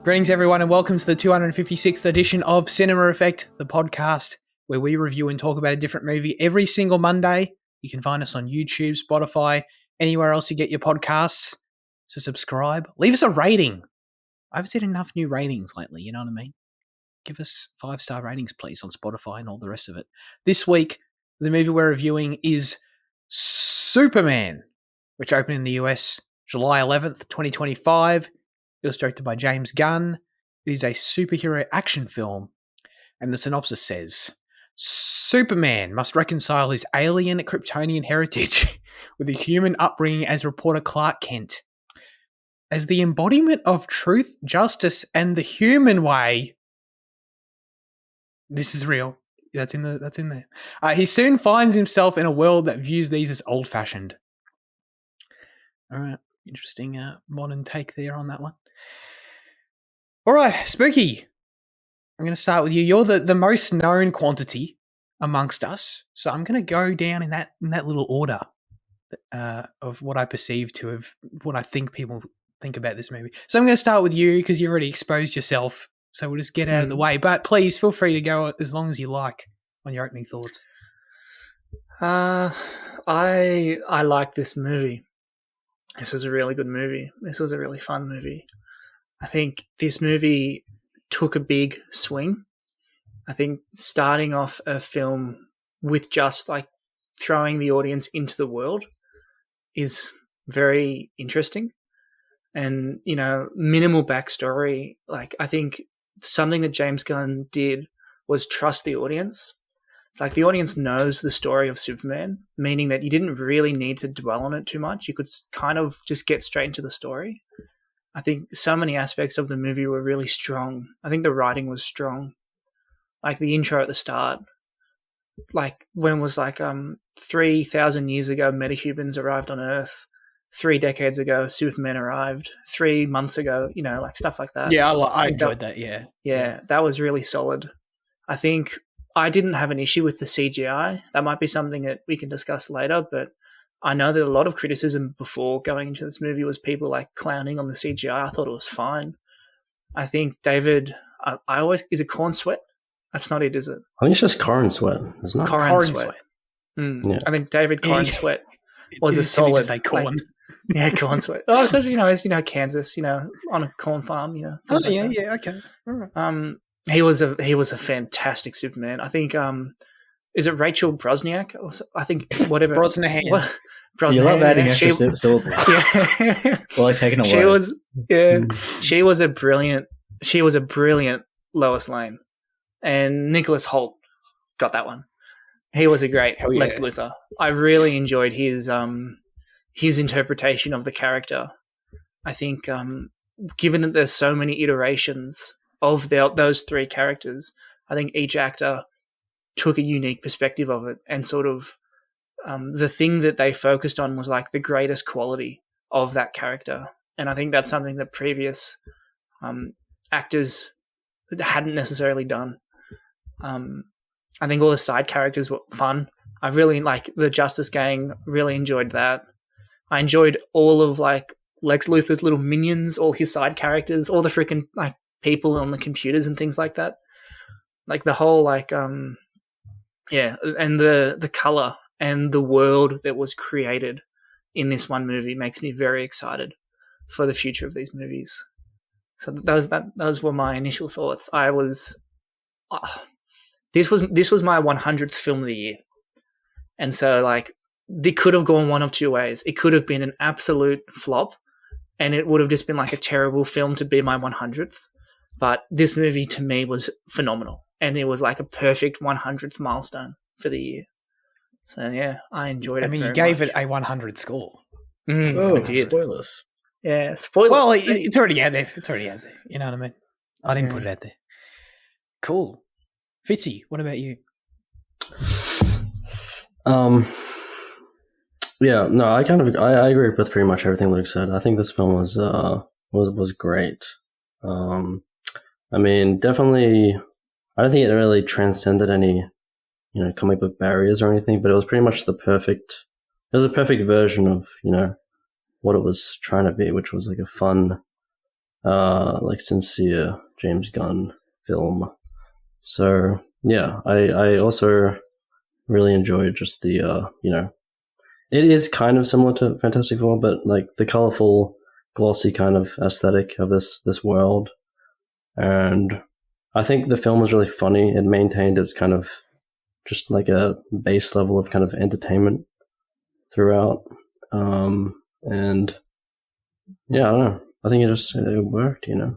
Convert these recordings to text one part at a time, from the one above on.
Greetings, everyone, and welcome to the 256th edition of Cinema Effect, the podcast where we review and talk about a different movie every single Monday. You can find us on YouTube, Spotify, anywhere else you get your podcasts. So subscribe. Leave us a rating. I haven't seen enough new ratings lately, you know what I mean? Give us 5-star ratings, please, on Spotify and all the rest of it. This week, the movie we're reviewing is Superman, which opened in the US July 11th, 2025. It was directed by James Gunn. It is a superhero action film. And the synopsis says, Superman must reconcile his alien Kryptonian heritage with his human upbringing as reporter Clark Kent. As the embodiment of truth, justice, and the human way. This is real. That's in there. He soon finds himself in a world that views these as old-fashioned. All right. Interesting modern take there on that one. All right, Spooky. I'm going to start with you. You're the most known quantity amongst us, so I'm going to go down in that little order of what I perceive to have, what I think people think about this movie. So I'm going to start with you because you already exposed yourself, so we'll just get out of the way. But please feel free to go as long as you like on your opening thoughts. I like this movie. This was a really good movie. This was a really fun movie. I think this movie took a big swing. I think starting off a film with just like throwing the audience into the world is very interesting. And, you know, minimal backstory. Like, I think something that James Gunn did was trust the audience. It's like the audience knows the story of Superman, meaning that you didn't really need to dwell on it too much. You could kind of just get straight into the story. I think so many aspects of the movie were really strong. I think the writing was strong. Like the intro at the start, like when it was like 3,000 years ago, metahumans arrived on Earth. 3 decades ago, Superman arrived. 3 months ago, you know, like stuff like that. Yeah, I enjoyed that, yeah. Yeah, that was really solid. I think I didn't have an issue with the CGI. That might be something that we can discuss later, but I know that a lot of criticism before going into this movie was people like clowning on the CGI. I thought it was fine. I think David, is it Corenswet? That's not it, is it? I think it's just Corenswet. It's not Corenswet. Yeah. I think David Corenswet was a solid. Corn. Yeah, Corenswet. Oh, because it's Kansas, on a corn farm, Oh yeah, okay. All right. He was a fantastic Superman. I think is it Rachel Brosnahan? I think whatever. Brosnahan. Brosnahan. You love adding extra syllables. Yeah. Well, like taking a She word. was She was a brilliant Lois Lane. And Nicholas Hoult got that one. He was a great Lex Luther. I really enjoyed his interpretation of the character. I think given that there's so many iterations of those 3 characters, I think each actor took a unique perspective of it, and sort of the thing that they focused on was like the greatest quality of that character. And I think that's something that previous actors hadn't necessarily done. I think all the side characters were fun. I really like the Justice Gang, really enjoyed that. I enjoyed all of like Lex Luthor's little minions, all his side characters, all the freaking like people on the computers and things like that. Like the whole like and the color and the world that was created in this one movie makes me very excited for the future of these movies. So those were my initial thoughts. This was my 100th film of the year. And so like they could have gone one of two ways. It could have been an absolute flop and it would have just been like a terrible film to be my 100th. But this movie to me was phenomenal. And it was like a perfect 100th milestone for the year. So yeah, I enjoyed it. I mean, you gave it a 100 score. I did. Spoilers. Yeah, spoilers. Well, it's already out there. You know what I mean? I didn't put it out there. Cool. Fitzy, what about you? Yeah, no, I agree with pretty much everything Luke said. I think this film was great. I mean, definitely, I don't think it really transcended any, comic book barriers or anything, but it was pretty much a perfect version of, what it was trying to be, which was like a fun, like sincere James Gunn film. So yeah, I also really enjoyed just the it is kind of similar to Fantastic Four, but like the colorful, glossy kind of aesthetic of this world. And I think the film was really funny. It maintained its kind of just like a base level of kind of entertainment throughout. And yeah, I don't know. I think it worked, It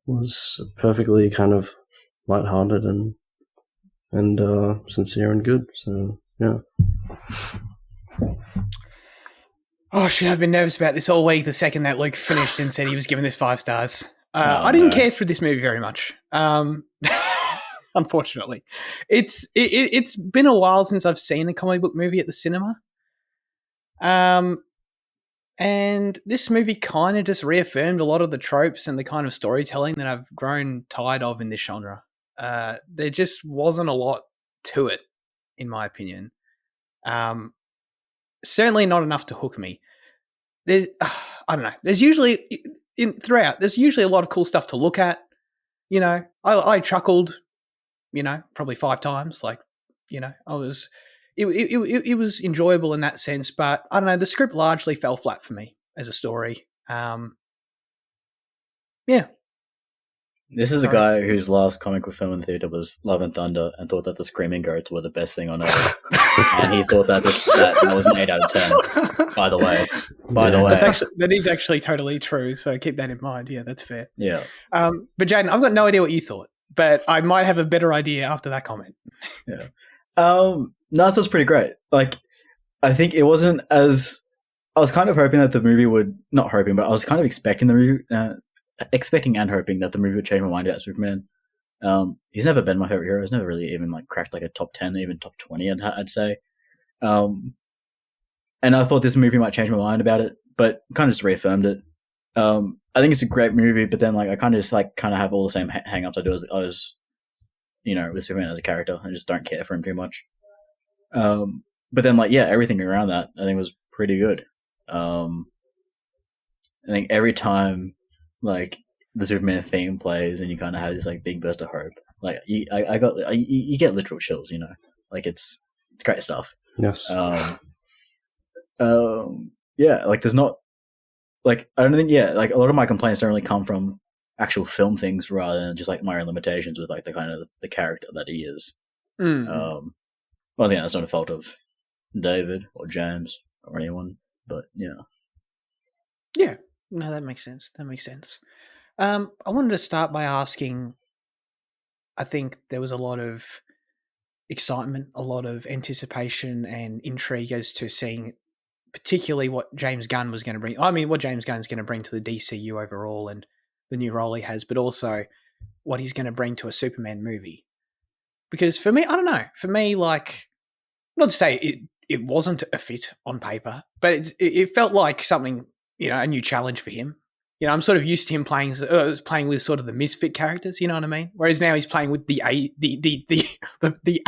was perfectly kind of lighthearted and sincere and good. So yeah. Oh shit! I've been nervous about this all week. The second that Luke finished and said he was giving this 5 stars, I didn't care for this movie very much. Unfortunately, it's been a while since I've seen a comic book movie at the cinema. And this movie kind of just reaffirmed a lot of the tropes and the kind of storytelling that I've grown tired of in this genre. There just wasn't a lot to it, in my opinion. Certainly not enough to hook me. I don't know. There's usually a lot of cool stuff to look at. I chuckled, probably 5 times. It was enjoyable in that sense, but I don't know. The script largely fell flat for me as a story. Yeah. This is a guy whose last comic book film in the theater was Love and Thunder, and thought that the Screaming Goats were the best thing on earth. And he thought that was an 8 out of 10. By the way, that is actually totally true. So keep that in mind. Yeah, that's fair. Yeah. But Jaden, I've got no idea what you thought, but I might have a better idea after that comment. Yeah. No, that was pretty great. Like, I think it wasn't as. I was kind of hoping that the movie would not hoping, but I was kind of expecting the movie. Expecting and hoping that the movie would change my mind about Superman. He's never been my favorite hero. He's never really even cracked a top 10, even top 20, I'd say. And I thought this movie might change my mind about it, but kind of just reaffirmed it. I think it's a great movie, but then I kind of just have all the same hang-ups I do as with Superman as a character. I just don't care for him too much. But then everything around that I think was pretty good. I think every time the Superman theme plays and you kind of have this big burst of hope, you get literal chills, it's great stuff. Yes. There's not I don't think a lot of my complaints don't really come from actual film things rather than just my own limitations with the kind of the character that he is. Once again, that's not a fault of David or James or anyone, but yeah, no, that makes sense. I wanted to start by asking, I think there was a lot of excitement, a lot of anticipation and intrigue as to seeing particularly what James Gunn was going to bring. I mean, what James Gunn's going to bring to the DCU overall and the new role he has, but also what he's going to bring to a Superman movie. Because for me, I don't know. For me, not to say it wasn't a fit on paper, but it felt like something, a new challenge for him. I'm sort of used to him playing with sort of the misfit characters, you know what I mean? Whereas now he's playing with the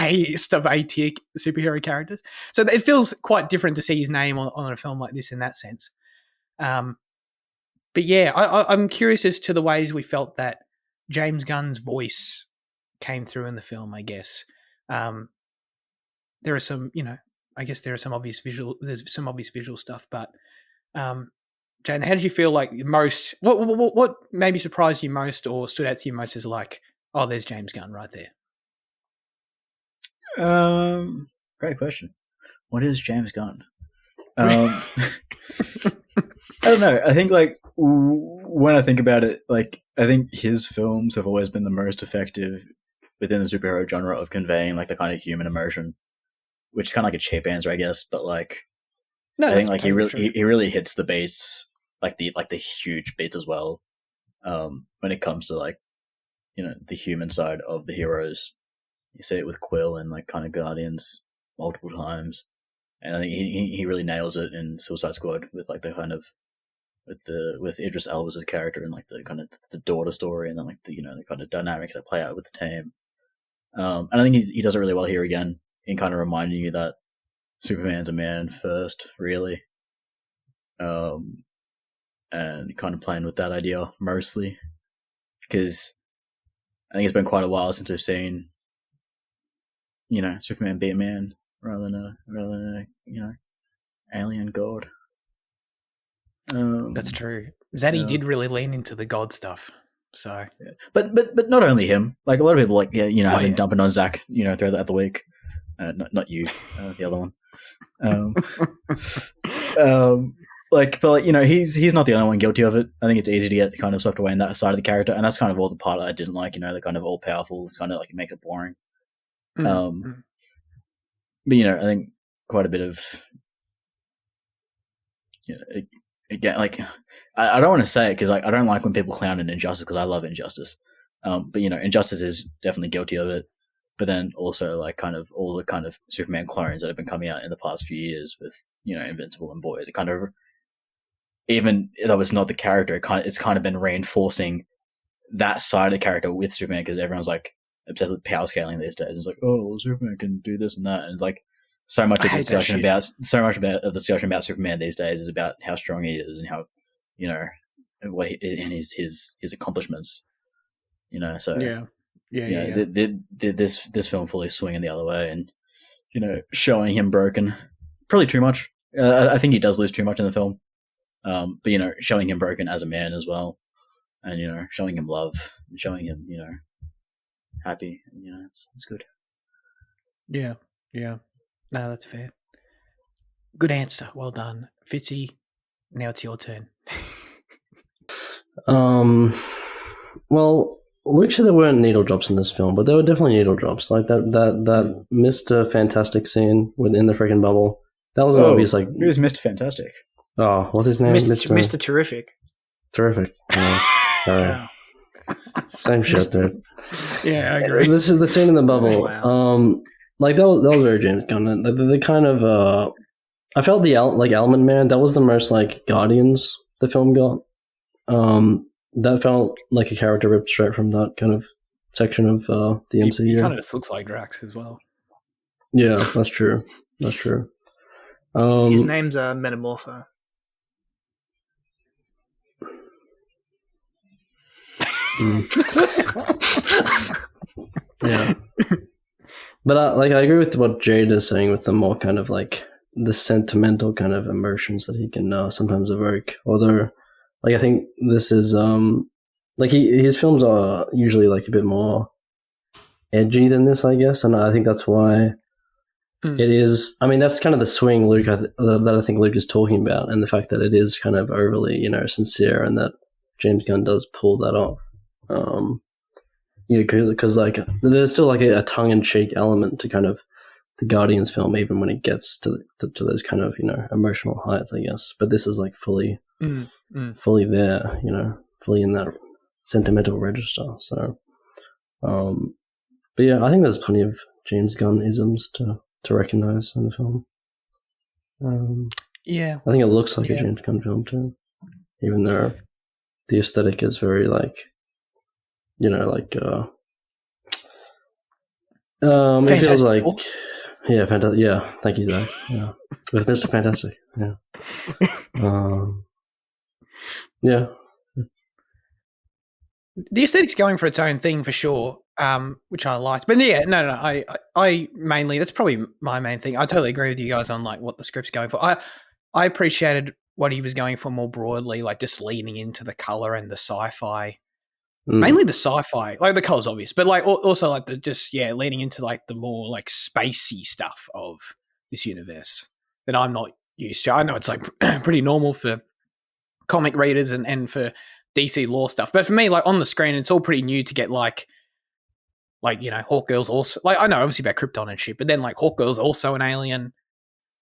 A-list of A-tier superhero characters. So it feels quite different to see his name on a film like this in that sense. But yeah, I'm curious as to the ways we felt that James Gunn's voice came through in the film, I guess. There are some, I guess there's some obvious visual stuff, but Jane, how did you feel most? What maybe surprised you most or stood out to you most as oh, there's James Gunn right there? Great question. What is James Gunn? I don't know. I think when I think about it, I think his films have always been the most effective within the superhero genre of conveying the kind of human emotion, which is kind of a cheap answer, I guess, but no, I think he really hits the beats, the huge beats as well. When it comes to the human side of the heroes, you see it with Quill and kind of Guardians multiple times, and I think he really nails it in Suicide Squad with the kind of with Idris Elba's character and the kind of the daughter story and then the kind of dynamics that play out with the team. And I think he does it really well here again in kind of reminding you that Superman's a man first, really. and kind of playing with that idea mostly, because I think it's been quite a while since we've seen, Superman beat man rather than a alien god. That's true. Zaddy did really lean into the god stuff. So, yeah. but not only him. Like a lot of people, have been dumping on Zach, throughout the week. Not you, the other one. He's not the only one guilty of it. I think it's easy to get kind of swept away in that side of the character, and that's kind of all the part I didn't like. The kind of all powerful. It's kind of like it makes it boring. But I think quite a bit of again, like I don't want to say it because I don't like when people clown an Injustice because I love Injustice. But Injustice is definitely guilty of it. But then also like kind of all the kind of Superman clones that have been coming out in the past few years with Invincible and Boys, it kind of, even though it's not the character, it's kind of been reinforcing that side of the character with Superman because everyone's like obsessed with power scaling these days. It's like, oh, Superman can do this and that, and it's like so much of the discussion about Superman these days is about how strong he is and how what and his accomplishments. So this film fully swinging the other way and showing him broken, probably too much. I think he does lose too much in the film, but showing him broken as a man as well, and showing him love and showing him happy. It's good. Yeah. No, that's fair. Good answer. Well done, Fitzy. Now it's your turn. Well, Luke said there weren't needle drops in this film, but there were definitely needle drops. Like that Mr. Fantastic scene within the freaking bubble. That was an obvious like. Who was Mr. Fantastic? Oh, what's his name? Mr. Terrific. Terrific. Oh, sorry. Same shit, dude. Yeah, I agree. This is the scene in the bubble. Wow. Like that was very James Gunn. The kind of I felt the Almond Man. That was the most like Guardians the film got. That felt like a character ripped straight from that kind of section of the MCU. He kind of just looks like Drax as well. Yeah, that's true. That's true. His name's Metamorpho. Yeah. But I agree with what Jade is saying with the more kind of like the sentimental kind of emotions that he can sometimes evoke. Although, like, I think this is like his films are usually like a bit more edgy than this, I guess, and I think that's why it is. I mean, that's kind of the swing Luke that I think Luke is talking about, and the fact that it is kind of overly sincere, and that James Gunn does pull that off. Because like there's still like a tongue-in-cheek element to kind of the Guardians film, even when it gets to those kind of emotional heights, I guess. But this is like fully there, fully in that sentimental register. So, but yeah, I think there's plenty of James Gunn isms to recognize in the film. Yeah, I think it looks like a James Gunn film too, even though the aesthetic is very like. It feels like, yeah, thank you, Zach. Yeah, with Mr. Fantastic, yeah, yeah. The aesthetic's going for its own thing for sure, which I liked. But yeah, no, I mainly that's probably my main thing. I totally agree with you guys on like what the script's going for. I appreciated what he was going for more broadly, like just leaning into the color and the sci-fi. Mainly the sci-fi, like the color's obvious, but like also like the just leaning into like the more like spacey stuff of this universe that I'm not used to. I know it's like pretty normal for comic readers and for DC lore stuff, but for me, like on the screen, it's all pretty new to get like Hawkgirl's also like I know obviously about Krypton and shit, but then like Hawkgirl's also an alien,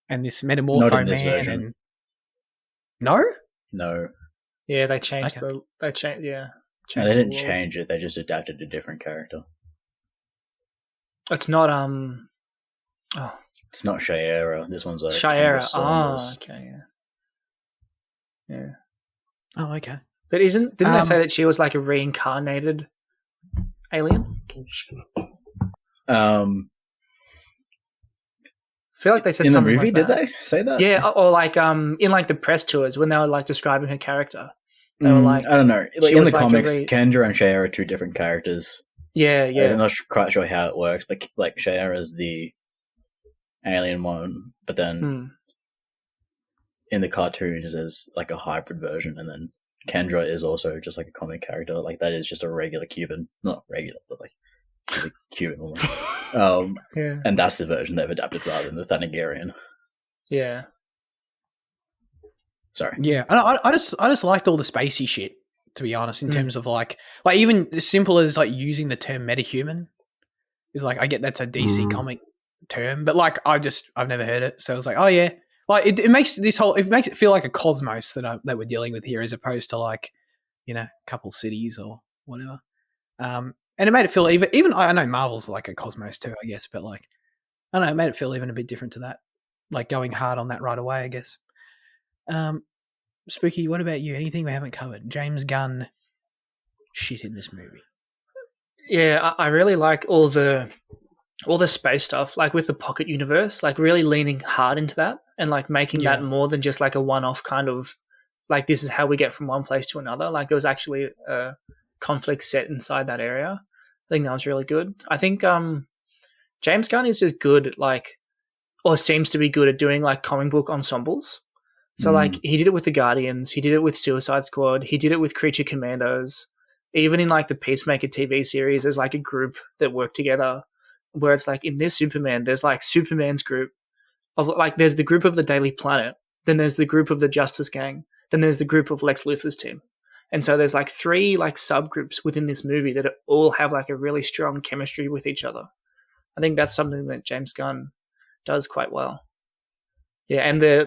and this Metamorpho Not in this man version. No. Yeah, they changed No, they didn't change it. They just adapted a different character. It's not It's not Shiera. This one's like Shiera. Oh, okay, yeah. Oh, okay. But didn't they say that she was like a reincarnated alien? I feel like they said in the something movie. like that. Did they say that? Yeah, or like in like the press tours when they were like describing her character, They were like, I don't know. Like, she in was the like a comics, re- Kendra and Shea are two different characters. yeah. I'm not quite sure how it works, but like Shea is the alien one, but then in the cartoons there's like a hybrid version, and then Kendra is also just like a comic character. Like that is just a regular Cuban, not regular, but like she's a Cuban woman. Yeah. And that's the version they've adapted rather than the Thanagarian. Yeah. Sorry. Yeah, I just liked all the spacey shit, to be honest, in terms of like even as simple as like using the term metahuman is like, I get that's a DC comic term, but like I've never heard it, so I was like, oh yeah, like it makes it feel like a cosmos that we're dealing with here, as opposed to like, you know, a couple cities or whatever. And it made it feel even I know Marvel's like a cosmos too, I guess, but like I don't know, it made it feel even a bit different to that, like going hard on that right away, I guess. Spooky, what about you? Anything we haven't covered? James Gunn shit in this movie. Yeah, I really like all the space stuff, like with the pocket universe, like really leaning hard into that and like making that more than just like a one-off kind of like, this is how we get from one place to another. Like there was actually a conflict set inside that area. I think that was really good. I think James Gunn is just good at like, or seems to be good at doing like comic book ensembles. So like he did it with the Guardians, he did it with Suicide Squad, he did it with Creature Commandos. Even in like the Peacemaker TV series, there's like a group that work together where it's like in this Superman, there's like Superman's group of like, there's the group of the Daily Planet, then there's the group of the Justice Gang, then there's the group of Lex Luthor's team. And so there's like 3 like subgroups within this movie that all have like a really strong chemistry with each other. I think that's something that James Gunn does quite well. Yeah, and the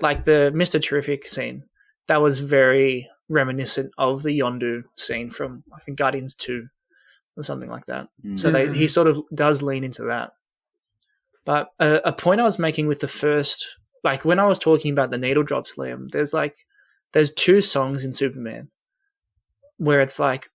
Mr. Terrific scene, that was very reminiscent of the Yondu scene from, I think, Guardians 2 or something like that. So he sort of does lean into that. But a point I was making with the first, like when I was talking about the needle drops, Liam, there's 2 songs in Superman where it's like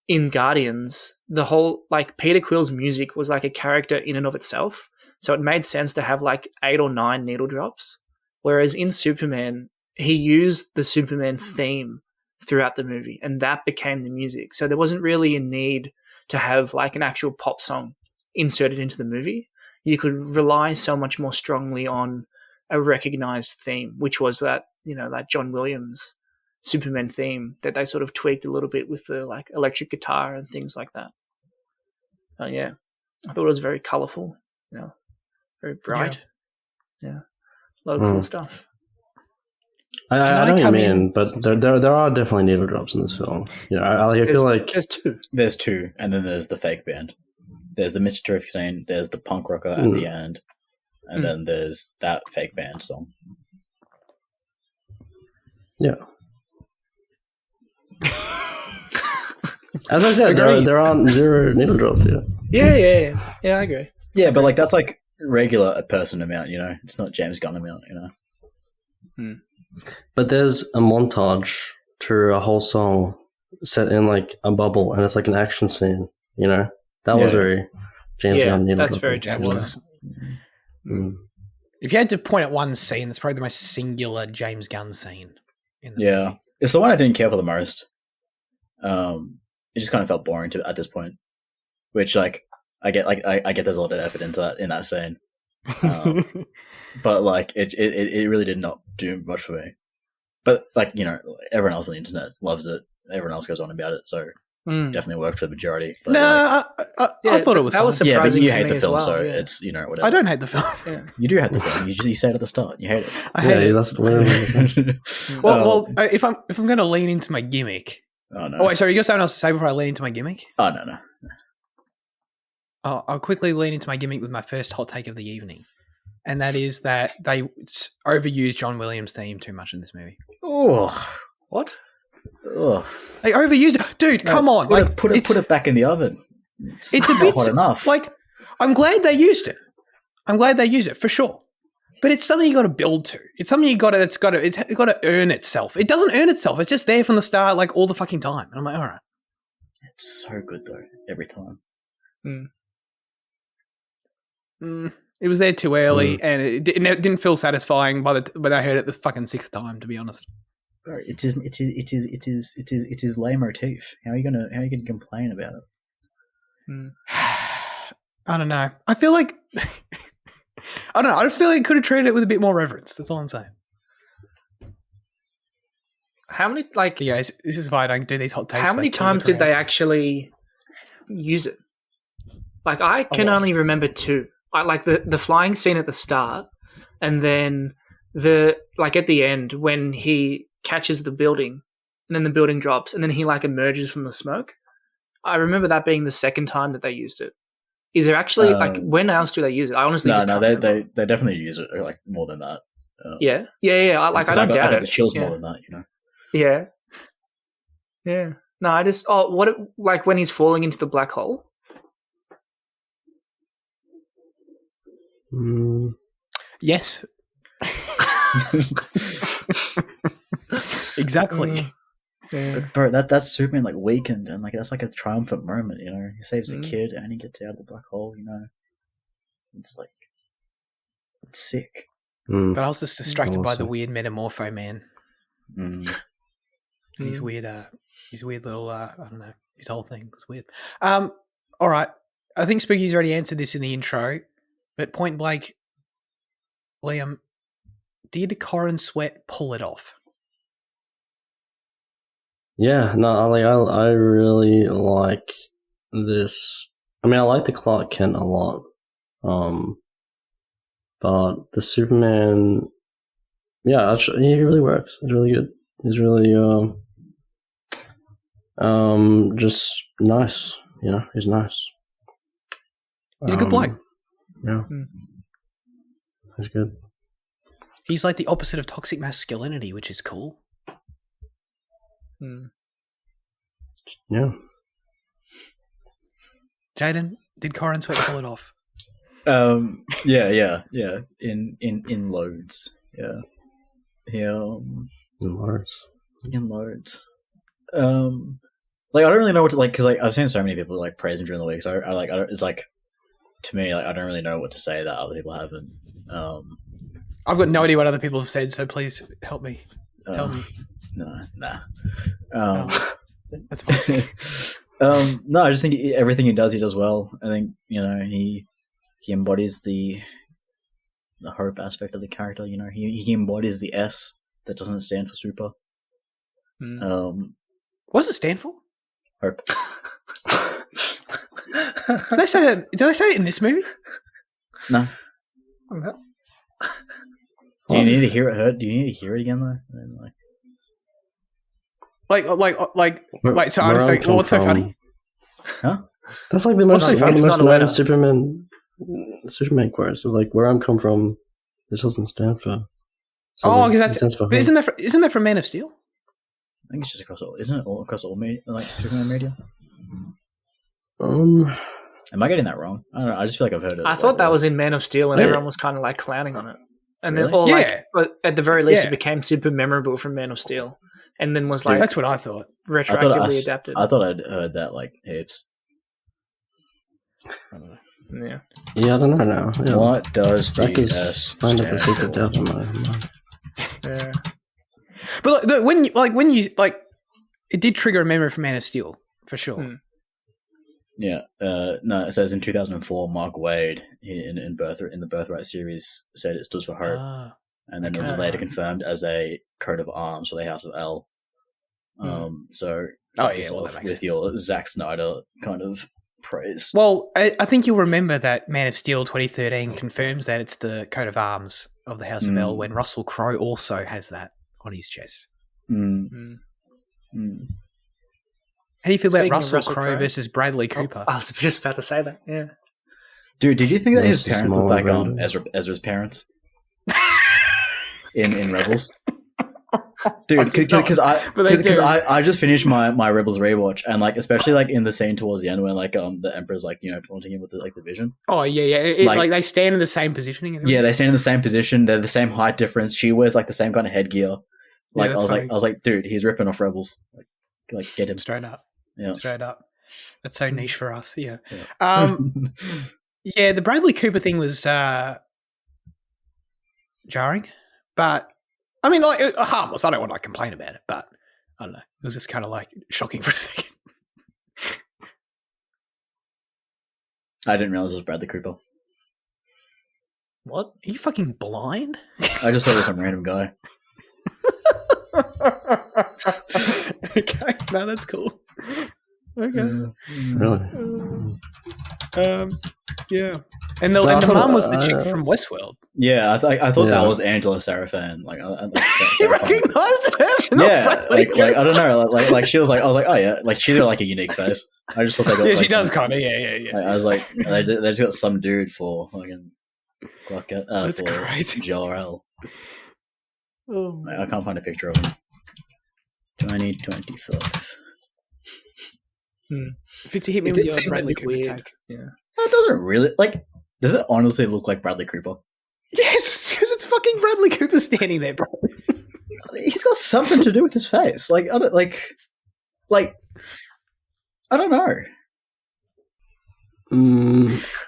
in Guardians, the whole, like Peter Quill's music was like a character in and of itself. So it made sense to have like 8 or 9 needle drops. Whereas in Superman, he used the Superman theme throughout the movie, and that became the music. So there wasn't really a need to have like an actual pop song inserted into the movie. You could rely so much more strongly on a recognized theme, which was that, you know, that John Williams Superman theme that they sort of tweaked a little bit with the like electric guitar and things like that. Yeah, I thought it was very colorful, you know, very bright. Yeah. A lot of cool stuff. I know what you mean, but there are definitely needle drops in this film. You know, I feel like there's 2, and then there's the fake band. There's the Mr. Terrific scene. There's the punk rocker at the end, and then there's that fake band song. Yeah. As I said, there aren't 0 needle drops here. Yeah, I agree. Yeah, but like that's like regular a person amount, you know. It's not James Gunn amount, you know. But there's a montage to a whole song set in like a bubble, and it's like an action scene. You know, that was very James Gunn. That's very James Gunn. If you had to point at one scene, that's probably the most singular James Gunn scene. In the movie. It's the one I didn't care for the most. It just kind of felt boring at this point, which like I get there's a lot of effort into that in that scene, but like it really did not do much for me. But like, you know, everyone else on the internet loves it. Everyone else goes on about it, so definitely worked for the majority. But I thought it was. That was surprising. Yeah, but you hate me the film, as well, so it's, you know, whatever. I don't hate the film. Yeah. You do hate the film. You say it at the start. You hate it. I hate it. That's literally. Well, if I'm going to lean into my gimmick. Oh no! Oh wait, sorry. You got something else to say before I lean into my gimmick? Oh no. I'll quickly lean into my gimmick with my first hot take of the evening, and that is that they overused John Williams' theme too much in this movie. Oh, what? Oh, they overused it, dude. Come on, put it back in the oven. It's a bit hot enough. Like, I'm glad they used it. I'm glad they used it for sure. But it's something you got to build to. It's something it's got to earn itself. It doesn't earn itself. It's just there from the start, like all the fucking time. And I'm like, all right. It's so good though, every time. It was there too early, and it didn't feel satisfying when I heard it the fucking 6th time, to be honest. It's his lame motif. How are you gonna complain about it? I don't know. I feel like I don't know. I just feel like it could have treated it with a bit more reverence. That's all I'm saying. How many But yeah, this is why I don't do these hot takes. How many times did they actually use it? Like I can only remember 2. Like the flying scene at the start, and then at the end when he catches the building, and then the building drops, and then he like emerges from the smoke. I remember that being the second time that they used it. Is there actually when else do they use it? I honestly just can't remember. They definitely use it like more than that. Yeah. I don't doubt it. I got the chills more than that, you know. Yeah. Yeah. No, I just like when he's falling into the black hole. Yes. Exactly. Yeah. But bro, that's Superman like weakened, and like that's like a triumphant moment, you know. He saves the kid and he gets out of the black hole, you know. It's like it's sick. But I was just distracted by the weird metamorpho man. Mm. And his weird little I don't know, his whole thing was weird. All right. I think Spooky's already answered this in the intro, but point blank, Liam, did Corenswet pull it off? Yeah, no, I really like this. I mean, I like the Clark Kent a lot, but the Superman, yeah, actually, he really works. It's really good. He's really just nice. You know, he's nice. He's a good bloke. Yeah, he's good. He's like the opposite of toxic masculinity, which is cool. Yeah. Jaden, did Corenswet pull it off? Yeah. In loads. Yeah. In loads. In loads. Like I don't really know what to like because like I've seen so many people like praise him during the week. So I don't. It's like to me like I don't really know what to say that other people haven't. I've got no idea what other people have said, so please help me. Tell me. Nah. That's fine. No, I just think everything he does well. I think you know he embodies the hope aspect of the character. You know, he embodies the S that doesn't stand for super. What does it stand for? Hope. Did they say that? Did they say it in this movie? No. Do you need to hear it heard? Do you need to hear it again though? Wait, so I understand. What's so funny? Huh? That's like the most not a letter. Superman quotes. It's like where I'm come from. It doesn't stand for. Oh, because it stands for. Isn't that from Man of Steel? I think it's just across all. Isn't it all across all media, like Superman media? Am I getting that wrong? I don't know. I just feel like I've heard it. I thought that was in Man of Steel, and everyone was kind of like clowning on it. And then, but at the very least, it became super memorable from Man of Steel, and then was like that's what I thought. Retroactively adapted. I thought I'd heard that like heaps. I don't know. Yeah. Yeah, I don't know now. Yeah. What does the S stand for? Yeah. But when you it did trigger a memory from Man of Steel for sure. Yeah. No, it says in 2004, Mark Waid in the Birthright series said it stood for hope, and then it was later confirmed as a coat of arms for the House of L. So with sense. your Zack Snyder kind of praise. Well, I think you'll remember that Man of Steel 2013 confirms that it's the coat of arms of the House of L when Russell Crowe also has that on his chest. How do you feel about Russell Crowe versus Bradley Cooper? I was just about to say that. Yeah. Dude, did you think that his parents looked like Ezra's parents in Rebels? Dude, because I just finished my Rebels rewatch, and like especially like in the scene towards the end when like the Emperor's like taunting him with the vision. Oh yeah. Like they stand in the same positioning. Yeah, they stand in the same position. They're the same height difference. She wears like the same kind of headgear. Like I was like, dude, he's ripping off Rebels. Like get him straight up. Yeah, straight up. That's so niche for us. Yeah. Yeah, the Bradley Cooper thing was jarring, but I mean, like, harmless. I don't want to complain about it, but I don't know. It was just kind of like shocking for a second. I didn't realize it was Bradley Cooper. What? Are you fucking blind? I just thought it was some random guy. Okay, no, that's cool. Okay. Really? Yeah. And the mum was the chick from Westworld. Yeah, I thought Yeah. that was Angela Sarafan. Like, You recognised her? It's not yeah, Bradley like I don't know, like she was like, I was like, oh yeah, like she got like a unique face. I just thought they got. Yeah, like, she does some- kind of. Yeah. Like, I was like, they just got some dude for fucking. That's for crazy. JRL. Oh, I can't find a picture of him. 2025. if it's a hit me It with did your seem a Bradley bit Cooper weird. take. Yeah. That doesn't really like. Does it honestly look like Bradley Cooper? Yes, because it's fucking Bradley Cooper standing there, bro. He's got something to do with his face. Like I don't I don't know.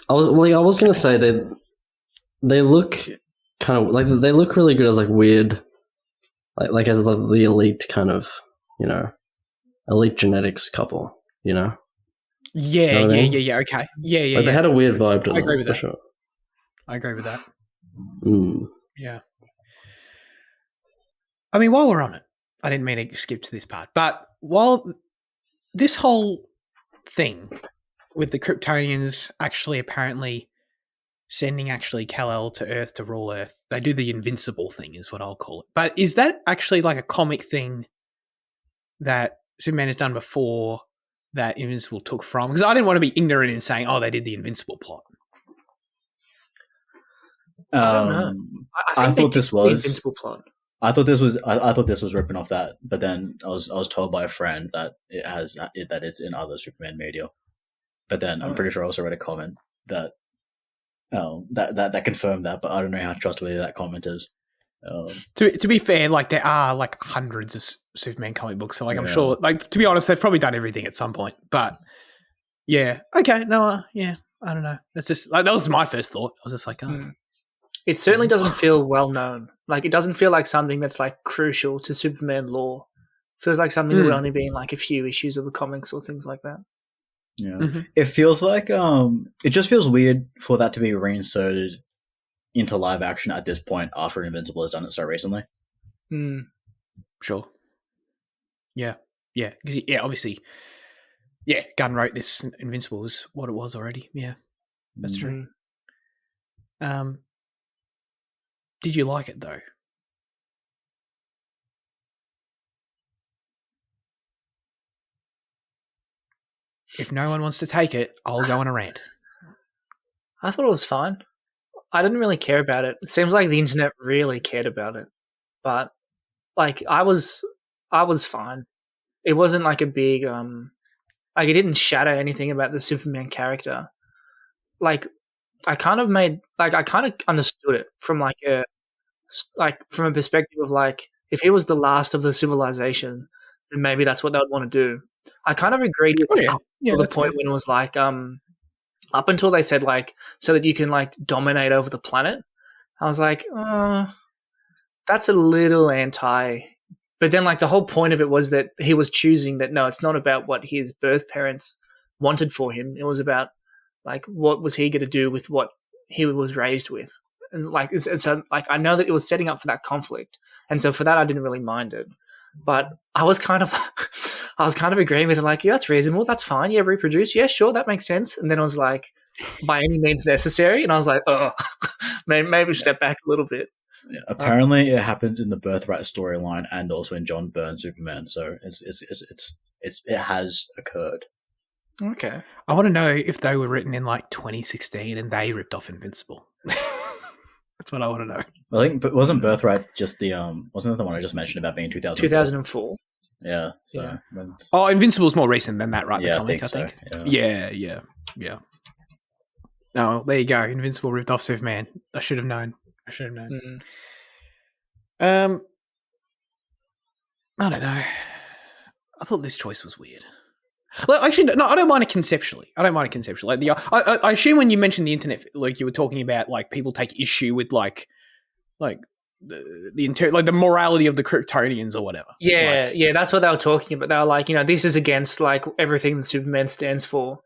I was gonna say they look kind of like they look really good as like weird, like as the elite kind of elite genetics couple. Yeah, You know what I mean? yeah. Okay, yeah. Like they had a weird vibe to them. I agree with for that. sure. I agree with that. Mm. Yeah. I mean, while we're on it, I didn't mean to skip to this part, but while this whole thing with the Kryptonians actually apparently sending Kal-El to Earth to rule Earth, they do the invincible thing is what I'll call it. But is that actually like a comic thing that Superman has done before that Invincible took from? Because I didn't want to be ignorant in saying, oh, they did the Invincible plot. I don't know. I thought this was the Invincible plot. I thought this was ripping off that, but then I was told by a friend that that it's in other Superman media. But then I'm pretty sure I also read a comment that that confirmed that, but I don't know how trustworthy that comment is. To be fair, like there are like hundreds of Superman comic books, so like I'm Yeah. sure, like to be honest, they've probably done everything at some point. But yeah, okay, no, yeah, I don't know. That's just like that was my first thought. I was just like, oh, It certainly doesn't feel well known. Like it doesn't feel like something that's like crucial to Superman lore. It feels like something that would only be in like a few issues of the comics or things like that. Yeah, Mhm. it feels like it just feels weird for that to be reinserted into live action at this point after Invincible has done it so recently. sure, yeah, because obviously, Gunn wrote this. Invincible was what it was already. Yeah, that's true. Did you like it though? If no one wants to take it, I'll go on a rant. I thought it was fine. I didn't really care about it. It seems like the internet really cared about it, but like I was fine. It wasn't like a big like it didn't shatter anything about the Superman character. Like I kind of understood it from from a perspective of like if he was the last of the civilization, then maybe that's what they would want to do. I kind of agreed with to the that's point fair. when it was like up until they said like so that you can like dominate over the planet. I was like, that's a little anti. But then like the whole point of it was that he was choosing that no, it's not about what his birth parents wanted for him. It was about like what was he going to do with what he was raised with. And like so like I know that it was setting up for that conflict. And so for that I didn't really mind it. But I was kind of agreeing with it, like, yeah, that's reasonable, that's fine, yeah, reproduce, yeah, sure, that makes sense. And then I was like, by any means necessary, and I was like, oh, maybe step back a little bit. Yeah, apparently, it happens in the Birthright storyline and also in John Byrne's Superman. So it has occurred. Okay. I want to know if they were written in like 2016 and they ripped off Invincible. That's what I want to know. I think, but wasn't Birthright just the wasn't that the one I just mentioned about being 2004? Yeah. So Yeah. Oh, Invincible's more recent than that, right? yeah, The comic, I think so. Yeah. Oh, there you go. Invincible ripped off Superman. I should have known. I don't know. I thought this choice was weird. Like, actually, no, I don't mind it conceptually. Like I assume when you mentioned the internet, like you were talking about, like people take issue with like the morality of the Kryptonians or whatever. Yeah, that's what they were talking about. They were like, this is against like everything that Superman stands for.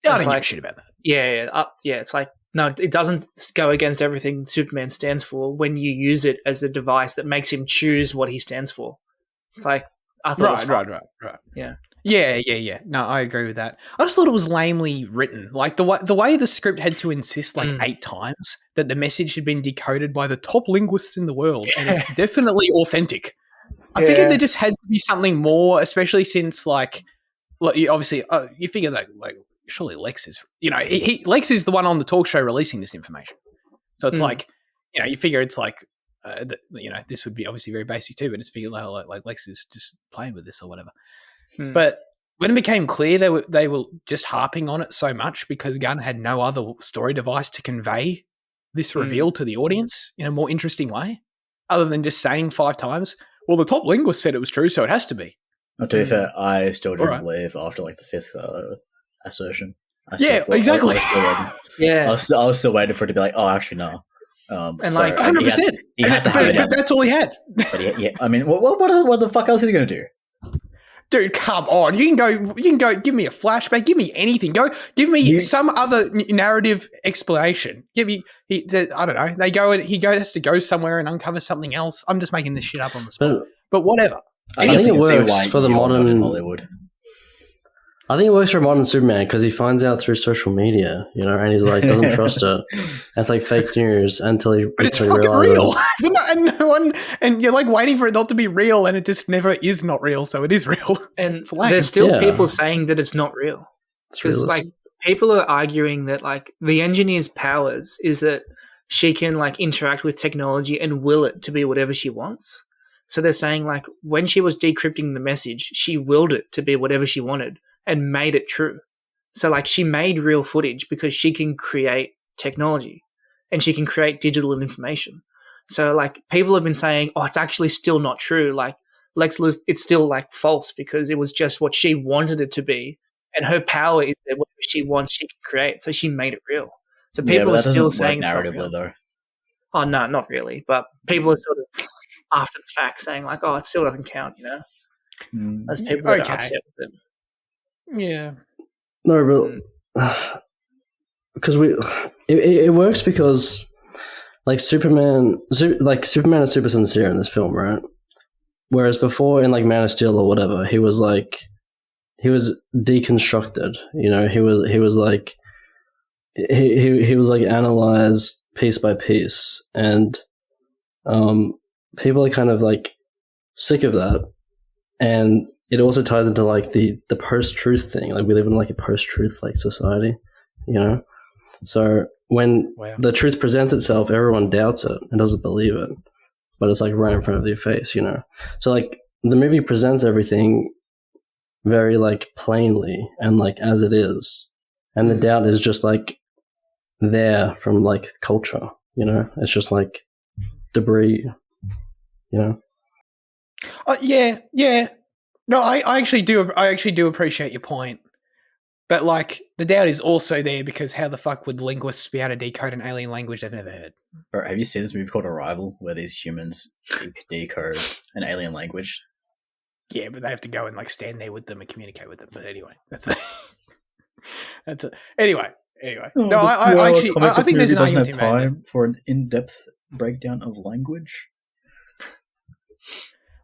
I don't give a shit about that. Yeah. It's like, no, it doesn't go against everything Superman stands for when you use it as a device that makes him choose what he stands for. It's like, I thought right. Yeah. Yeah. No, I agree with that. I just thought it was lamely written. Like the way the script had to insist 8 times that the message had been decoded by the top linguists in the world, and it's definitely authentic. I figured there just had to be something more, especially since obviously you figure that surely Lex is Lex is the one on the talk show releasing this information, so it's you figure it's like this would be obviously very basic too, but it's figured like Lex is just playing with this or whatever. But when it became clear they were just harping on it so much because Gunn had no other story device to convey this reveal to the audience in a more interesting way, other than just saying 5 times, well, the top linguist said it was true, so it has to be. To be fair, I still didn't believe after the 5th assertion. Exactly. I was still waiting for it to be like, oh, actually, no. And 100%. He had to have it. But that's all he had. But I mean, what the fuck else is he going to do? Dude, come on. You can go give me a flashback, give me anything. Give me some other narrative explanation. I don't know. He has to go somewhere and uncover something else. I'm just making this shit up on the spot. But whatever. I think it works for the modern Hollywood. I think it works for modern Superman because he finds out through social media, and he's like doesn't trust it. It's like fake news until he fucking real. And you're like waiting for it not to be real, and it just never is not real, so it is real. And there's still people saying that it's not real because people are arguing that the engineer's powers is that she can interact with technology and will it to be whatever she wants. So they're saying when she was decrypting the message, she willed it to be whatever she wanted and made it true. So she made real footage because she can create technology and she can create digital information. So people have been saying, oh, it's actually still not true. Lex Luther, it's still false because it was just what she wanted it to be. And her power is that whatever she wants, she can create. So she made it real. So people are still saying it's not real. Though. Oh, no, not really. But people are sort of after the fact saying oh, it still doesn't count, As people that are upset with it. Yeah. No, but because it works because Superman is super sincere in this film, right? Whereas before in Man of Steel or whatever, he was deconstructed. He was analyzed piece by piece, and people are kind of sick of that, and it also ties into the post-truth thing. We live in a post-truth society, So when the truth presents itself, everyone doubts it and doesn't believe it, but it's right in front of your face, So the movie presents everything very plainly and as it is, and the doubt is just there from culture, It's just debris, Yeah. No, I actually do appreciate your point. But the doubt is also there because how the fuck would linguists be able to decode an alien language they've never heard? Bro, have you seen this movie called Arrival where these humans decode an alien language? Yeah, but they have to go and stand there with them and communicate with them. But anyway, anyway. No, I think there's an argument to be made. Time for an in-depth breakdown of language.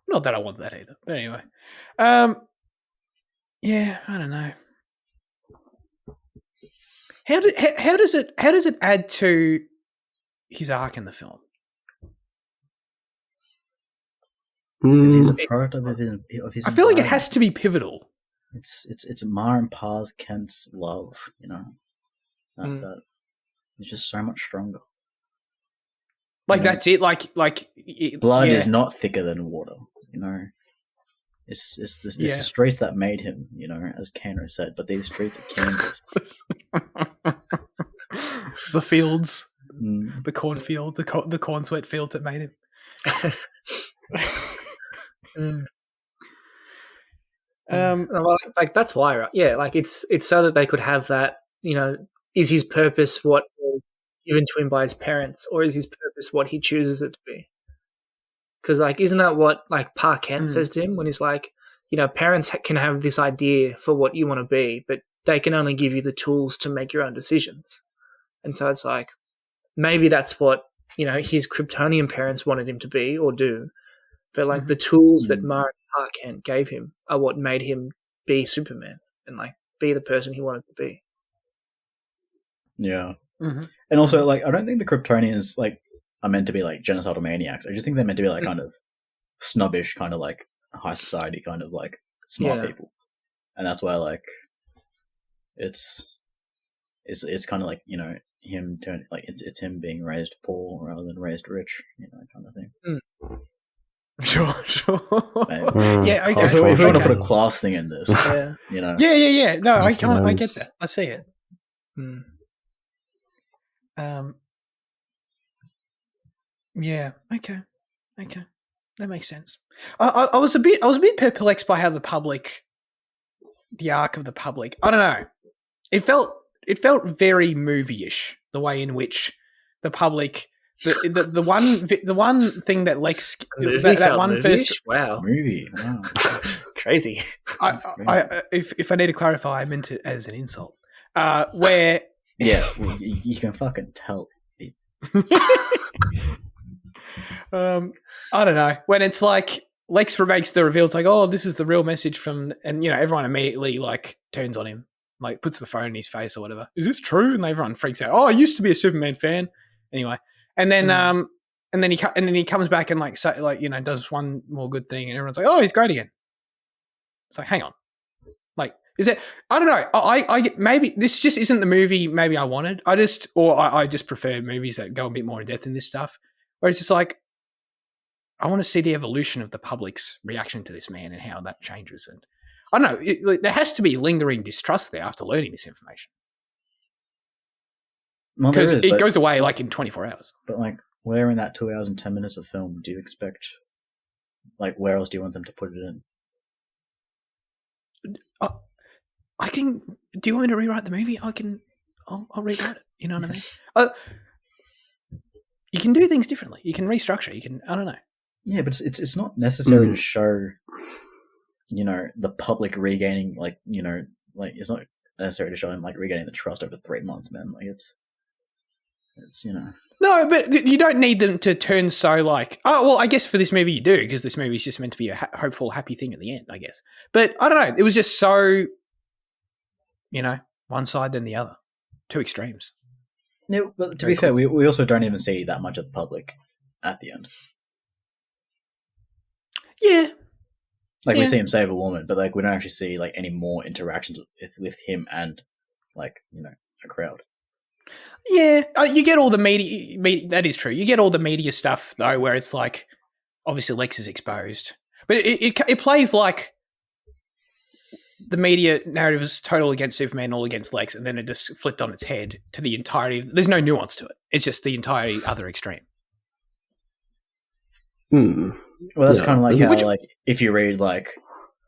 Not that I want that either. But anyway. Yeah, I don't know. How does it add to his arc in the film? Because he's a product of his I feel like it has to be pivotal. It's Ma and Pa's Kent's love, that it's just so much stronger. That's it. Blood is not thicker than water. It's the streets that made him. As Kano said, but these streets are Kansas. The fields, the cornfield, the Corenswet fields that made him. That's why, right? Yeah, it's so that they could have that. Is his purpose what was given to him by his parents, or is his purpose what he chooses it to be? Because, like, isn't that what, like, Pa Kent Mm. says to him when he's like, you know, parents can have this idea for what you want to be, but they can only give you the tools to make your own decisions. And so it's like, maybe that's what, you know, his Kryptonian parents wanted him to be or do. But, like, the tools that Ma and Pa Kent gave him are what made him be Superman and, like, be the person he wanted to be. Yeah. Mm-hmm. And also, like, I don't think the Kryptonians, like, are meant to be, like, genocidal maniacs. I just think they're meant to be, like, kind of snobbish, kind of, like, high society, kind of, like, smart people. And that's why, like, it's kind of like, you know, him turning, like, it's him being raised poor rather than raised rich, you know, kind of thing. Sure. Mm, Yeah, okay. Also, if we want to Okay. put a class thing in this, Yeah. you know. Yeah. No, I Just get lens. that. I see it. Mm. Yeah. Okay. That makes sense. I was a bit perplexed by how the arc of the public. I don't know. It felt very movie-ish, the way in which the public, the one thing that Lex, that one first. Wow. Movie. Wow. Crazy. If I need to clarify, I meant it as an insult. Where Yeah, well, you can fucking tell. I don't know, when it's like Lex makes the reveal, it's like, oh, this is the real message from, and you know, everyone immediately like turns on him, like puts the phone in his face or whatever. Is this true? And everyone freaks out. Oh, I used to be a Superman fan. Anyway, and then he comes back and like you know, does one more good thing, and everyone's like, oh, he's great again. It's like, hang on, like, is it? I don't know. I maybe this just isn't the movie maybe I wanted. I just prefer movies that go a bit more in depth in this stuff, where it's just like, I want to see the evolution of the public's reaction to this man and how that changes. And I don't know, there has to be lingering distrust there after learning this information, Well, there because is, it but, goes away like in 24 hours. but like, where in that 2 hours and 10 minutes of film do you expect? Like, where else do you want them to put it in? I can. Do you want me to rewrite the movie? I'll rewrite it. You know what I mean? You can do things differently. You can restructure. You can. I don't know. Yeah, but it's not necessary to show, you know, the public regaining, like, you know, like, it's not necessary to show him like regaining the trust over 3 months, man. Like, it's you know. No, but you don't need them to turn so like, oh, well, I guess for this movie you do, because this movie is just meant to be a hopeful, happy thing at the end, I guess. But I don't know. It was just so, you know, one side then the other. Two extremes. Yeah, but to be fair, we also don't even see that much of the public at the end. Yeah. Like, we see him save a woman, but like, we don't actually see like any more interactions with him and, like, you know, a crowd. Yeah, you get all the media. That is true. You get all the media stuff though, where it's like, obviously Lex is exposed, but it plays like the media narrative is total against Superman, all against Lex, and then it just flipped on its head to the entirety. There's no nuance to it. It's just the entire other extreme. Well, that's kind of like how, Which- like, if you read like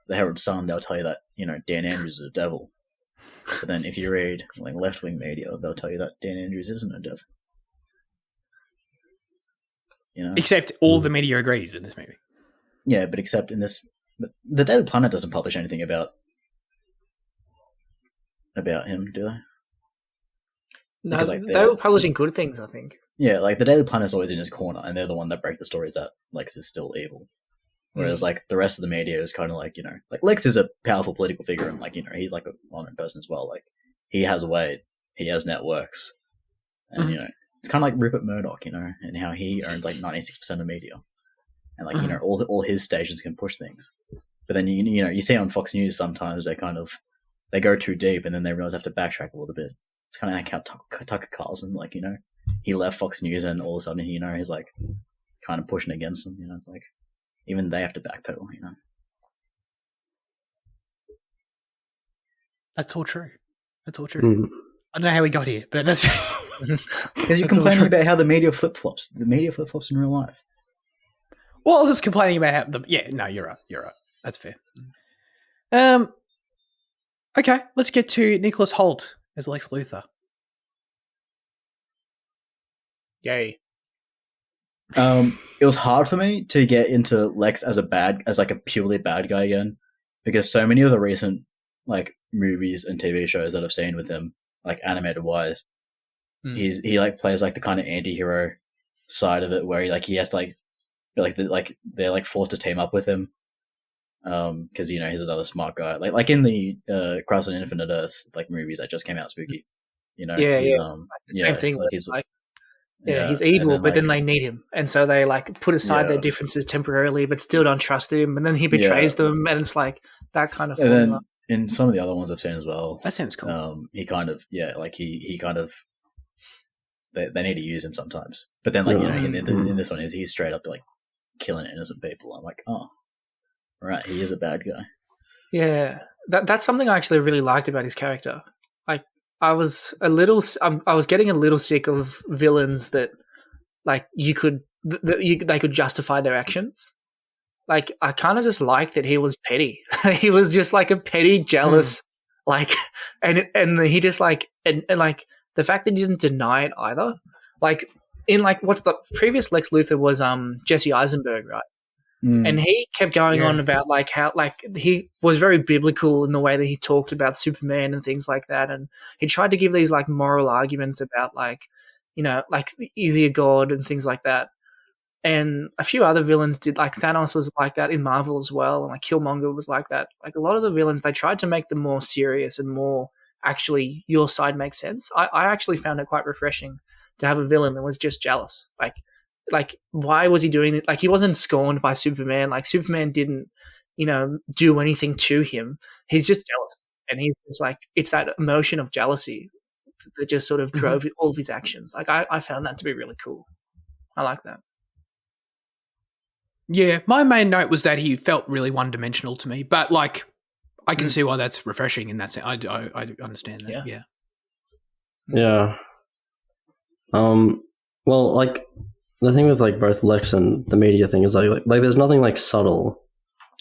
the Herald Sun, they'll tell you that, you know, Dan Andrews is a devil. But then if you read like left-wing media, they'll tell you that Dan Andrews isn't a devil. You know? Except all the media agrees in this movie. Yeah, but except in this, the Daily Planet doesn't publish anything about him, do they? No, Because, like, they were publishing good things, I think. Yeah, like the Daily Planet's always in his corner, and they're the one that break the stories that Lex is still evil. Whereas, like, the rest of the media is kind of like, you know, like, Lex is a powerful political figure, and, like, you know, he's like a well-known person as well. Like, he has weight, he has networks, and, you know, it's kind of like Rupert Murdoch, you know, and how he owns like 96% of media, and, like, you know, all his stations can push things. But then you know, you see on Fox News sometimes they go too deep, and then they realize they have to backtrack a little bit. It's kind of like how Tucker Carlson, like, you know, he left Fox News, and all of a sudden, you know, he's like kind of pushing against them. You know, it's like even they have to backpedal. You know, That's all true. I don't know how we got here, but that's because you're complaining about how the media flip flops. The media flip flops in real life. Well, I was just complaining about how no, you're right. That's fair. Okay, let's get to Nicholas Hoult as Lex Luther. Yay. It was hard for me to get into Lex as like a purely bad guy again, because so many of the recent like movies and TV shows that I've seen with him, like animated wise, he like plays like the kind of anti-hero side of it, where he has to they're like forced to team up with him, because he's another smart guy, like in the Crisis on Infinite Earths like movies that just came out, Spooky. He's, same thing. Like he's he's evil, then, but then they need him, and so they like put aside their Yeah. differences temporarily, but still don't trust him, and then he betrays them, and it's like that kind of and then formula. in some of the other ones I've seen as well, That sounds cool. he kind of he kind of they need to use him sometimes, but then in this one he's straight up like killing innocent people. I'm like, oh, right, he is a bad guy. Yeah, that's something I actually really liked about his character. Like, I was getting a little sick of villains that, like, they could justify their actions. Like, I kind of just liked that he was petty. He was just like a petty, jealous, like, and he just like, and like the fact that he didn't deny it either. Like, in like what's the previous Lex Luthor was Jesse Eisenberg, right? And he kept going on about like how like he was very biblical in the way that he talked about Superman and things like that, and he tried to give these like moral arguments about like, like is he a god and things like that. And a few other villains did, like Thanos was like that in Marvel as well, and like Killmonger was like that. Like a lot of the villains, they tried to make them more serious and more actually your side makes sense. I actually found it quite refreshing to have a villain that was just jealous. Like, why was he doing it? Like, he wasn't scorned by Superman. Like, Superman didn't, do anything to him. He's just jealous. And he's just like, it's that emotion of jealousy that just sort of drove all of his actions. Like, I found that to be really cool. I like that. Yeah, my main note was that he felt really one-dimensional to me, but like, I can see why that's refreshing in that sense. I understand that. Yeah. Yeah. Well, like, the thing with like both Lex and the media thing is like there's nothing like subtle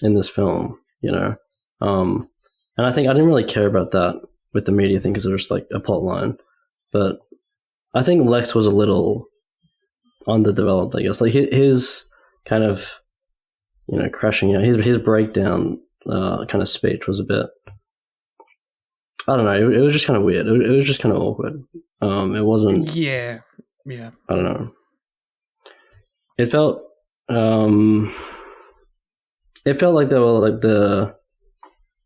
in this film, and I think I didn't really care about that with the media thing because it was just like a plot line, but I think Lex was a little underdeveloped, I guess. Like his kind of crashing out, his breakdown kind of speech was a bit, I don't know, it was just kind of weird. It was just kind of awkward. It wasn't. Yeah. I don't know. It felt like they were like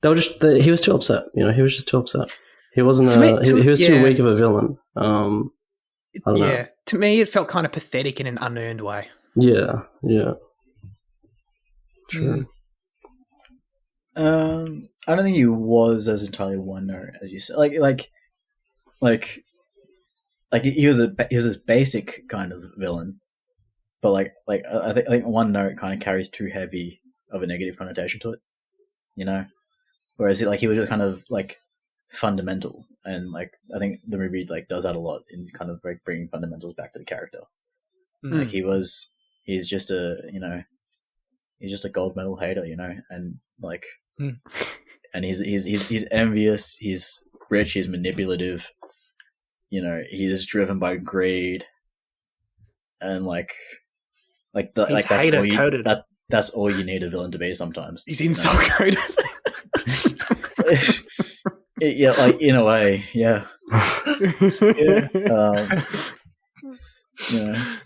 he was too upset. He was just too upset. He wasn't. He was too weak of a villain. I don't know. To me, it felt kind of pathetic in an unearned way. Yeah. True. I don't think he was as entirely one note as you said. Like he was this basic kind of villain. But I think one note kind of carries too heavy of a negative connotation to it, Whereas he was just kind of like fundamental, and like I think the movie like does that a lot in kind of like bringing fundamentals back to the character. Like he's just a gold medal hater, and like, and he's envious, he's rich, he's manipulative, he's driven by greed, and that's all you need a villain to be sometimes. He's insult coded. Yeah, like in a way, yeah. To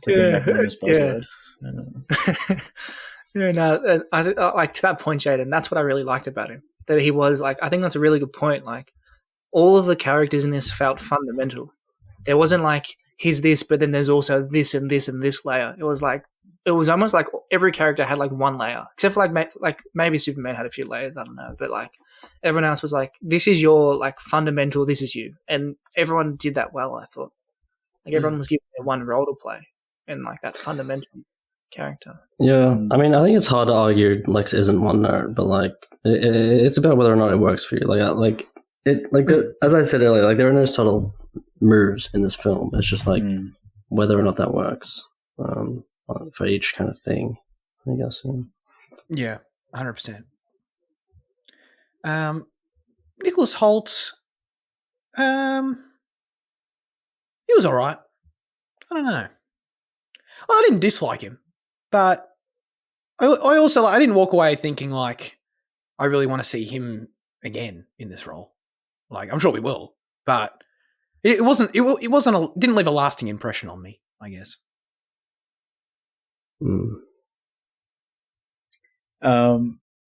bring back William's buzzword. I like to that point, Jaden. That's what I really liked about him. That he was like, I think that's a really good point. Like, all of the characters in this felt fundamental. There wasn't like he's this, but then there's also this and this and this layer. It was almost like every character had like one layer, except for like maybe Superman had a few layers. I don't know, but like everyone else was like, this is your like fundamental. This is you, and everyone did that well. I thought like everyone was given their one role to play, and like that fundamental character. Yeah, I mean, I think it's hard to argue Lex isn't one note, but like it's about whether or not it works for you. As I said earlier, like there are no subtle moves in this film. It's just like whether or not that works for each kind of thing, I guess. Yeah, 100%. Nicholas Hoult, he was all right. I don't know. I didn't dislike him, but I also I didn't walk away thinking like I really want to see him again in this role. Like I'm sure we will, but it didn't leave a lasting impression on me, I guess.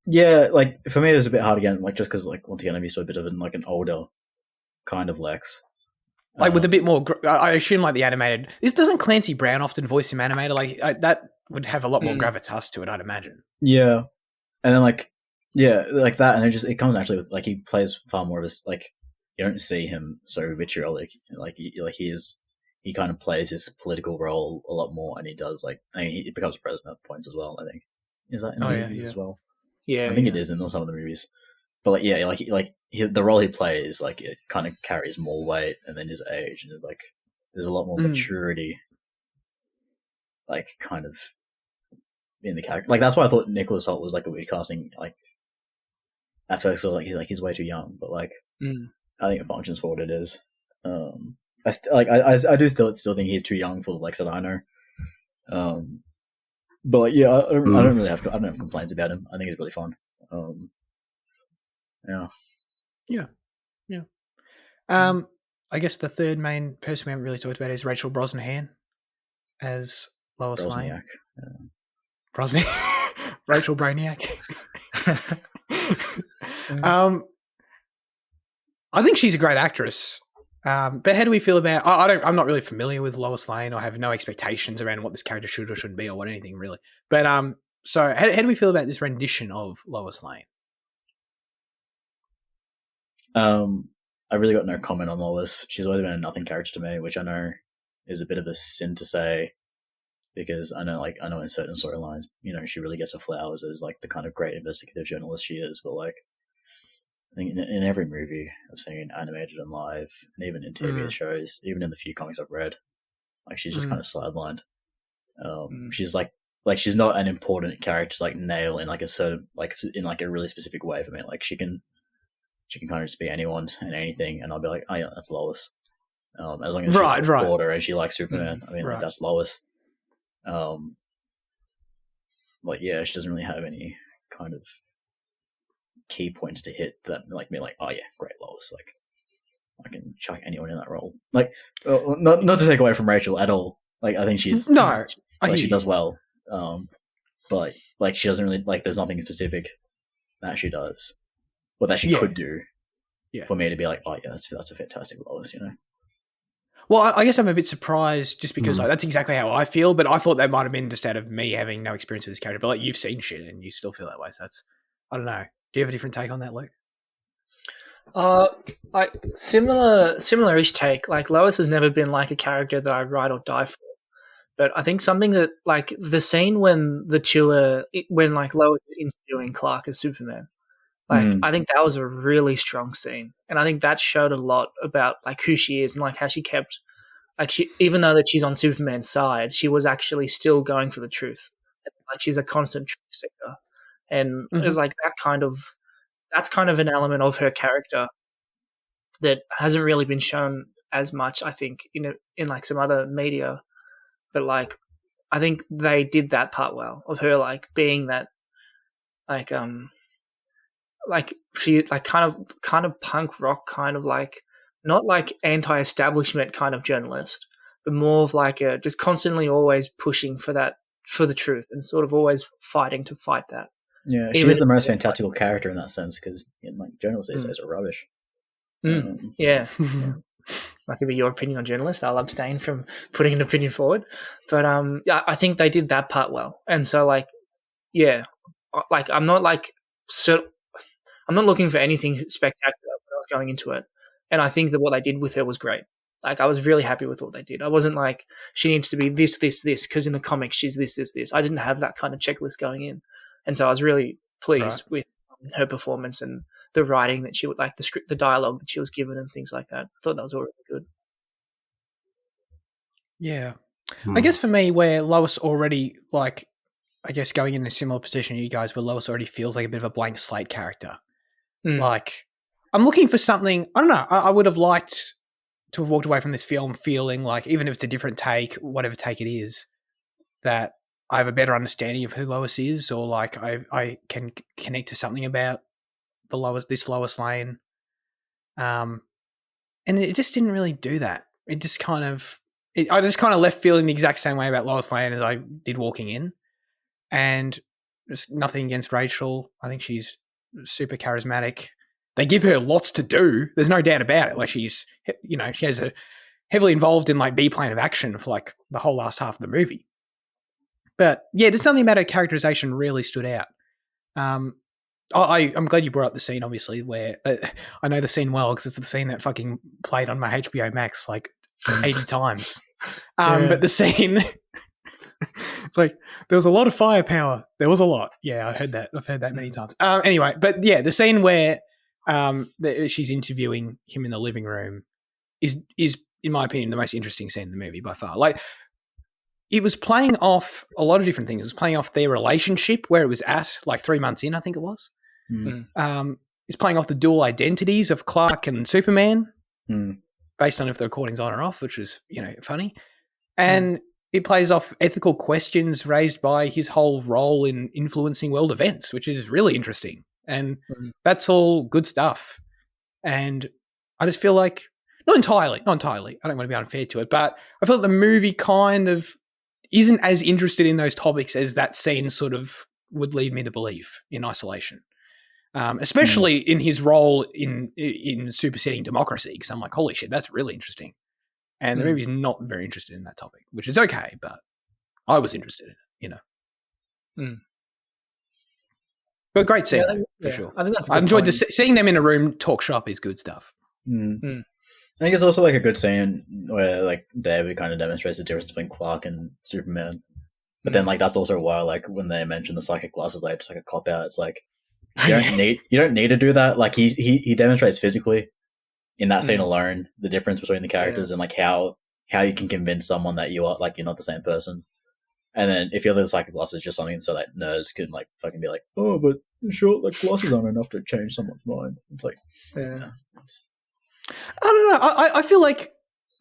Yeah, like for me it was a bit hard again, like just because like once again I'm used to a bit of an older kind of Lex. Like with a bit more, I assume like the animated. This doesn't Clancy Brown often voice him animated? Like that would have a lot more gravitas to it, I'd imagine. Yeah, and then like like that, and then it comes naturally with like he plays far more of this like you don't see him so vitriolic, like he kind of plays his political role a lot more, and he does he becomes a president at points as well. I think is that in the movies as well. Yeah, I think it is in some of the movies. But the role he plays, like it kind of carries more weight, and then his age, and there's a lot more maturity, like kind of in the character. Like that's why I thought Nicholas Hoult was like a weird casting. Like at first, he's way too young, but I think it functions for what it is. I do still think he's too young for the Lex that I know. But yeah, I don't have complaints about him. I think he's really fun. Yeah. I guess the third main person we haven't really talked about is Rachel Brosnahan as Lois Lane. Rachel Brainiac. I think she's a great actress. But how do we feel about? I'm not really familiar with Lois Lane. I have no expectations around what this character should or shouldn't be, or what anything really. But so how do we feel about this rendition of Lois Lane? I really got no comment on Lois. She's always been a nothing character to me, which I know is a bit of a sin to say, because I know in certain storylines, she really gets her flowers as like the kind of great investigative journalist she is. But like, I think in every movie I've seen, animated and live, and even in TV shows, even in the few comics I've read, like she's just kind of sidelined. She's she's not an important character to like nail in like a certain in like a really specific way for me. Like she can kind of just be anyone and anything, and I'll be like, oh yeah, that's Lois. As long as she's a reporter and she likes Superman, I mean, like, that's Lois. Yeah, she doesn't really have any kind of key points to hit that like me, like, oh yeah, great Lois. Like, I can chuck anyone in that role. Like, not to take away from Rachel at all. Like, I think she's she does well. But like, she doesn't really like. There's nothing specific that she does. What that she could do for me to be like, oh yeah, that's a fantastic Lois, Well, I guess I'm a bit surprised just because that's exactly how I feel, but I thought that might have been just out of me having no experience with this character. But like you've seen shit and you still feel that way, so that's I don't know. Do you have a different take on that, Luke? Like similar-ish take. Like Lois has never been like a character that I ride or die for. But I think something that like the scene when like Lois is interviewing Clark as Superman. Like, I think that was a really strong scene. And I think that showed a lot about, like, who she is and, like, how she kept, like, even though that she's on Superman's side, she was actually still going for the truth. Like, she's a constant truth seeker. And it was like that's kind of an element of her character that hasn't really been shown as much, I think, in like, some other media. But, like, I think they did that part well, of her, like, being that, like she like kind of punk rock kind of like not like anti-establishment kind of journalist, but more of like a just constantly always pushing for the truth and sort of always fighting to fight that. Yeah, she is the most fantastical character in that sense because like journalists these days are rubbish. Yeah. That could be your opinion on journalists. I'll abstain from putting an opinion forward, but I think they did that part well, and so like I'm not looking for anything spectacular when I was going into it. And I think that what they did with her was great. Like, I was really happy with what they did. I wasn't like, she needs to be this, because in the comics she's this. I didn't have that kind of checklist going in. And so I was really pleased with her performance and the writing that she would, like the script, the dialogue that she was given and things like that. I thought that was all really good. Yeah. I guess for me, where Lois already, like, I guess going in a similar position to you guys, where Lois already feels like a bit of a blank slate character. Like, I'm looking for something, I don't know, I would have liked to have walked away from this film feeling like, even if it's a different take, whatever take it is, that I have a better understanding of who Lois is, or like I can connect to something about this Lois Lane. And it just didn't really do that. It just kind of, I just kind of left feeling the exact same way about Lois Lane as I did walking in. And there's nothing against Rachel. I think she's super charismatic. They give her lots to do. There's no doubt about it. Like she's, she has a heavily involved in like B plan of action for like the whole last half of the movie. But yeah, there's something about her characterization really stood out. I'm glad you brought up the scene, obviously, where I know the scene well because it's the scene that fucking played on my HBO Max like 80 times. But the scene, it's like there was a lot of firepower. There was a lot. Yeah, I've heard that many times. Anyway, but yeah, the scene where she's interviewing him in the living room is in my opinion the most interesting scene in the movie by far. Like, it was playing off a lot of different things. It was playing off their relationship, where it was at, like 3 months in, I think it was. It's playing off the dual identities of Clark and Superman, based on if the recording's on or off, which is, funny. And it plays off ethical questions raised by his whole role in influencing world events, which is really interesting. And that's all good stuff. And I just feel like, not entirely, I don't want to be unfair to it, but I feel like the movie kind of isn't as interested in those topics as that scene sort of would lead me to believe in isolation. Especially in his role in superseding democracy, because I'm like, holy shit, that's really interesting. And the movie's not very interested in that topic, which is okay, but I was interested in it, But great scene, for sure. I think that's. I enjoyed seeing them in a room talk shop is good stuff. I think it's also like a good scene where like David kind of demonstrates the difference between Clark and Superman. But then like that's also why like when they mention the psychic glasses, like just like a cop out. It's like you don't need to do that. Like he demonstrates physically in that scene alone the difference between the characters and like how you can convince someone that you're not the same person. And then if you're the psychic glasses, just something so that nerds can like fucking be like, oh, but sure, like glasses aren't enough to change someone's mind. It's like, I don't know. I feel like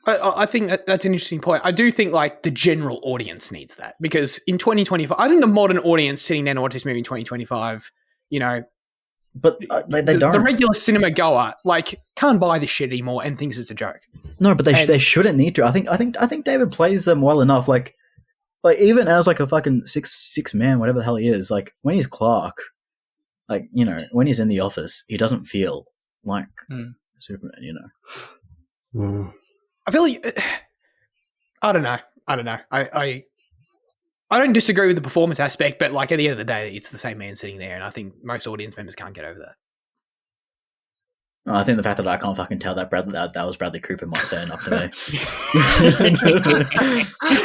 I think that's an interesting point. I do think like the general audience needs that, because in 2025, I think the modern audience sitting down to watch this movie in 2025, but they don't. The regular cinema goer like can't buy this shit anymore and thinks it's a joke. No, but they shouldn't need to. I think David plays them well enough. Like even as like a fucking six man, whatever the hell he is. Like when he's Clark, like when he's in the office, he doesn't feel like Superman. I feel like I don't know. I don't disagree with the performance aspect, but like at the end of the day, it's the same man sitting there, and I think most audience members can't get over that. I think the fact that I can't fucking tell that that was Bradley Cooper might say enough to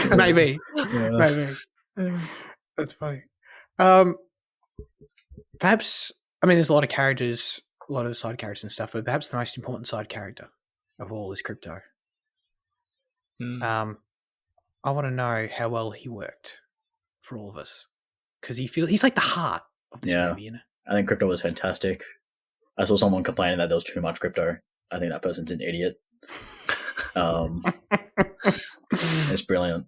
me. Maybe. That's funny. Perhaps, I mean, there's a lot of characters, a lot of side characters and stuff, but perhaps the most important side character of all is Crypto. I want to know how well he worked for all of us, because he's like the heart of this movie. I think Crypto was fantastic. I saw someone complaining that there was too much Crypto. I think that person's an idiot. It's brilliant.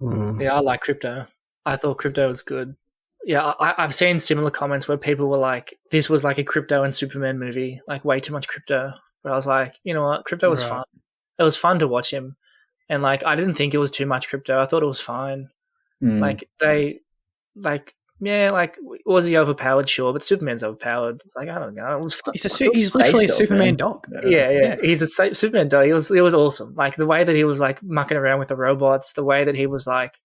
Yeah, I like Crypto. I thought Crypto was good. Yeah, I've seen similar comments where people were like, this was like a Crypto and Superman movie, like way too much Crypto. But I was like, you know what? Crypto was fun. It was fun to watch him. And like, I didn't think it was too much Crypto. I thought it was fine. Was he overpowered? Sure, but Superman's overpowered. It's like, I don't know. It was fun. He's literally a Superman dog. Yeah. He's a Superman dog. It was awesome. Like the way that he was like mucking around with the robots, the way that he was like,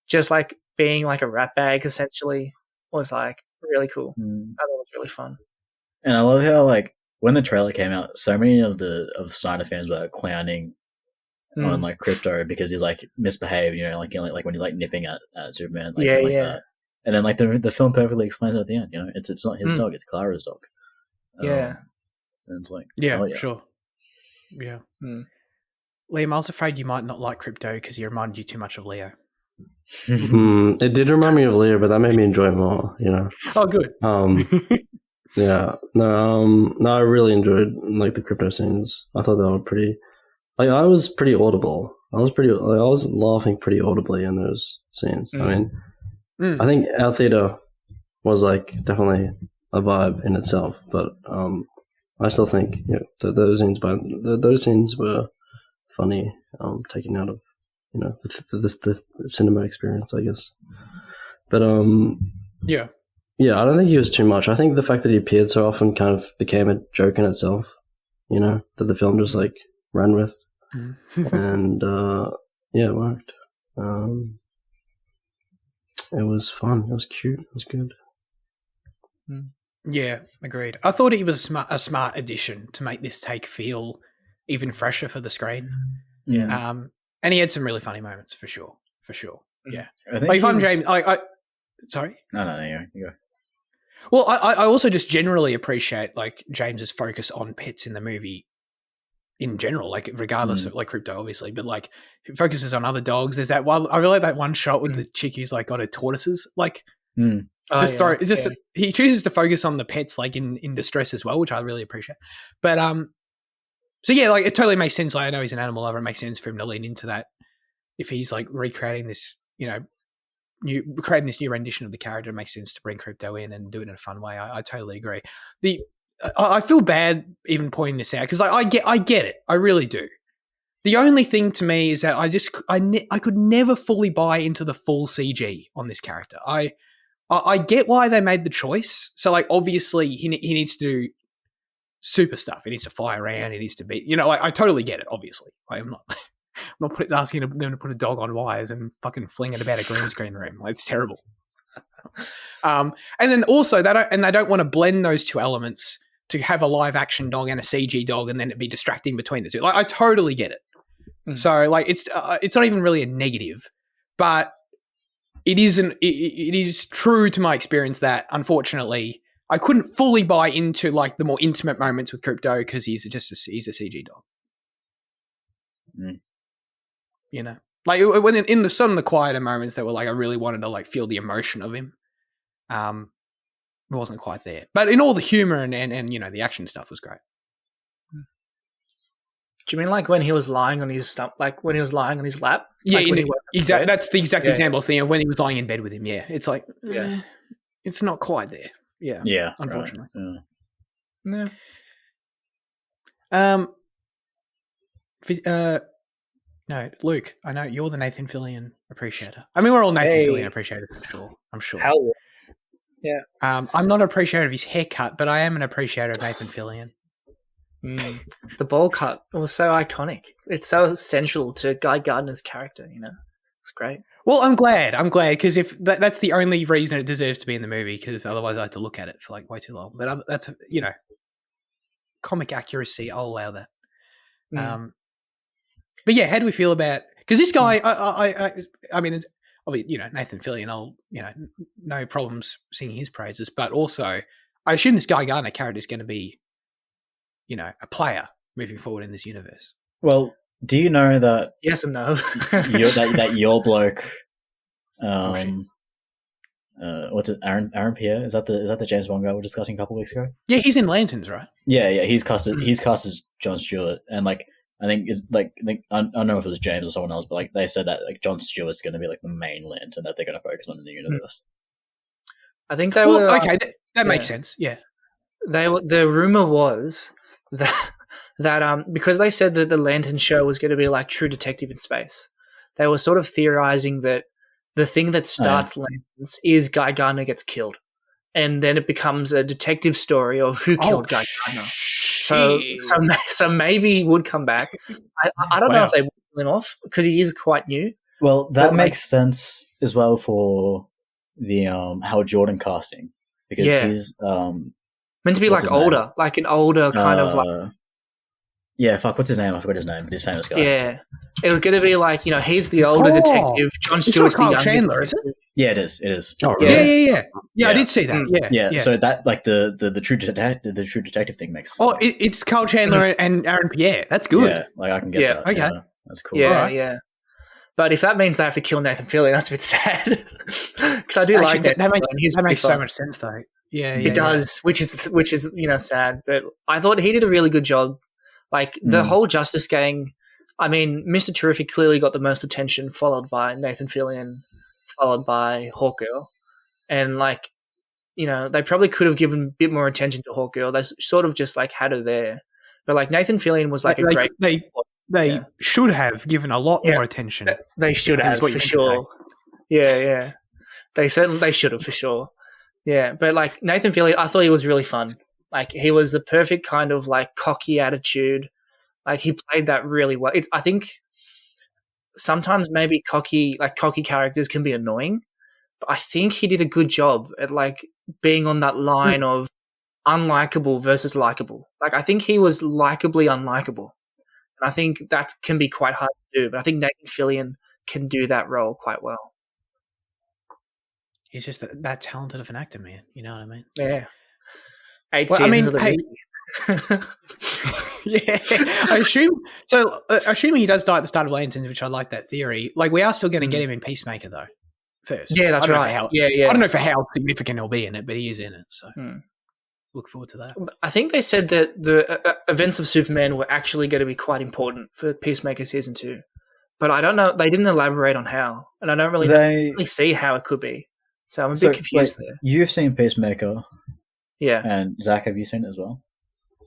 just like being like a rat bag essentially was like really cool. I thought it was really fun. And I love how like when the trailer came out, so many of the Snyder fans were clowning on like Crypto because he's like misbehaved, like when he's like nipping at Superman, like that. And then like the film perfectly explains it at the end. It's not his dog, it's Clara's dog. And it's like sure, yeah. Liam, I was afraid you might not like Crypto because he reminded you too much of Leo. It did remind me of Leo, but that made me enjoy it more. Oh, good. Yeah. No, I really enjoyed like the Crypto scenes. I thought they were pretty. Like I was pretty audible. I was laughing pretty audibly in those scenes. I mean, I think our theater was like definitely a vibe in itself, but I still think those scenes were funny, taken out of the cinema experience, I guess. But yeah, I don't think he was too much. I think the fact that he appeared so often kind of became a joke in itself. That the film just like ran with, and it worked. It was fun. It was cute. It was good. Yeah, agreed. I thought he was a smart addition to make this take feel even fresher for the screen. Yeah. And he had some really funny moments for sure. Yeah. I think if I'm James, sorry. No, you go. Well, I also just generally appreciate like James's focus on pets in the movie in general, like regardless of like Crypto, obviously, but like it focuses on other dogs. There's that one. I really like that one shot with the chick who's like got her tortoises, like. He chooses to focus on the pets like in distress as well, which I really appreciate. But so yeah, like it totally makes sense. Like I know he's an animal lover. It makes sense for him to lean into that if he's like recreating this, creating this new rendition of the character. It makes sense to bring Crypto in and do it in a fun way. I totally agree. I feel bad even pointing this out because I get it. I really do. The only thing to me is that I could never fully buy into the full CG on this character. I get why they made the choice. So, like, obviously, he needs to do super stuff. He needs to fly around. He needs to be, I totally get it. Obviously, I'm not asking them to put a dog on wires and fucking fling it about a green screen room. Like, it's terrible. And then also they don't want to blend those two elements to have a live action dog and a CG dog, and then it be distracting between the two. Like, I totally get it. So, like, it's not even really a negative, but. It is true to my experience that, unfortunately, I couldn't fully buy into like the more intimate moments with Crypto because he's a CG dog. Like when in some of the quieter moments that were like I really wanted to like feel the emotion of him. It wasn't quite there, but in all the humor and the action stuff was great. Do you mean like when he was lying on his stump, like when he was lying on his lap? Yeah, like exactly. That's the exact example I was thinking of when he was lying in bed with him. Yeah, it's like, it's not quite there. Yeah, unfortunately. Right. Yeah. No, Luke. I know you're the Nathan Fillion appreciator. I mean, we're all Nathan Fillion appreciators. I'm sure. Hell yeah. I'm not an appreciator of his haircut, but I am an appreciator of Nathan Fillion. The ball cut was so iconic. It's so central to Guy Gardner's character, It's great. Well, I'm glad because if that's the only reason it deserves to be in the movie, because otherwise I had to look at it for like way too long. But that's comic accuracy. I'll allow that. But yeah, how do we feel about? Because this guy, I mean, Nathan Fillion. I'll no problems singing his praises, but also I assume this Guy Gardner character is going to be. A player moving forward in this universe. Well, do you know that? Yes and no. that your bloke, what's it? Aaron Pierre? Is that the James Bond guy we were discussing a couple of weeks ago? Yeah, he's in Lanterns, right? Yeah. He's cast as Jon Stewart, and like I think I don't know if it was James or someone else, but like they said that like Jon Stewart's going to be like the main Lantern that they're going to focus on in the universe. I think they were okay. That makes sense. Yeah. The rumor was that because they said that the Lantern show was going to be like True Detective in space, they were sort of theorizing that the thing that starts Lanterns is Guy Gardner gets killed, and then it becomes a detective story of who killed Guy Gardner. So maybe he would come back. I don't know if they will kill him off because he is quite new. Well, that makes sense as well for the Hal Jordan casting because he's meant to be like older, like an older kind of like. Yeah, what's his name? I forgot his name, but he's a famous guy. Yeah. It was going to be like, he's the older detective. Jon Stewart's the younger Chandler, is it? Yeah, it is. Oh, really? Yeah, I did see that. Yeah. So that, like, the true detective thing makes sense. Oh, it's Carl Chandler and Aaron Pierre. That's good. Yeah, like, I can get that. Okay. Yeah, that's cool. Yeah. But if that means they have to kill Nathan Fillion, that's a bit sad. Because I do like that. That makes so much sense, though. Yeah, it does, which is sad. But I thought he did a really good job. Like the whole Justice Gang I mean, Mr. Terrific clearly got the most attention, followed by Nathan Fillion, followed by Hawkgirl. And, like, you know, they probably could have given a bit more attention to Hawkgirl. They sort of just, like, had her there. But, like, Nathan Fillion was, like, a great... They should have given a lot more attention. They should have, for sure. Yeah. They should have, for sure. Yeah, but, like, Nathan Fillion, I thought he was really fun. Like, he was the perfect kind of, like, cocky attitude. Like, he played that really well. I think sometimes maybe cocky characters can be annoying, but I think he did a good job at, like, being on that line of unlikable versus likable. Like, I think he was likably unlikable. And I think that can be quite hard to do, but I think Nathan Fillion can do that role quite well. He's just that talented of an actor, man. You know what I mean? Yeah. 8 seasons of the movie. Yeah, assuming he does die at the start of Lanterns, which I like that theory. Like, we are still going to get him in Peacemaker though. First, yeah, that's right. I don't know for how significant he'll be in it, but he is in it. So look forward to that. I think they said that the events of Superman were actually going to be quite important for Peacemaker season 2, but I don't know. They didn't elaborate on how, and I don't really see how it could be. So I'm a bit confused there. You've seen Peacemaker, yeah, and Zach, have you seen it as well?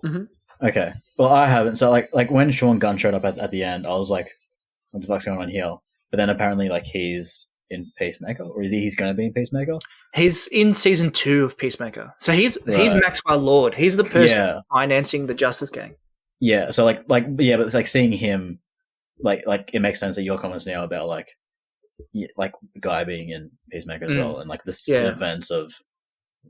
Mm-hmm. Okay. Well, I haven't. So, like when Sean Gunn showed up at the end, I was like, "What the fuck's going on here?" But then apparently, like, he's in Peacemaker, or is he? He's going to be in Peacemaker. He's in season 2 of Peacemaker, so he's Maxwell Lord. He's the person financing the Justice Gang. Yeah. So, but like seeing him, like it makes sense that your comments now about like Guy being in Peacemaker as well, and like the events of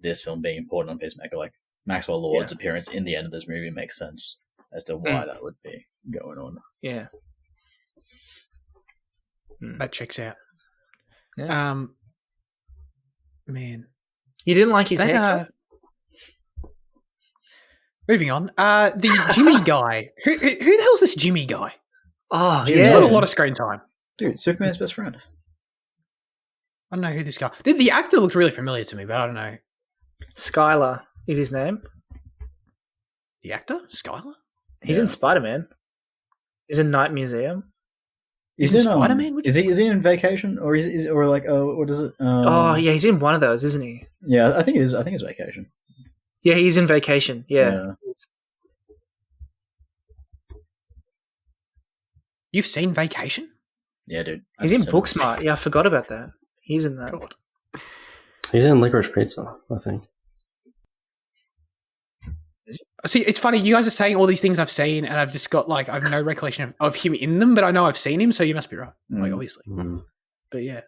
this film being important on Peacemaker, like. Maxwell Lord's appearance in the end of this movie makes sense as to why that would be going on. Yeah. That checks out. Yeah. Man. You didn't like his haircut? Moving on. The Jimmy guy. Who the hell's this Jimmy guy? Oh, Jimmy got a lot of screen time. Dude, Superman's best friend. I don't know who this guy... The actor looked really familiar to me, but I don't know. Skylar is his name. The actor? Skylar? He's in Spider-Man. He's in Night Museum. He's in Spider-Man? Is he in Vacation? Or is or like, what is it? He's in one of those, isn't he? Yeah, I think it is. I think it's Vacation. Yeah, he's in Vacation. Yeah. You've seen Vacation? Yeah, dude. He's in Booksmart. Yeah, I forgot about that. He's in that. God. He's in Licorice Pizza, I think. See, it's funny. You guys are saying all these things I've seen, and I've just got I have no recollection of him in them, but I know I've seen him, so you must be right. Like, obviously. But yeah.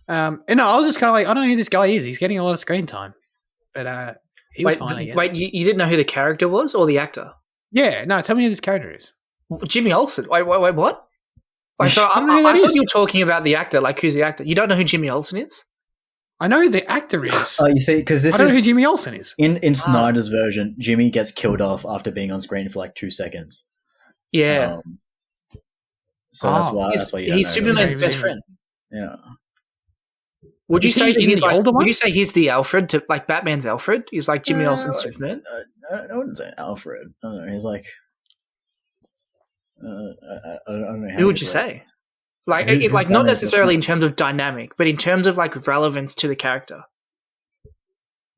And no, I was just kind of like, I don't know who this guy is. He's getting a lot of screen time. But he was fine, I guess. Wait, you didn't know who the character was or the actor? Yeah, no, tell me who this character is. Jimmy Olsen. Wait, what? Like, so I thought you were talking about the actor, like who's the actor? You don't know who Jimmy Olsen is? I know who the actor is. Oh, you see, because I don't know who Jimmy Olsen is. In Snyder's version, Jimmy gets killed off after being on screen for like 2 seconds. Yeah. So that's why you don't he's know Superman's best friend. Yeah. Would you say he's like? Would you say he's the Alfred to like Batman's Alfred? He's like Jimmy Olsen's Superman. I wouldn't say Alfred. I don't know. He's like. I don't know. Who would you say? Like, not necessarily in terms of dynamic, but in terms of like relevance to the character.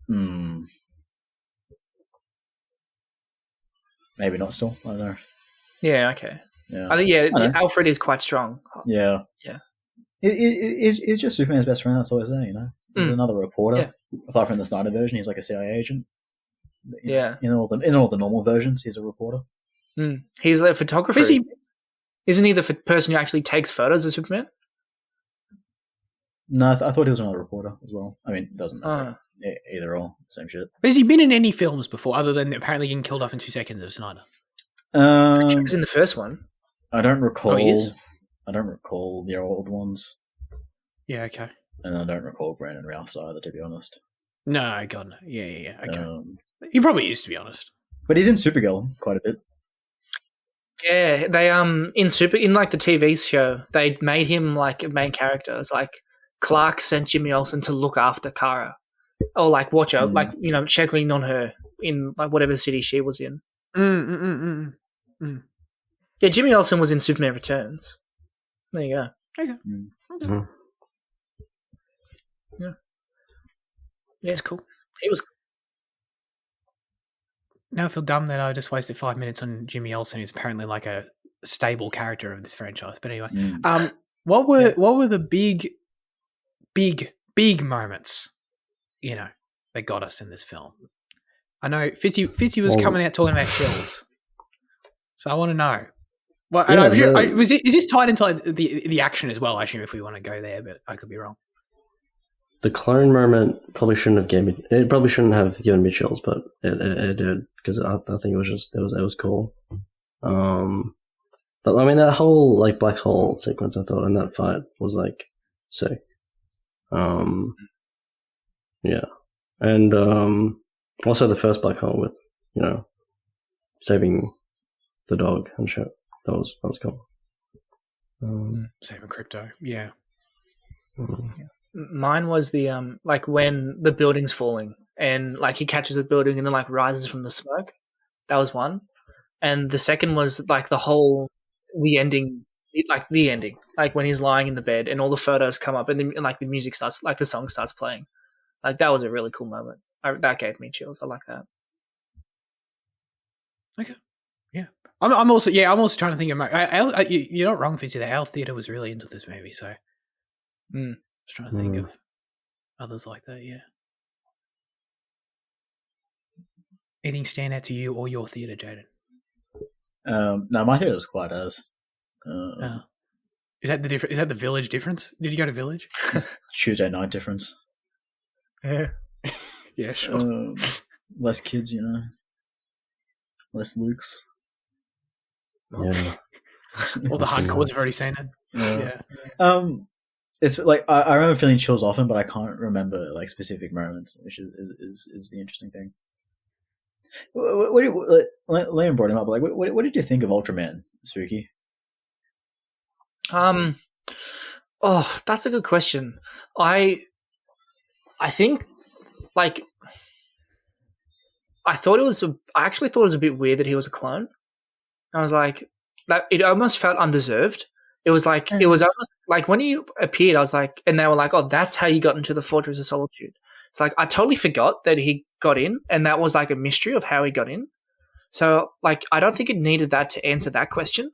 Maybe not still. I don't know. Yeah. Okay. Yeah. I think Alfred is quite strong. Yeah. Yeah. He's just Superman's best friend. That's all he's saying. You know, he's another reporter. Yeah. Apart from the Snyder version, he's like a CIA agent. Yeah. In all the normal versions, he's a reporter. He's a photographer. Isn't he the person who actually takes photos of Superman? No, I thought he was another reporter as well. I mean, it doesn't matter. Either or, same shit. Has he been in any films before, other than apparently getting killed off in 2 seconds of Snyder? He was in the first one. I don't recall. Oh, he is? I don't recall the old ones. Yeah, okay. And I don't recall Brandon Routh either, to be honest. No, God, no. Yeah. Okay. He probably is, to be honest. But he's in Supergirl quite a bit. Yeah, they in like the TV show, they made him like a main character. It's like Clark sent Jimmy Olsen to look after Kara, or like watch her, like checking on her in like whatever city she was in. Yeah, Jimmy Olsen was in Superman Returns. There you go. Okay. Mm. Yeah, That's cool. he was. Now I feel dumb that I just wasted 5 minutes on Jimmy Olsen, who's apparently like a stable character of this franchise. But anyway, what were the big moments, that got us in this film? I know Fitzy was coming out talking about kills, so I want to know. Well, is this tied into like the action as well? I assume if we want to go there, but I could be wrong. The clone moment probably shouldn't have given me chills, but it did, because I think it was cool. But I mean, that whole like black hole sequence, I thought, in that fight was like sick. Yeah, and also the first black hole with saving the dog and shit. That was cool. Saving crypto, yeah. Mine was the like when the building's falling and like he catches a building and then like rises from the smoke. That was one, and the second was like the ending, like when he's lying in the bed and all the photos come up and then like the music starts, like the song starts playing. Like that was a really cool moment. That gave me chills. I like that. Okay, yeah. I'm also trying to think of you're not wrong, Fitzy. The Owl Theatre was really into this movie, so just trying to think of others like that. Yeah. Anything stand out to you or your theatre, Jaden? No, my theatre was quite as. Is that the difference? Is that the Village difference? Did you go to Village? Tuesday night difference. Yeah. Yeah, sure. Less kids, less Lukes. Yeah. All the hardcores have already seen it. Yeah. It's like I remember feeling chills often, but I can't remember like specific moments, which is the interesting thing. Liam brought him up. Like, what did you think of Ultraman, Spooky? Oh, that's a good question. I think, like, I actually thought it was a bit weird that he was a clone. I was like, that it almost felt undeserved. It was like, it was almost like when he appeared, I was like, and they were like, oh, that's how you got into the Fortress of Solitude. It's like, I totally forgot that he got in, and that was like a mystery of how he got in. So, like, I don't think it needed that to answer that question.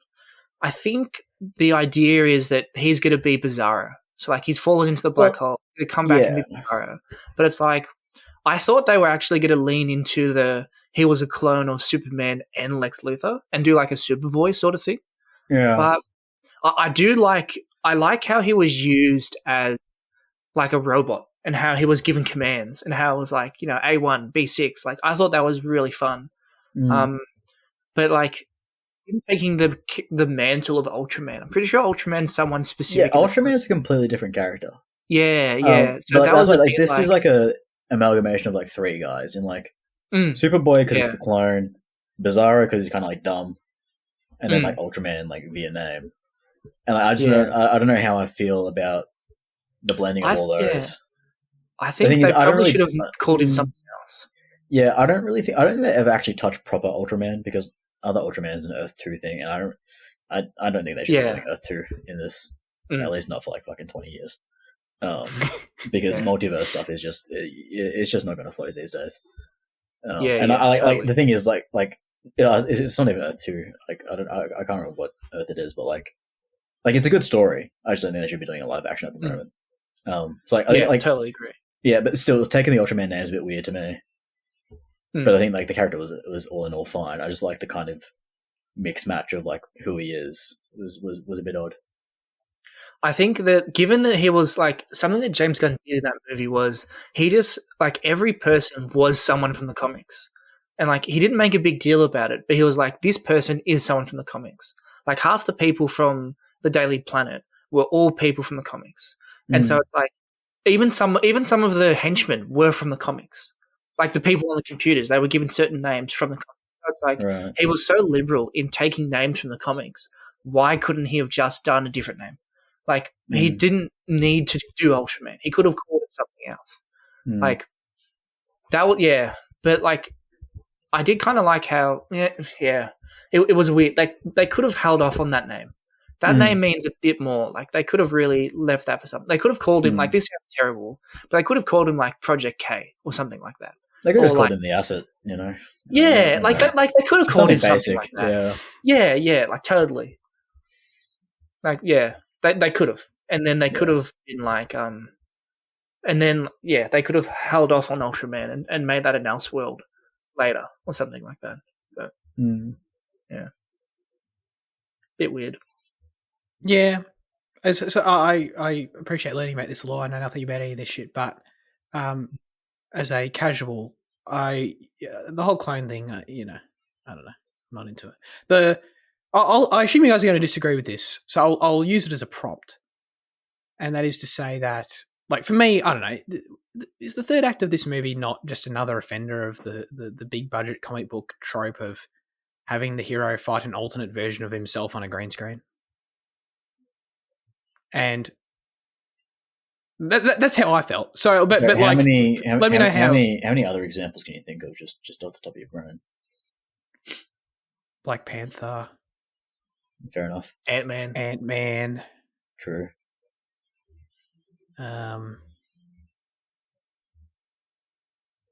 I think the idea is that he's going to be Bizarro. So, like, he's fallen into the black hole, going to come back and be Bizarro. But it's like, I thought they were actually going to lean into he was a clone of Superman and Lex Luthor and do like a Superboy sort of thing. Yeah. But I like how he was used as like a robot and how he was given commands and how it was like, A1, B6. Like, I thought that was really fun. But like, him taking the mantle of Ultraman, I'm pretty sure Ultraman's someone specific. Yeah, Ultraman's a completely different character. Yeah. So that was like this is like a amalgamation of like three guys, and like Superboy because he's the clone, Bizarro because he's kind of like dumb, and then like Ultraman like Vietnam. And like, I don't know how I feel about the blending of all those. Yeah. I think they probably should have called him something else. Yeah, I don't think they ever actually touched proper Ultraman, because other Ultraman is an Earth 2 thing, and I don't think they should be doing Earth 2 in this, at least not for like fucking 20 years. Because multiverse stuff is just it's just not going to flow these days. I like the thing is like it's not even Earth 2. Like I can't remember what Earth it is, but like it's a good story. I just don't think they should be doing a live action at the moment. It's like I totally agree. Yeah, but still taking the Ultraman name is a bit weird to me. But I think like the character was all in all fine. I just like the kind of mixed match of like who he is was a bit odd. I think that given that he was like something that James Gunn did in that movie was he just like every person was someone from the comics, and like he didn't make a big deal about it, but he was like, this person is someone from the comics. Like half the people from the Daily Planet were all people from the comics, and so it's like even some of the henchmen were from the comics. Like the people on the computers, they were given certain names from the comics. So it's like he was so liberal in taking names from the comics. Why couldn't he have just done a different name? Like, he didn't need to do Ultraman. He could have called it something else. Like, that would, but, like, I did kind of like how, It was weird. They could have held off on that name. That name means a bit more. Like, they could have really left that for something. They could have called him, like, this sounds terrible, but they could have called him, like, Project K or something like that. They could have Or, called like, him the Asset, you know? Yeah, like they could have called him something Something like basic, that. Yeah, like, totally. Like, yeah, they could have. And then they could have been like, and then, yeah, they could have held off on Ultraman and made that an Elseworld later or something like that. But, yeah. Bit weird. Yeah. So I appreciate letting you make this law. I know nothing about any of this shit, but as a casual, the whole clone thing, I don't know. I'm not into it. I assume you guys are going to disagree with this, so I'll use it as a prompt. And that is to say that, like, for me, I don't know, is the third act of this movie not just another offender of the big budget comic book trope of having the hero fight an alternate version of himself on a green screen? And that's how I felt. So, but how like, many, let me know how many other examples can you think of just off the top of your brain? Black Panther. Fair enough. Ant-Man. True.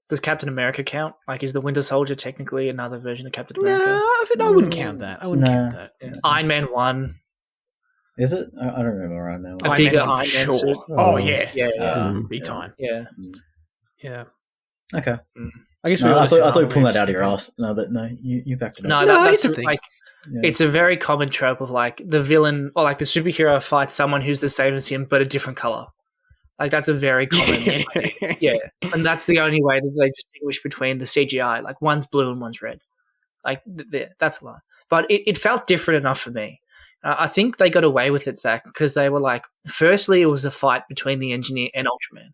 Does Captain America count? Like, is the Winter Soldier technically another version of Captain America? No, I wouldn't count that. I wouldn't count that. Yeah. Iron Man 1. Is it? I don't remember right now. A bigger Iron Man suit. Oh, yeah. Yeah. Big time. Yeah. Yeah. Okay. I guess I thought you were pulling that out of your ass. No, but no, you backed it up. No, that's the thing. Like, it's a very common trope of, like, the villain or, like, the superhero fights someone who's the same as him but a different color. Like, that's a very common yeah. And that's the only way that they distinguish between the CGI. Like, one's blue and one's red. Like, that's a lot. But it felt different enough for me. I think they got away with it, Zach, because they were like, firstly, it was a fight between the Engineer and Ultraman.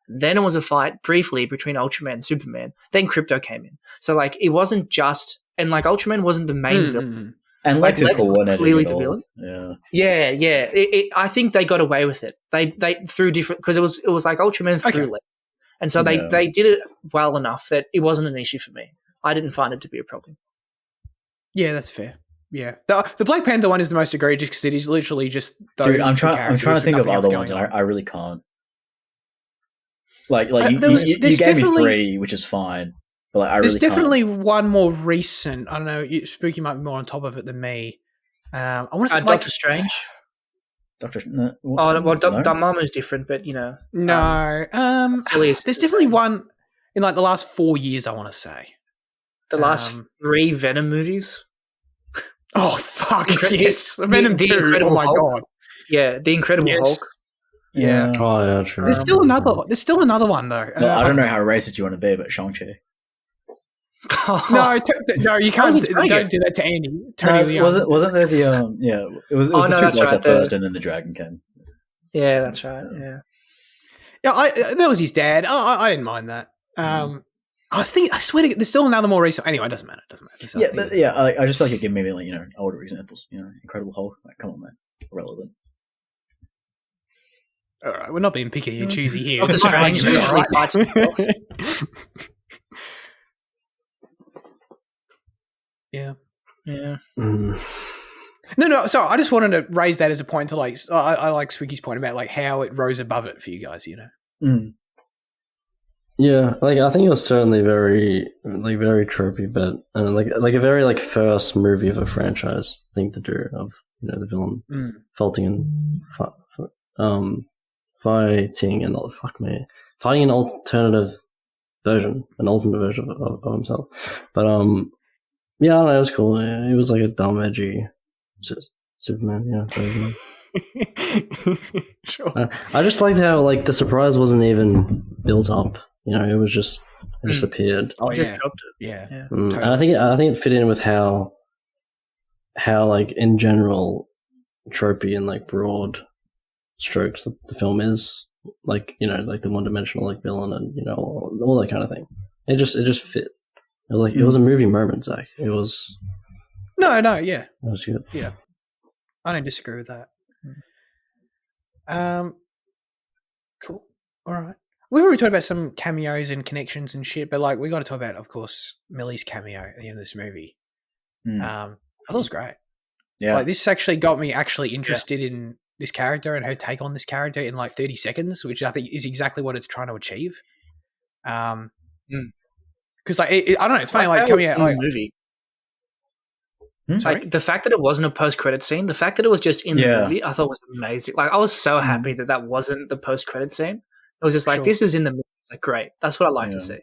Then it was a fight briefly between Ultraman and Superman. Then Krypto came in. So, like, it wasn't just, and, like, Ultraman wasn't the main villain. And Lex is clearly the villain. Yeah. I think they got away with it. They threw different, because it was like Ultraman threw Lex. And so they did it well enough that it wasn't an issue for me. I didn't find it to be a problem. Yeah, that's fair. Yeah, the Black Panther one is the most egregious because it is literally just those. Dude, I'm trying to think of other ones, and I really can't. Like you gave me 3, which is fine, but like, I really can't. There's definitely one more recent. I don't know. Spooky might be more on top of it than me. I want to say Doctor Strange. Dormammu is different, but you know. No. There's definitely one in like the last 4 years. I want to say the last 3 Venom movies. Oh fuck! Yes, Venom 2. Oh my god! Yeah, the Incredible Hulk. Yeah. Oh yeah, true. There's still another one though. Well, I don't know how racist you want to be, but Shang-Chi. No, you can't. Don't do that to Andy. Tony Leung. Wasn't there the yeah? It was the 2 blokes at first, and then the dragon came. Yeah, that's right. Yeah. Yeah, that was his dad. I didn't mind that. I swear to God, there's still another more recent. Anyway, it doesn't matter. I just feel like you're giving me, like, you know, older examples. You know, Incredible Hulk. Like, come on, man, irrelevant. All right, we're not being picky and choosy here. Doctor Strange literally fights himself. Yeah. No. So I just wanted to raise that as a point to, like, I like Swiggy's point about, like, how it rose above it for you guys. You know. Yeah, like, I think it was certainly very tropey, but like a very, like, first movie of a franchise thing to do, of, you know, the villain fighting an alternate version of himself. But yeah, that was cool. Yeah, he was like a dumb, edgy Superman. Yeah. Sure. I just liked how, like, the surprise wasn't even built up. You know, it just appeared. Oh, just dropped it. Yeah. Totally. And I think it fit in with how like, in general, tropey and, like, broad strokes that the film is. Like, you know, like the one-dimensional, like, villain, and, you know, all that kind of thing. It just fit. It was like it was a movie moment, Zach. It was. No, yeah. It was good. Yeah, I don't disagree with that. Cool. All right. We've already talked about some cameos and connections and shit, but, like, we got to talk about, of course, Millie's cameo at the end of this movie. I thought it was great. Yeah. Like this actually got me interested in this character and her take on this character in like 30 seconds, which I think is exactly what it's trying to achieve. Because like I don't know, it's funny like coming out in like, the movie. Sorry? Like the fact that it wasn't a post-credit scene, the fact that it was just in the movie, I thought was amazing. Like I was so happy that wasn't the post-credit scene. It was just like this is in the movie. It's like great. That's what I like to see.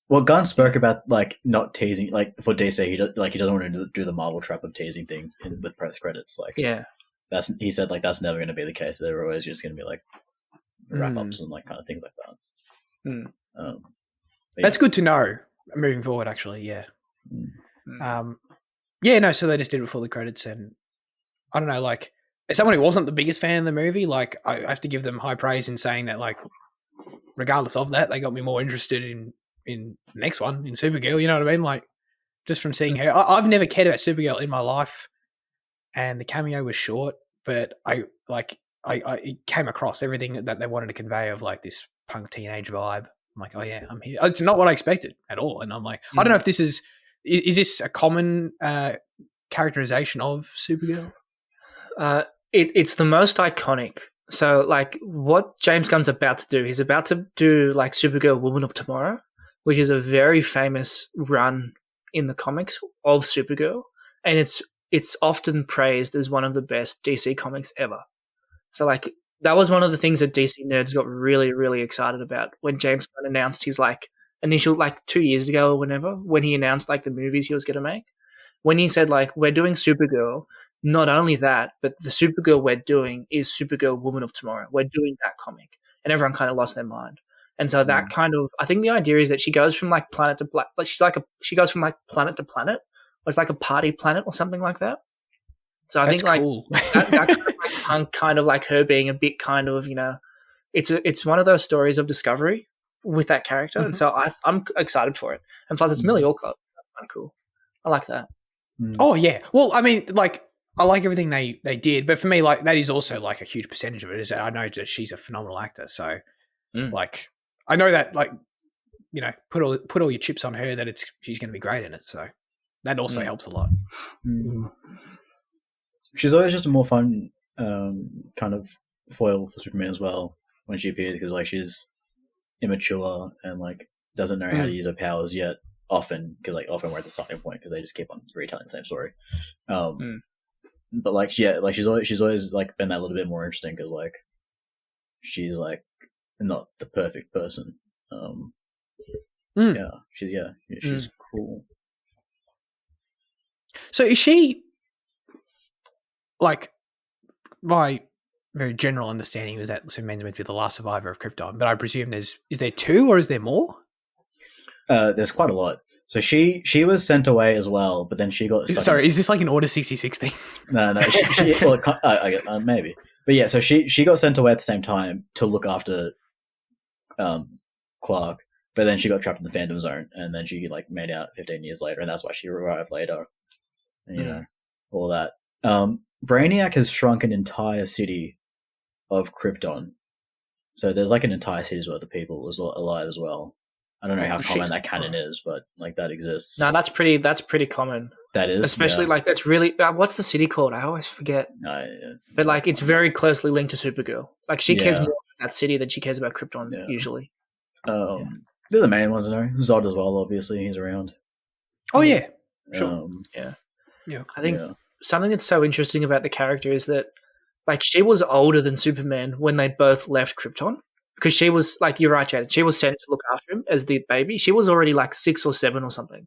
Well, Gunn spoke about like not teasing, like for DC, he doesn't want to do the Marvel trap of teasing thing with press credits. Like, he said like that's never going to be the case. They're always just going to be like wrap ups and like kind of things like that. That's good to know moving forward. Actually, yeah. So they just did it before the credits, and I don't know, like as someone who wasn't the biggest fan of the movie, like I have to give them high praise in saying that, like, regardless of that, they got me more interested in the next one, in Supergirl, you know what I mean? Like, just from seeing her. I've never cared about Supergirl in my life, and the cameo was short, but I it came across everything that they wanted to convey of, like, this punk teenage vibe. I'm like, oh yeah, I'm here. It's not what I expected at all, and I'm like, I don't know if this is this a common characterization of Supergirl? It's the most iconic. So, like, what James Gunn's about to do, he's about to do, like, Supergirl Woman of Tomorrow, which is a very famous run in the comics of Supergirl, and it's often praised as one of the best DC comics ever. So, like, that was one of the things that DC nerds got really, really excited about when James Gunn announced his, like, initial, like, 2 years ago or whenever, when he announced, like, the movies he was going to make. When he said, like, we're doing Supergirl, not only that, but the Supergirl we're doing is Supergirl Woman of Tomorrow. We're doing that comic. And everyone kind of lost their mind. And so that kind of, I think the idea is that she goes from, like, planet to planet, like, she goes from, like, planet to planet, or it's like a party planet or something like that. So I think, like, cool. that kind of, like, punk, kind of like her being a bit kind of, you know, it's one of those stories of discovery with that character. And so I'm excited for it. And plus it's Millie Alcott. That's kind of cool. I like that. Oh yeah. Well, I mean, like, I like everything they did, but for me, like, that is also, like, a huge percentage of it. Is that I know that she's a phenomenal actor, so like, I know that, like, you know, put all your chips on her that she's going to be great in it. So that also helps a lot. She's always just a more fun kind of foil for Superman as well when she appears, because, like, she's immature and, like, doesn't know how to use her powers yet. Often, because, like, often we're at the starting point because they just keep on retelling the same story. But, like, she's always like been that little bit more interesting because, like, she's, like, not the perfect person. She's cool. So is she, like, my very general understanding was that Superman's meant to be the last survivor of Krypton, but I presume is there two or is there more? There's quite a lot. So she was sent away as well, but then she got stuck. Sorry, is this like an Order 66 thing? No. Maybe, but yeah. So she got sent away at the same time to look after Clark, but then she got trapped in the Phantom Zone, and then she, like, made out 15 years later, and that's why she arrived later. And, you know, all that. Brainiac has shrunk an entire city of Krypton, so there's, like, an entire city's worth of people alive as well. I don't know how common that canon is, but, like, that exists. No, that's pretty common. That is, especially like that's really what's the city called? I always forget. But, like, it's very closely linked to Supergirl. Like, she cares more about that city than she cares about Krypton usually. They're the main ones, you know. Zod as well, obviously, he's around. Oh yeah, sure. I think something that's so interesting about the character is that, like, she was older than Superman when they both left Krypton. Because she was, like, you're right, Jaden, she was sent to look after him as the baby. She was already, like, 6 or 7 or something.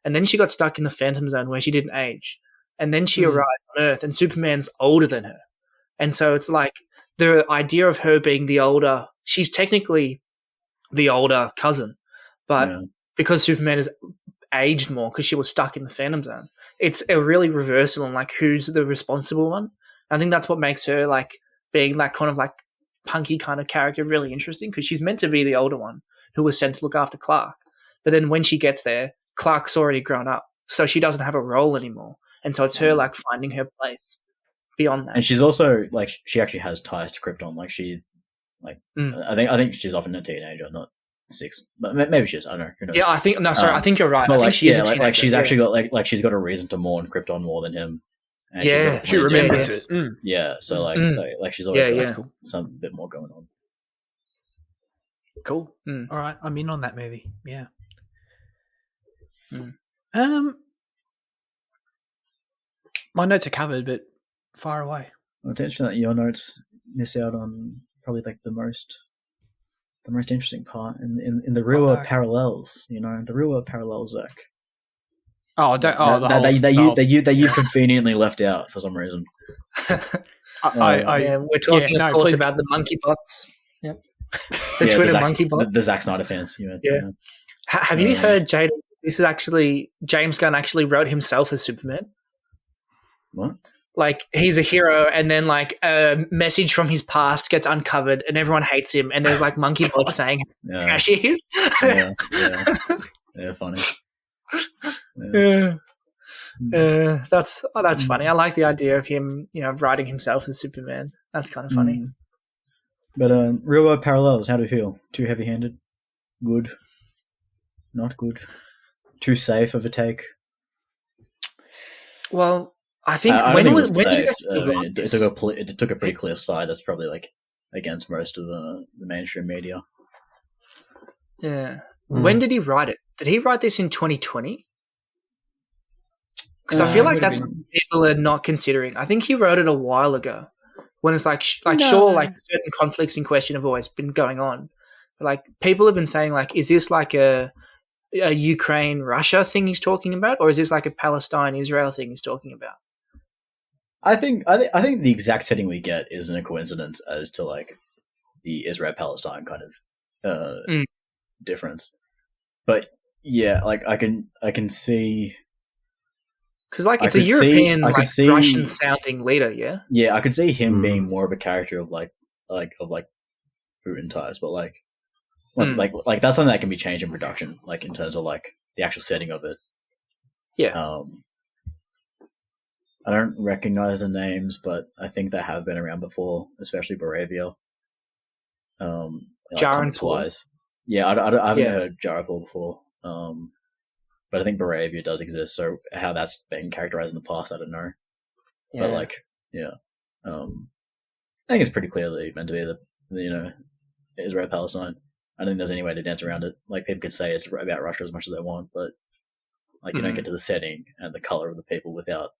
And then she got stuck in the Phantom Zone where she didn't age. And then she arrived on Earth, and Superman's older than her. And so it's like the idea of her being the older, she's technically the older cousin. But because Superman has aged more because she was stuck in the Phantom Zone, it's a really reversal on, like, who's the responsible one. I think that's what makes her, like, being that kind of, like, punky kind of character really interesting, because she's meant to be the older one who was sent to look after Clark. But then when she gets there, Clark's already grown up, so she doesn't have a role anymore. And so it's her, like, finding her place beyond that. And she's also, like, she actually has ties to Krypton. Like, she, like, I think she's often a teenager, not 6, but maybe she is. I don't know. Who knows? Yeah, I think I think you're right. But I think she is a teenager. like she's actually got like she's got a reason to mourn Krypton more than him. And Yeah, She remembers it. Yeah, so like she's always got some bit more going on. Cool. Mm. All right, I'm in on that movie. Yeah. Mm. My notes are covered, but far away. Well, it's interesting that your notes miss out on probably like the most interesting part in the real world parallels. You know, the real world parallels, Zach. Oh, that you conveniently left out for some reason. We're talking, of course, about the monkey bots. Yep. The Twitter monkey bots. The Zack Snyder fans. Have you heard, Jaden? This is actually James Gunn actually wrote himself as Superman. What? Like, he's a hero, and then like a message from his past gets uncovered, and everyone hates him. And there's like monkey bots saying how trash he is. Funny. That's funny. I like the idea of him, writing himself as Superman. That's kind of funny. But real world parallels, how do you feel? Too heavy handed? Good? Not good? Too safe of a take? Well, I think when did you it took a pretty clear side. That's probably like against most of the mainstream media. Yeah. When did he write it? Did he write this in 2020? Because I feel like that's what people are not considering. I think he wrote it a while ago. When it's like sure, like certain conflicts in question have always been going on. But like people have been saying, like, is this like a Ukraine-Russia thing he's talking about, or is this like a Palestine-Israel thing he's talking about? I think the exact setting we get isn't a coincidence as to like the Israel-Palestine kind of difference. But yeah, like I can see, because like it's a European, Russian sounding leader, yeah. Yeah, I could see him being more of a character of like Putin ties, but like like that's something that can be changed in production, like in terms of like the actual setting of it. Yeah. I don't recognize the names, but I think they have been around before, especially Baravia. Jarenpool. Yeah, I haven't heard Jarenpool before. But I think Baravia does exist. So how that's been characterized in the past, I don't know. Yeah. But like, I think it's pretty clearly meant to be the Israel Palestine. I don't think there's any way to dance around it. Like people could say it's about Russia as much as they want, but like you don't get to the setting and the color of the people without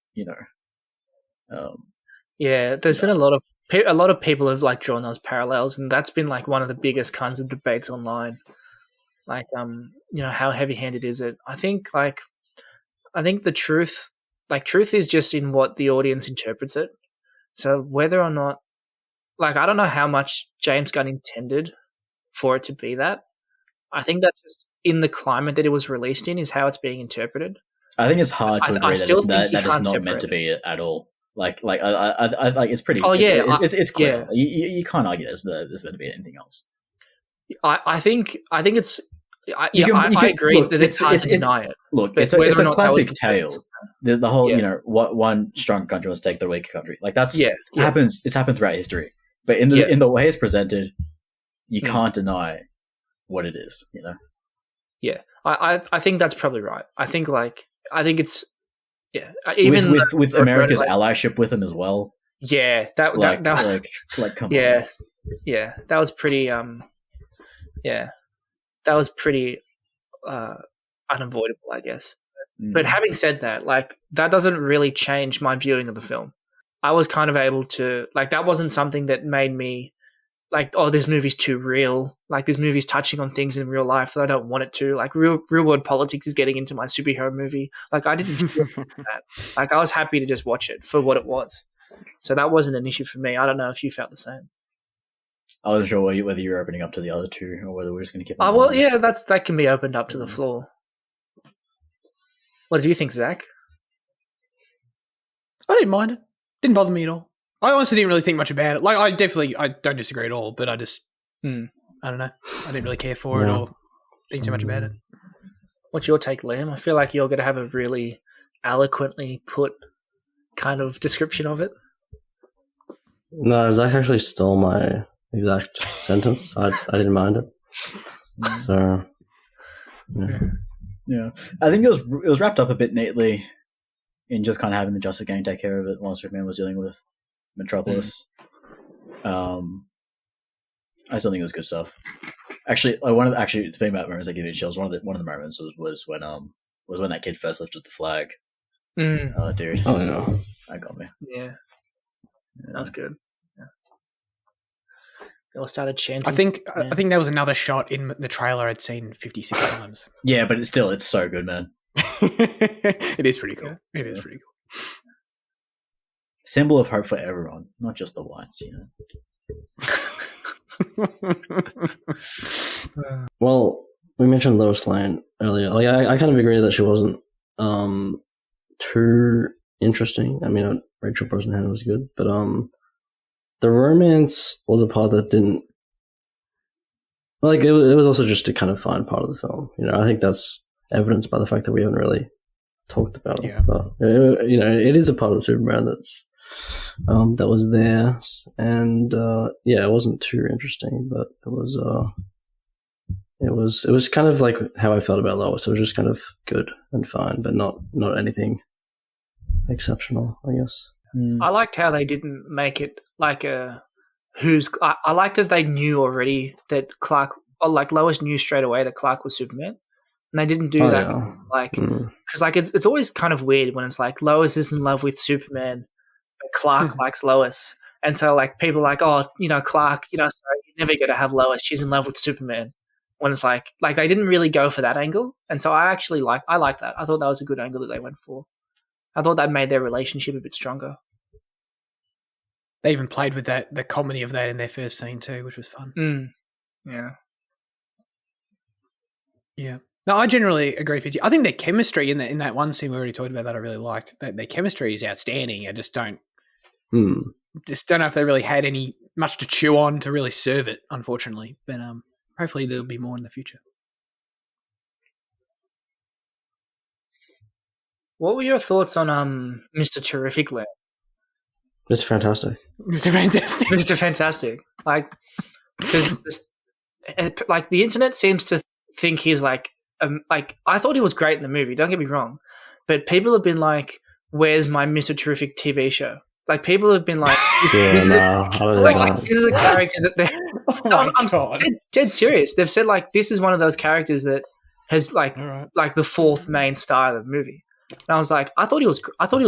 there's been a lot of people have like drawn those parallels, and that's been like one of the biggest kinds of debates online. Like how heavy-handed is it? I think the truth is just in what the audience interprets it. So whether or not, like, I don't know how much James Gunn intended for it to be that. I think that just in the climate that it was released in is how it's being interpreted. I think it's hard to agree that is not meant to be it at all. Like I like it's pretty. Oh yeah, it's clear. Yeah. You can't argue that it's meant to be anything else. I think it's. I agree that it's hard to deny it. Look, it's a classic tale. The whole what one strong country wants to take the weaker country. Like that's happens. It's happened throughout history. But in the way it's presented, you can't deny what it is. Yeah, I think that's probably right. I think it's even with America's allyship with them as well. Yeah, that come on. Yeah, that was pretty. That was pretty unavoidable, I guess. But having said that, like that doesn't really change my viewing of the film. I was kind of able to that wasn't something that made me like, oh, this movie's too real. Like this movie's touching on things in real life that I don't want it to. Like real world politics is getting into my superhero movie. Like I didn't feel that. Like I was happy to just watch it for what it was. So that wasn't an issue for me. I don't know if you felt the same. I wasn't sure whether you were opening up to the other two or whether we're just going to keep. Oh well, yeah, that can be opened up to the floor. What did you think, Zach? I didn't mind it. Didn't bother me at all. I honestly didn't really think much about it. Like, I don't disagree at all, but I just, I don't know. I didn't really care for it or think too much about it. What's your take, Liam? I feel like you're going to have a really eloquently put kind of description of it. No, Zach actually stole my exact sentence. I didn't mind it. So, Yeah, I think it was wrapped up a bit neatly in just kind of having the Justice Gang take care of it while Superman was dealing with Metropolis. I still think it was good stuff. Actually, speaking about moments that give me chills, one of the moments was when that kid first lifted the flag. Oh, dude! oh yeah, that got me. Yeah, that was good. Yeah. They all started chanting. I think there was another shot in the trailer I'd seen 56 times. Yeah, but it's so good, man. It is pretty cool. It is pretty cool. Symbol of hope for everyone, not just the whites, you know. Well, we mentioned Lois Lane earlier. Like, I kind of agree that she wasn't too interesting. I mean, Rachel Brosnahan was good, but the romance was a part that didn't. Like, it was also just a kind of fine part of the film. You know, I think that's evidenced by the fact that we haven't really talked about it. Yeah. But you know, it is a part of Superman that's that was there, and yeah, it wasn't too interesting, but it was kind of like how I felt about Lois. It was just kind of good and fine, but not anything exceptional, I guess. I liked how they didn't make it like a I like that they knew already that Clark, or like Lois knew straight away that Clark was Superman, and they didn't do that. Yeah. Like, because like it's always kind of weird when it's like Lois is in love with Superman, but Clark likes Lois, and so like people are like, oh, you know, Clark, you know, sorry, you're never going to have Lois. She's in love with Superman. When it's like they didn't really go for that angle, and so I actually like that. I thought that was a good angle that they went for. I thought that made their relationship a bit stronger. They even played with the comedy of that in their first scene too, which was fun. Yeah. Yeah. No, I generally agree with you. I think their chemistry in that one scene we already talked about that I really liked. That their chemistry is outstanding. I just don't know if they really had much to chew on to really serve it, unfortunately. But hopefully there'll be more in the future. What were your thoughts on Mr. Terrific Land? It's fantastic. Mr. Fantastic. Mr. Fantastic. Like, because like the internet seems to think he's like I thought he was great in the movie. Don't get me wrong, but people have been like, "Where's my Mr. Terrific TV show?" Like people have been like, "This is a character that they're." I'm dead serious. They've said like this is one of those characters that has like the fourth main star of the movie. And I was like, I thought he was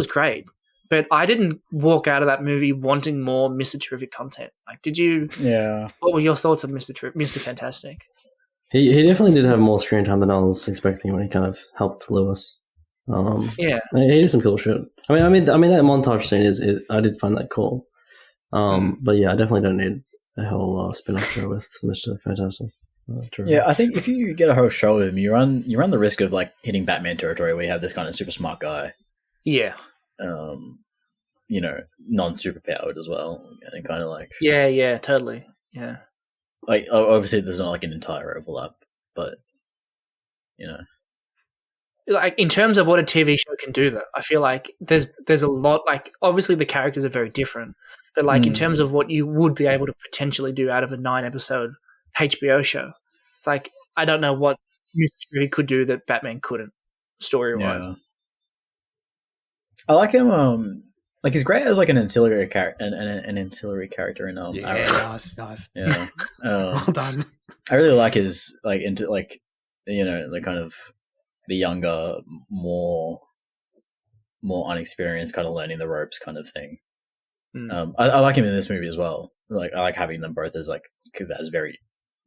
great. But I didn't walk out of that movie wanting more Mr. Terrific content. Like, did you? Yeah. What were your thoughts on Mr. Fantastic? He definitely did have more screen time than I was expecting when he kind of helped Lewis. Yeah, he did some cool shit. I mean that montage scene is I did find that cool. But yeah, I definitely don't need a whole spin-off show with Mr. Fantastic. Yeah, I think if you get a whole show of him, you run the risk of like hitting Batman territory where you have this kind of super smart guy. Yeah. You know, non-super powered as well, and kind of like yeah, totally, yeah. Like obviously, there's not like an entire overlap, but you know, like in terms of what a TV show can do, though, I feel like there's a lot. Like obviously, the characters are very different, but like in terms of what you would be able to potentially do out of a 9-episode HBO show, it's like I don't know what Mystery could do that Batman couldn't, story-wise. Yeah. I like him. Like he's great as like an ancillary character, an ancillary character in Arrow. Nice. Yeah, well done. I really like his like into like you know the kind of the younger, more unexperienced kind of learning the ropes kind of thing. I like him in this movie as well. Like I like having them both as like as very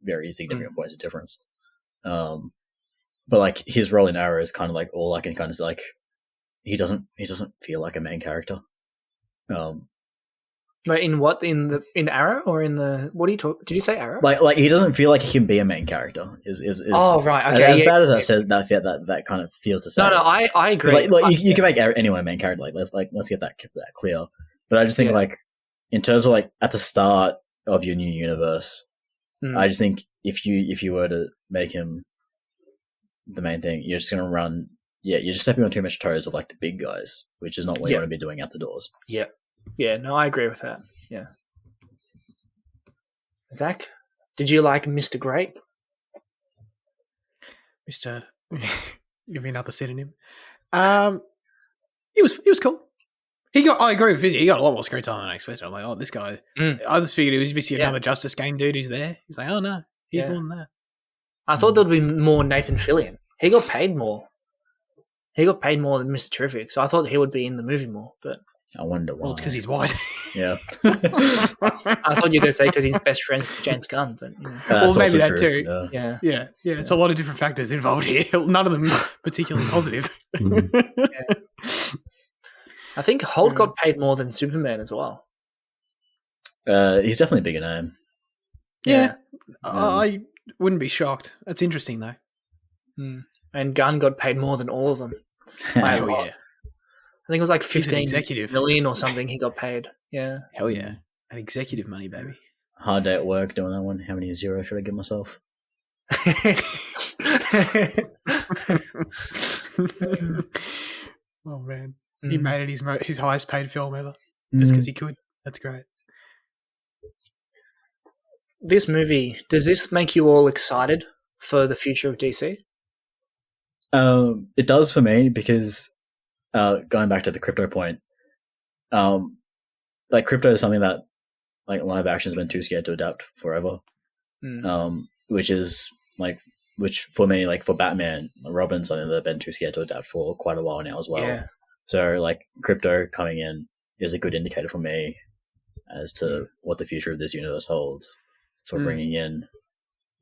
very significant points of difference. But like his role in Arrow is kind of like all I can kind of like. He doesn't feel like a main character. But in what in Arrow or in the what do you talk? Did you say Arrow? Like he doesn't feel like he can be a main character. Is oh right, okay. As bad as that says that kind of feels to say. No, I agree. Like you can make anyone a main character. Like let's get that clear. But I just think like in terms of like at the start of your new universe, I just think if you were to make him the main thing, you're just gonna run. Yeah, you're just stepping on too much toes of like the big guys, which is not what you want to be doing out the doors. Yeah. Yeah, no, I agree with that. Yeah. Zach, did you like Mr. Great? Mr. Give me another synonym. He was cool. I agree with Fizzy. He got a lot more screen time than I expected. I'm like, oh, this guy. I just figured he was missing another Justice Game dude who's there. He's like, oh no, he's more than that. I thought there'd be more Nathan Fillion. He got paid more. He got paid more than Mr. Terrific, so I thought he would be in the movie more. But I wonder why. Well, it's because he's white. Yeah. I thought you were going to say because he's best friend with James Gunn. But well, maybe that true. too. Yeah. It's a lot of different factors involved here. None of them particularly positive. I think Hoult got paid more than Superman as well. He's definitely a bigger name. Yeah. I wouldn't be shocked. That's interesting though. And Gunn got paid more than all of them. By a lot. I think it was like 15 executive. million or something he got paid. Yeah. Hell yeah. An executive money, baby. Hard day at work doing that one. How many zeros should I give myself? Oh man. He made it his highest paid film ever. Just because he could. That's great. This movie, does this make you all excited for the future of DC? It does for me because going back to the crypto point, like crypto is something that like live action has been too scared to adapt forever. Which for me, like for Batman, Robin's something that they've been too scared to adapt for quite a while now as well. Yeah. So like crypto coming in is a good indicator for me as to what the future of this universe holds for bringing in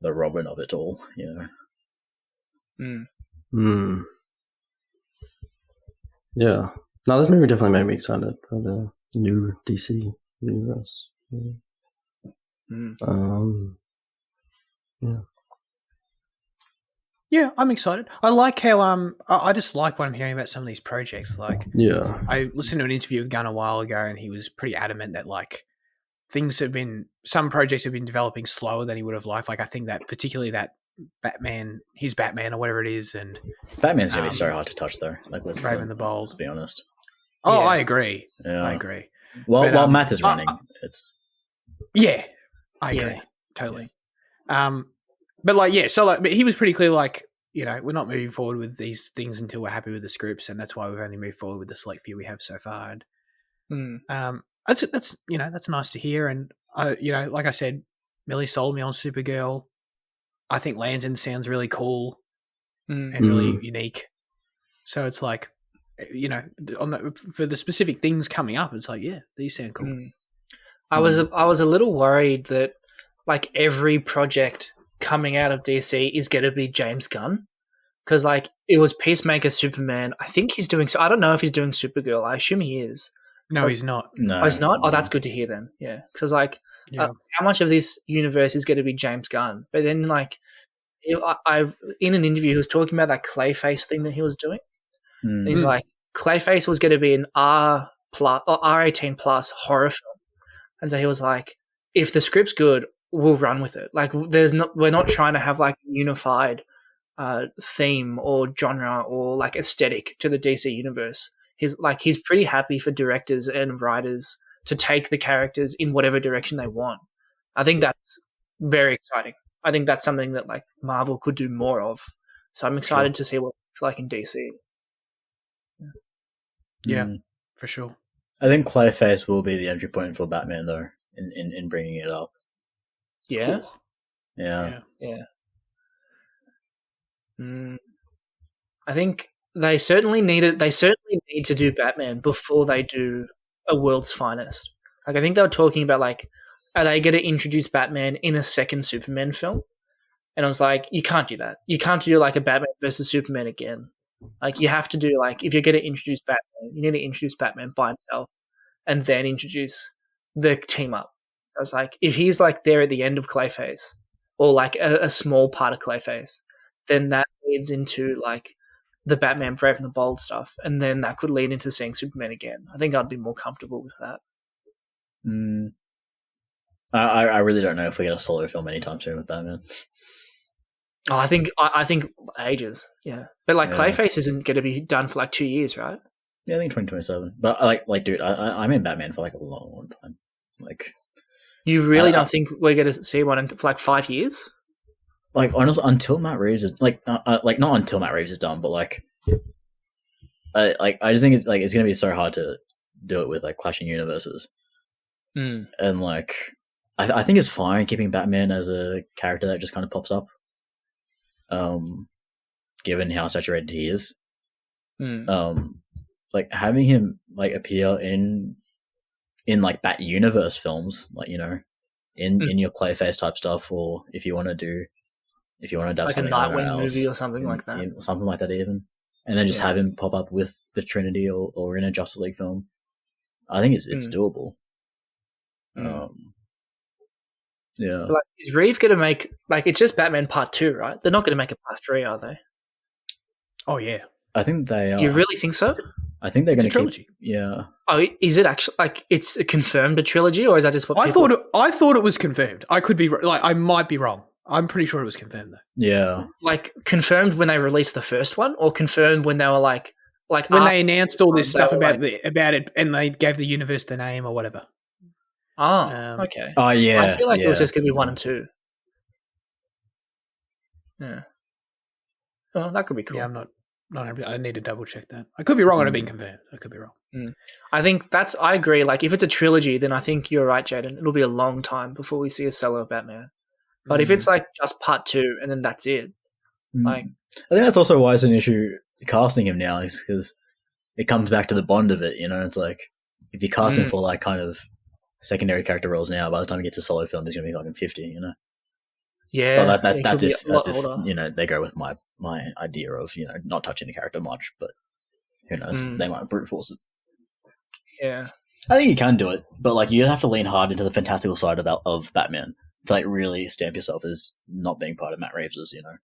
the Robin of it all, you know. Yeah. No, this movie definitely made me excited for the new DC universe. Yeah, I'm excited. I like how I just like what I'm hearing about some of these projects. Like, I listened to an interview with Gunn a while ago, and he was pretty adamant that like some projects have been developing slower than he would have liked. Like, I think that particularly that his Batman or whatever it is, and Batman's gonna be so hard to touch though. Like, let's Raven the Bold. Let's be honest. Oh, yeah. I agree. Yeah. I agree. While Matt is running, it's I agree totally. But he was pretty clear. Like, you know, we're not moving forward with these things until we're happy with the scripts, and that's why we've only moved forward with the select few we have so far. And that's nice to hear. And like I said, Millie sold me on Supergirl. I think Lantern sounds really cool and really unique. So it's like, you know, for the specific things coming up, it's like, yeah, these sound cool. I was a little worried that like every project coming out of DC is going to be James Gunn, because like it was Peacemaker, Superman. I think he's doing. I don't know if he's doing Supergirl. I assume he is. No, he's not. No, he's not. Oh, that's good to hear then. Yeah, because like how much of this universe is going to be James Gunn? But then like I in an interview he was talking about that Clayface thing that he was doing. And he's like, Clayface was going to be an R18 plus horror film, and so he was like, if the script's good, we'll run with it. Like, we're not trying to have like a unified theme or genre or like aesthetic to the DC universe. He's pretty happy for directors and writers to take the characters in whatever direction they want. I think that's very exciting. I think that's something that like Marvel could do more of. So I'm excited to see what it's like in DC. Yeah, for sure. I think Clayface will be the entry point for Batman, though, in bringing it up. Yeah? Yeah. I think they certainly need to do Batman before they do A World's Finest. Like, I think they were talking about, like, are they going to introduce Batman in a second Superman film? And I was like, you can't do that. You can't do, like, a Batman versus Superman again. Like, you have to do, like, if you're going to introduce Batman, you need to introduce Batman by himself and then introduce the team up. I was like, if he's, like, there at the end of Clayface or, like, a small part of Clayface, then that leads into, like, the Batman Brave and the Bold stuff, and then that could lead into seeing Superman again. I think I'd be more comfortable with that. I really don't know if we get a solo film anytime soon with Batman. Oh, I think ages, yeah. But like Clayface isn't going to be done for like 2 years, right? Yeah, I think 2027. But like, dude, I'm in Batman for like a long time. Like, you really don't think we're going to see one for like 5 years? like honestly, until Matt Reeves is like not until Matt Reeves is done, but like I just think it's going to be so hard to do it with like clashing universes. Mm. And like I think it's fine keeping Batman as a character that just kind of pops up, given how saturated he is. Like having him like appear in like Bat Universe films, like, you know, in your Clayface type stuff, or if you want to do like a something Nightwing movie or something like that, something like that even, and then just have him pop up with the Trinity or in a Justice League film. I think it's doable. Yeah. Like, is Reeve going to make, like, it's just Batman Part 2, right? They're not going to make a Part 3, are they? Oh yeah, I think they are. You really think so? I think they're going to trilogy. Yeah. Oh, is it actually, like, it's confirmed a trilogy, or is that just what I thought it was confirmed. I could be like, I might be wrong. I'm pretty sure it was confirmed though. Yeah. Like, confirmed when they released the first one, or confirmed when they were like when they announced all this stuff about like, about it, and they gave the universe the name or whatever. Oh, okay. Oh yeah. I feel like it was just going to be 1 and 2. Yeah. Well, that could be cool. Yeah, I'm not. I need to double check that. I could be wrong on it being confirmed. I could be wrong. I think I agree. Like, if it's a trilogy, then I think you're right, Jaden. It'll be a long time before we see a solo Batman. But if it's like just Part 2 and then that's it, like, I think that's also why it's an issue casting him now, is because it comes back to the Bond of it. You know, it's like if you cast him for like kind of secondary character roles now, by the time he gets a solo film, he's going to be like 50. You know. Yeah, well, that's if older. You know, they go with my idea of, you know, not touching the character much, but who knows? They might brute force it. Yeah, I think you can do it, but like you have to lean hard into the fantastical side of Batman to like really stamp yourself as not being part of Matt Reeves's. You know,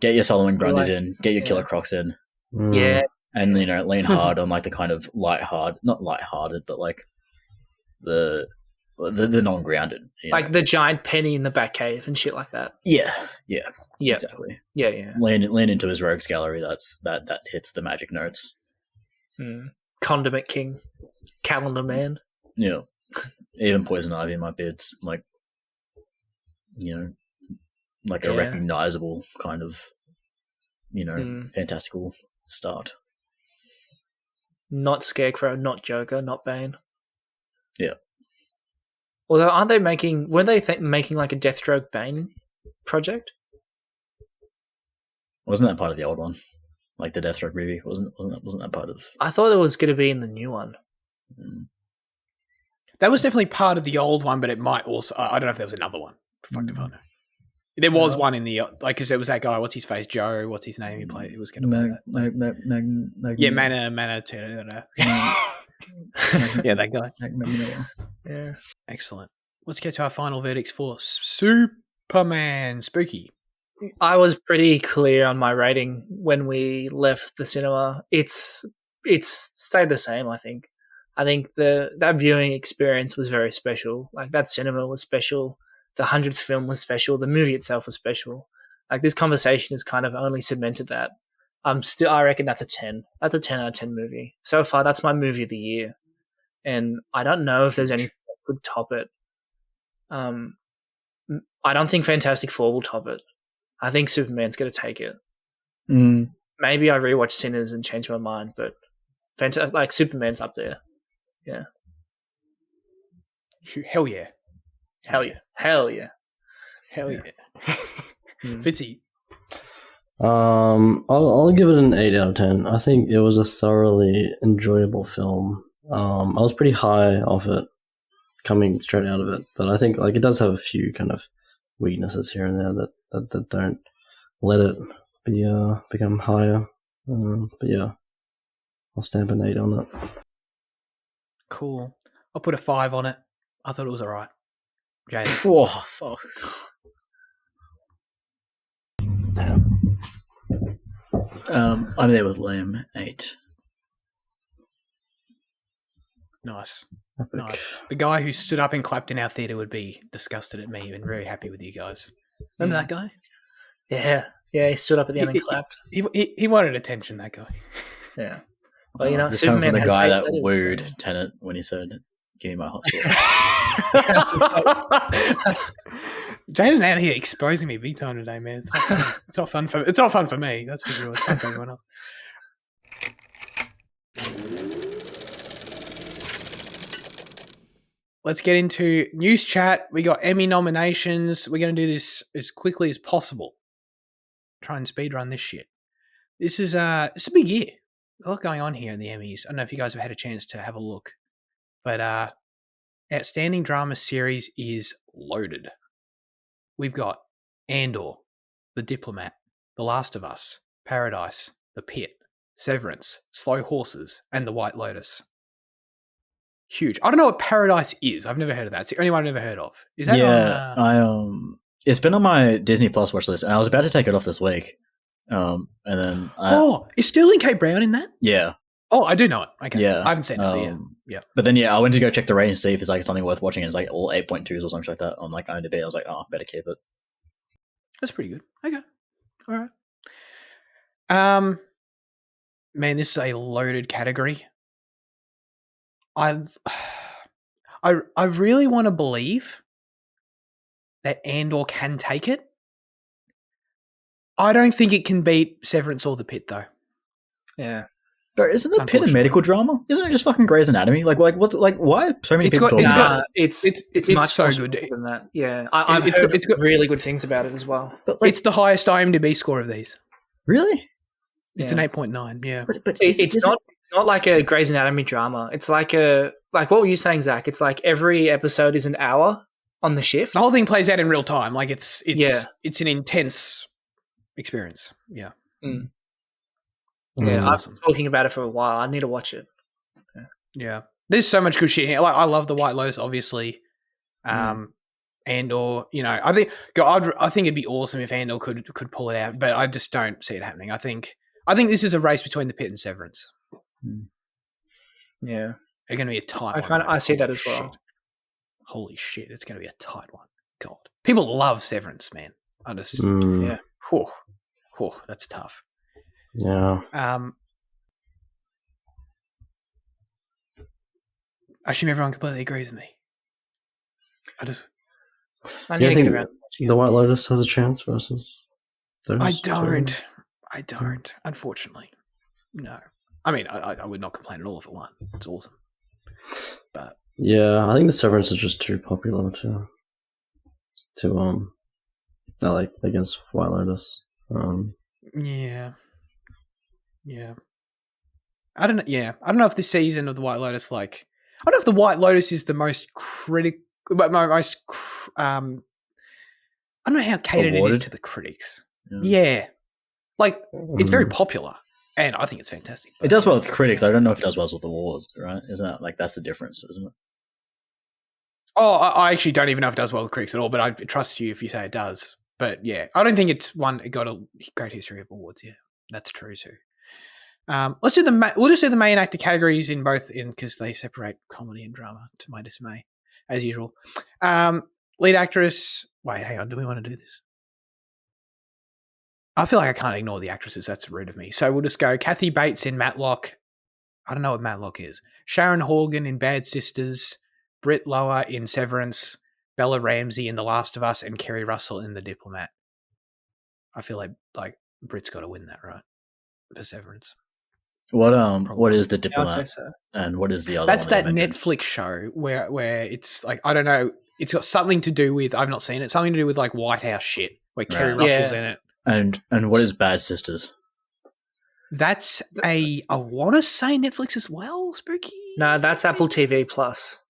get your Solomon Grundys in, get your Killer Crocs in, yeah, and you know, lean hard on like the kind of not lighthearted, but like the non-grounded, like the giant penny in the Batcave and shit like that. Yeah, exactly. Yeah. Lean into his rogues gallery. That hits the magic notes. Condiment King, Calendar Man. Yeah, even Poison Ivy might be. It's like, you know, like a recognizable kind of, you know, fantastical start. Not Scarecrow, not Joker, not Bane. Yeah. Although, aren't they making? Were they making like a Deathstroke Bane project? Wasn't that part of the old one? Like the Deathstroke movie, wasn't that part of? I thought it was going to be in the new one. That was definitely part of the old one, but it might also. I don't know if there was another one. Fuck if I know. There was one in the like, because there was that guy. What's his face? Joe. What's his name? He played. He was going to play that. Yeah, Mana. Yeah, that guy. Yeah. Excellent. Let's get to our final verdicts for Superman. Spooky. I was pretty clear on my rating when we left the cinema. It's stayed the same, I think. I think that viewing experience was very special. Like, that cinema was special. The 100th film was special. The movie itself was special. Like, this conversation has kind of only cemented that. I reckon that's a 10. That's a 10 out of 10 movie. So far, that's my movie of the year. And I don't know if there's anything that could top it. I don't think Fantastic Four will top it. I think Superman's going to take it. Maybe I rewatch Sinners and change my mind, but Superman's up there. Yeah. Hell yeah. Hell yeah. Hell yeah. Hell yeah. Fitzy. I'll give it an 8 out of 10. I think it was a thoroughly enjoyable film. I was pretty high off it coming straight out of it, but I think like it does have a few kind of weaknesses here and there that don't let it become higher. But yeah, I'll stamp an 8 on it. Cool. I'll put a 5 on it. I thought it was alright. James. Oh, fuck. I'm there with Liam. 8. Nice. Epic. Nice. The guy who stood up and clapped in our theatre would be disgusted at me and very happy with you guys. Remember that guy? Yeah. Yeah, he stood up at the end and clapped. He wanted attention, that guy. Yeah. Well, you know, this Superman comes from the has guy 8 that letters, wooed so- Tenet when he said, "Give me my hot Jaden out here exposing me big time today, man. It's not fun for me. That's for sure. It's fun for everyone else. Let's get into news chat. We got Emmy nominations. We're going to do this as quickly as possible. Try and speedrun this shit. This is a big year. A lot going on here in the Emmys. I don't know if you guys have had a chance to have a look, but Outstanding Drama Series is loaded. We've got Andor, The Diplomat, The Last of Us, Paradise, The Pit, Severance, Slow Horses, and The White Lotus. Huge. I don't know what Paradise is. I've never heard of that. It's the only one I've never heard of. Is that on, it's been on my Disney Plus watch list, and I was about to take it off this week. And then is Sterling K. Brown in that? Yeah. Oh, I do know it. Okay. Yeah. I haven't seen it yet. Yeah. But then I went to go check the rating to see if it's like something worth watching, and it's like all 8.2s or something like that on like IMDb. I was like, oh, better keep it. That's pretty good. Okay. All right. Man, this is a loaded category. I really want to believe that Andor can take it. I don't think it can beat Severance or The Pit, though. Yeah. But isn't The Pit a medical drama? Isn't it just fucking Grey's Anatomy? Like what's why so many people talking about it? It's much so good than that. Yeah. I've heard it's got really good things about it as well. But like, it's the highest IMDb score of these. Really? It's an 8.9, yeah. But it's not like a Grey's Anatomy drama. It's like what were you saying, Zach? It's like every episode is an hour on the shift. The whole thing plays out in real time. Like it's an intense experience. Yeah. Mm. Yeah, awesome. I've been talking about it for a while. I need to watch it. Yeah. There's so much good shit here. Like I love The White Lotus, obviously. Andor, I think it'd be awesome if Andor could pull it out, but I just don't see it happening. I think this is a race between The Pit and Severance. Yeah. They're going to be a tight one. I see that as well. Holy shit, it's going to be a tight one. God. People love Severance, man. I just, yeah. Whew, that's tough. Yeah. I assume everyone completely agrees with me. I need to get around. The White Lotus has a chance versus those. I don't. Unfortunately, no. I mean, I would not complain at all if it won. It's awesome. But yeah, I think the Severance is just too popular to like against White Lotus. Yeah. I don't know. Yeah, I don't know if this season of the White Lotus, I don't know if the White Lotus is the most critical, but I don't know how catered it is to the critics. Yeah. It's very popular, and I think it's fantastic. It does well with critics. I don't know if it does well with the awards, right? Isn't it? That's the difference, isn't it? Oh, I actually don't even know if it does well with critics at all, but I trust you if you say it does. But yeah, I don't think it got a great history of awards. Yeah, that's true too. Let's do we'll just do the main actor categories in both because they separate comedy and drama to my dismay, as usual. Lead actress. Wait, hang on. Do we want to do this? I feel like I can't ignore the actresses. That's rude of me. So we'll just go Kathy Bates in Matlock. I don't know what Matlock is. Sharon Horgan in Bad Sisters. Britt Lower in Severance. Bella Ramsey in The Last of Us, and Kerry Russell in The Diplomat. I feel like Britt's got to win that, right? For Severance. What is The Diplomat? I'd say so. And what is the other That's one that you mentioned? Netflix show where it's I don't know, it's got something to do with, I've not seen it, something to do with White House shit, where Kerry Russell's in it. And what is Bad Sisters? That's I want to say Netflix as well, Spooky? No, that's Apple TV Plus.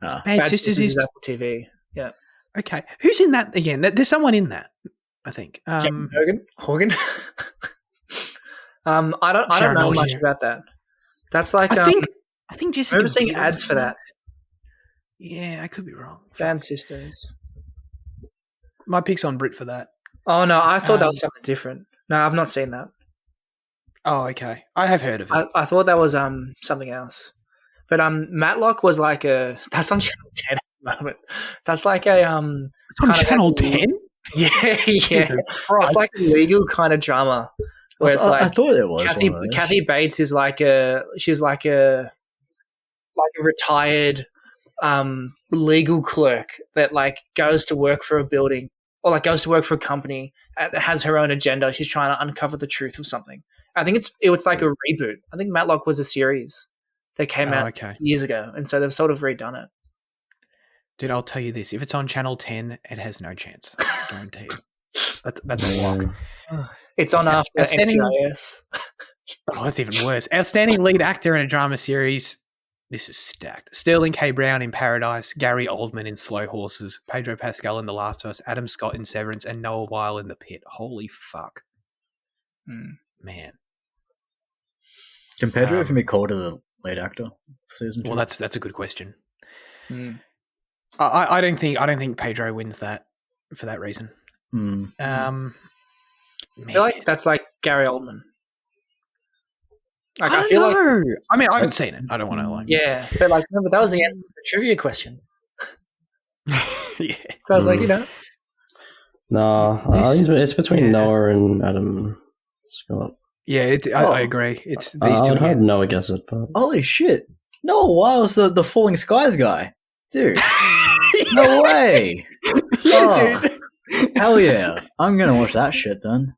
Bad Sisters is Apple TV. Yeah. Okay. Who's in that again? There's someone in that, I think. Horgan? I don't know much about that. That's like I think Jessica. I'm seeing ads for that. Yeah, I could be wrong. Bad Sisters. My pick's on Brit for that. Oh no, I thought that was something different. No, I've not seen that. Oh, okay. I have heard of it. I thought that was something else. But Matlock was that's on Channel 10 at the moment. That's like a it's on Channel 10? Yeah. It's like a legal kind of drama. Where it's I thought it was. Kathy Bates is she's like a retired legal clerk that like goes to work for a building or like goes to work for a company that has her own agenda. She's trying to uncover the truth of something. I think it was like a reboot. I think Matlock was a series that came out years ago, and so they've sort of redone it. Dude, I'll tell you this: if it's on Channel 10, it has no chance. I guarantee you. That's a lock. It's on after NCIS. Oh, that's even worse. Outstanding lead actor in a drama series. This is stacked. Sterling K. Brown in Paradise, Gary Oldman in Slow Horses, Pedro Pascal in The Last of Us, Adam Scott in Severance, and Noah Weil in The Pit. Holy fuck. Man. Can Pedro even be called the lead actor for season 2? Well, that's a good question. I don't think Pedro wins that for that reason. I feel like that's like Gary Oldman. Like, I feel know. Like, I mean, I haven't seen it. I don't want to like. Yeah, but like, remember that was the answer to the trivia question. Yeah. So I was like, you know. No, it's between Noah and Adam Scott. Yeah, I agree. It's these two. I would have Noah guess it, but holy shit! Noah Wile's the Falling Skies guy, dude. No way! Dude. Hell yeah! I'm gonna watch that shit then.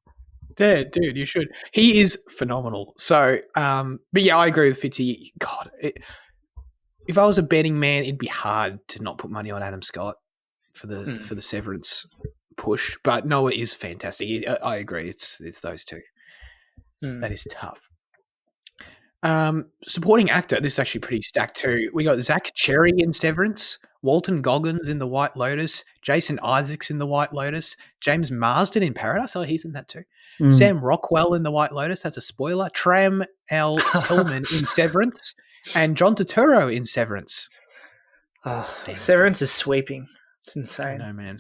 Yeah, dude, you should. He is phenomenal. So, but yeah, I agree with Fitzy. God, if I was a betting man, it'd be hard to not put money on Adam Scott for the Severance push. But Noah is fantastic. I agree. It's those two. That is tough. Supporting actor. This is actually pretty stacked too. We got Zach Cherry in Severance, Walton Goggins in The White Lotus, Jason Isaacs in The White Lotus, James Marsden in Paradise. Oh, he's in that too. Sam Rockwell in The White Lotus. That's a spoiler. Tram L. Tillman in Severance, and John Turturro in Severance. Severance is sweeping. It's insane. I know, man.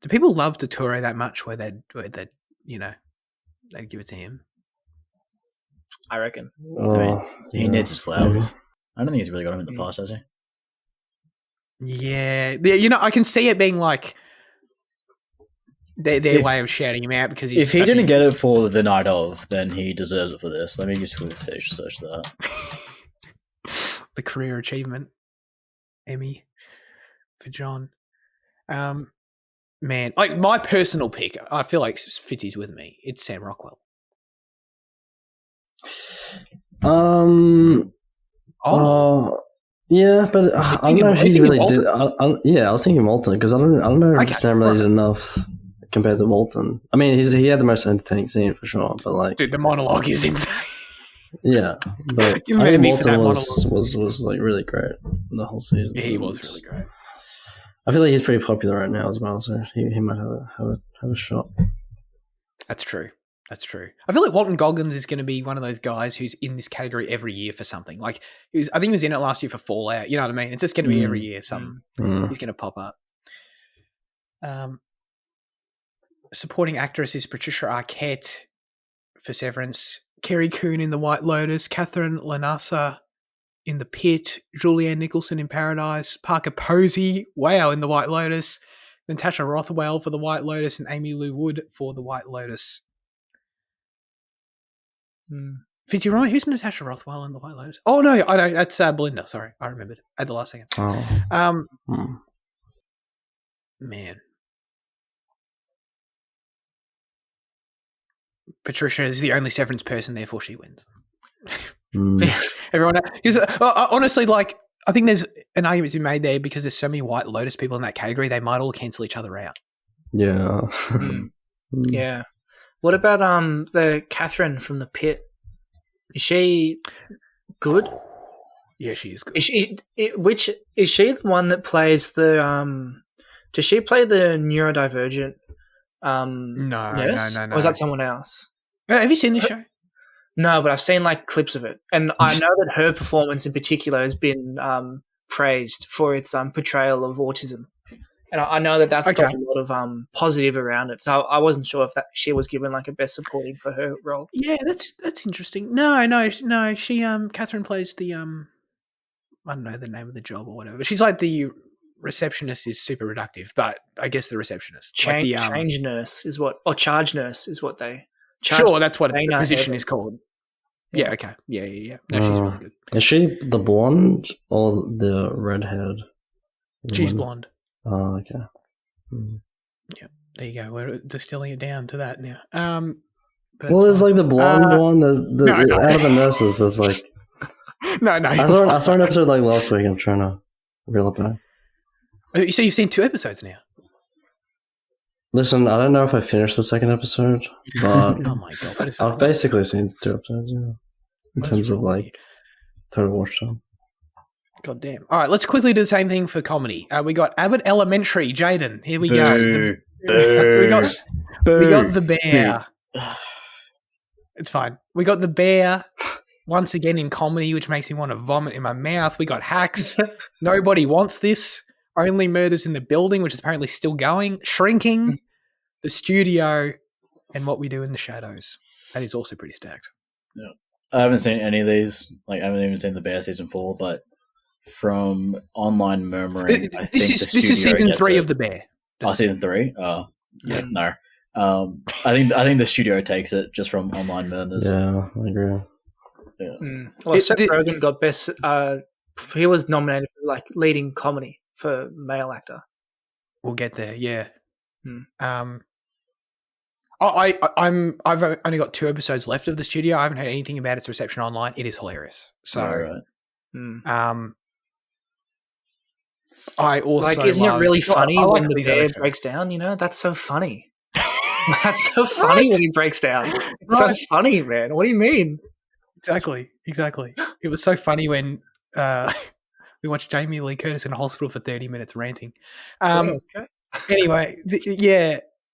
Do people love Turturro that much where they'd give it to him? I reckon. He needs his flowers. I don't think he's really got him in the past, has he? Yeah. I can see it being like their way of shouting him out because if he didn't get it for the night of, then he deserves it for this. Let me just quickly search that. The career achievement Emmy for John. Man, like my personal pick, I feel like Fitzy's with me. It's Sam Rockwell. Yeah, but I don't know if he really did. I was thinking Walton because I don't know if Sam really did enough compared to Walton. I mean, he had the most entertaining scene for sure, but like, dude, the monologue is insane. Yeah, but I think Walton was like really great the whole season. Yeah, he was really great. I feel like he's pretty popular right now as well, so he might have a shot. That's true. I feel like Walton Goggins is going to be one of those guys who's in this category every year for something. Like I think he was in it last year for Fallout. You know what I mean? It's just going to be every year something. He's going to pop up. Supporting actress is Patricia Arquette for Severance, Kerry Coon in The White Lotus, Catherine Lanassa in The Pit, Julianne Nicholson in Paradise, Parker Posey, in The White Lotus, Natasha Rothwell for The White Lotus, and Amy Lou Wood for The White Lotus. Fitzy, remember who's Natasha Rothwell in The White Lotus? Oh no, I know that's Belinda. Sorry, I remembered at the last second. Man, Patricia is the only Severance person, therefore she wins. Everyone, because honestly, like I think there's an argument to be made there because there's so many White Lotus people in that category, they might all cancel each other out. Yeah. Yeah. What about the Catherine from The Pit? Is she good? Yeah, she is good. Is she the one that plays the does she play the neurodivergent nurse? No. Or is that someone else? Have you seen this show? No, but I've seen like clips of it. And I know that her performance in particular has been praised for its portrayal of autism. And I know that that's got a lot of positive around it. So I wasn't sure if she was given like a best supporting for her role. Yeah, that's interesting. No. She Catherine plays the I don't know the name of the job or whatever. But she's like the receptionist is super reductive, but I guess the receptionist. Change nurse is what, or charge nurse is what they. Sure, that's what the position is called. Yeah, okay. Yeah. No, she's really good. Is she the blonde or the redhead? She's woman? blonde. Oh, okay. There you go. We're distilling it down to that now. But Well, that's there's fine. like the blonde one. There's no. out of the nurses. There's like No. I saw an episode like last week. I'm trying to reel it back. So you've seen 2 episodes now? Listen, I don't know if I finished the second episode, but Oh my god! What is I've basically seen 2 episodes. Yeah, in terms of like total watch time. God damn. All right, let's quickly do the same thing for comedy. We got Abbott Elementary, Jaden. Here we go. We got the bear. It's fine. We got the bear once again in comedy, which makes me want to vomit in my mouth. We got Hacks. Nobody Wants This. Only Murders in the Building, which is apparently still going. Shrinking. The Studio. And What We Do in the Shadows. That is also pretty stacked. Yeah. I haven't seen any of these. Like, I haven't even seen The Bear season 4, but from online murmuring, I think this is season 3 of The Bear. Season 3? No. I think the studio takes it just from online murmurs. Yeah, I agree. Yeah. Well, Seth Rogen got best. He was nominated for like leading comedy for male actor. We'll get there. Yeah. I've only got 2 episodes left of The Studio. I haven't heard anything about its reception online. It is hilarious. So, I also like, isn't it really funny when the these bear other shows. breaks down? You know, that's so funny. That's so funny when he breaks down. It's so funny, man. What do you mean? Exactly. It was so funny when we watched Jamie Lee Curtis in a hospital for 30 minutes ranting. Anyway,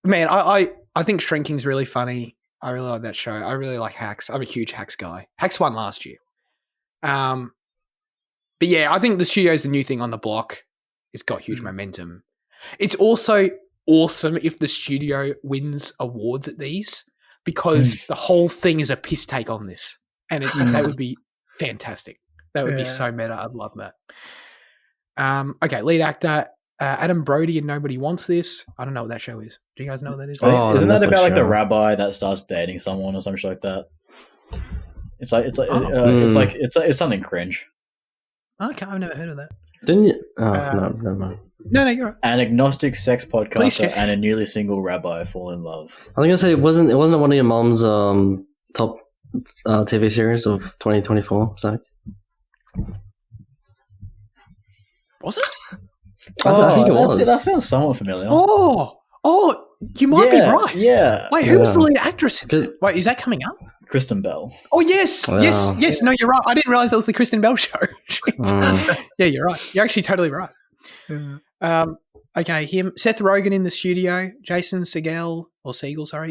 man, I think Shrinking's really funny. I really like that show. I really like Hacks. I'm a huge Hacks guy. Hacks won last year. But yeah, I think The Studio's the new thing on the block. It's got huge momentum. It's also awesome if The Studio wins awards at these because the whole thing is a piss take on this. And that would be fantastic. That would be so meta. I'd love that. Okay, lead actor Adam Brody and Nobody Wants This. I don't know what that show is. Do you guys know what that is? Isn't that about like the rabbi that starts dating someone or something like that? It's something cringe. Okay, I've never heard of that. Didn't you? No, never mind. No, you're right. An agnostic sex podcaster and a newly single rabbi fall in love. I was gonna say it wasn't one of your mom's top TV series of 2024, Zach? Was it? I think it was. That sounds somewhat familiar. Oh, you might be right. Yeah. Wait, who was the lead actress? Wait, is that coming up? Kristen Bell. Oh, yes. No, you're right. I didn't realize that was the Kristen Bell show. Yeah, you're right. You're actually totally right. Okay, Seth Rogen in The Studio, Jason Segel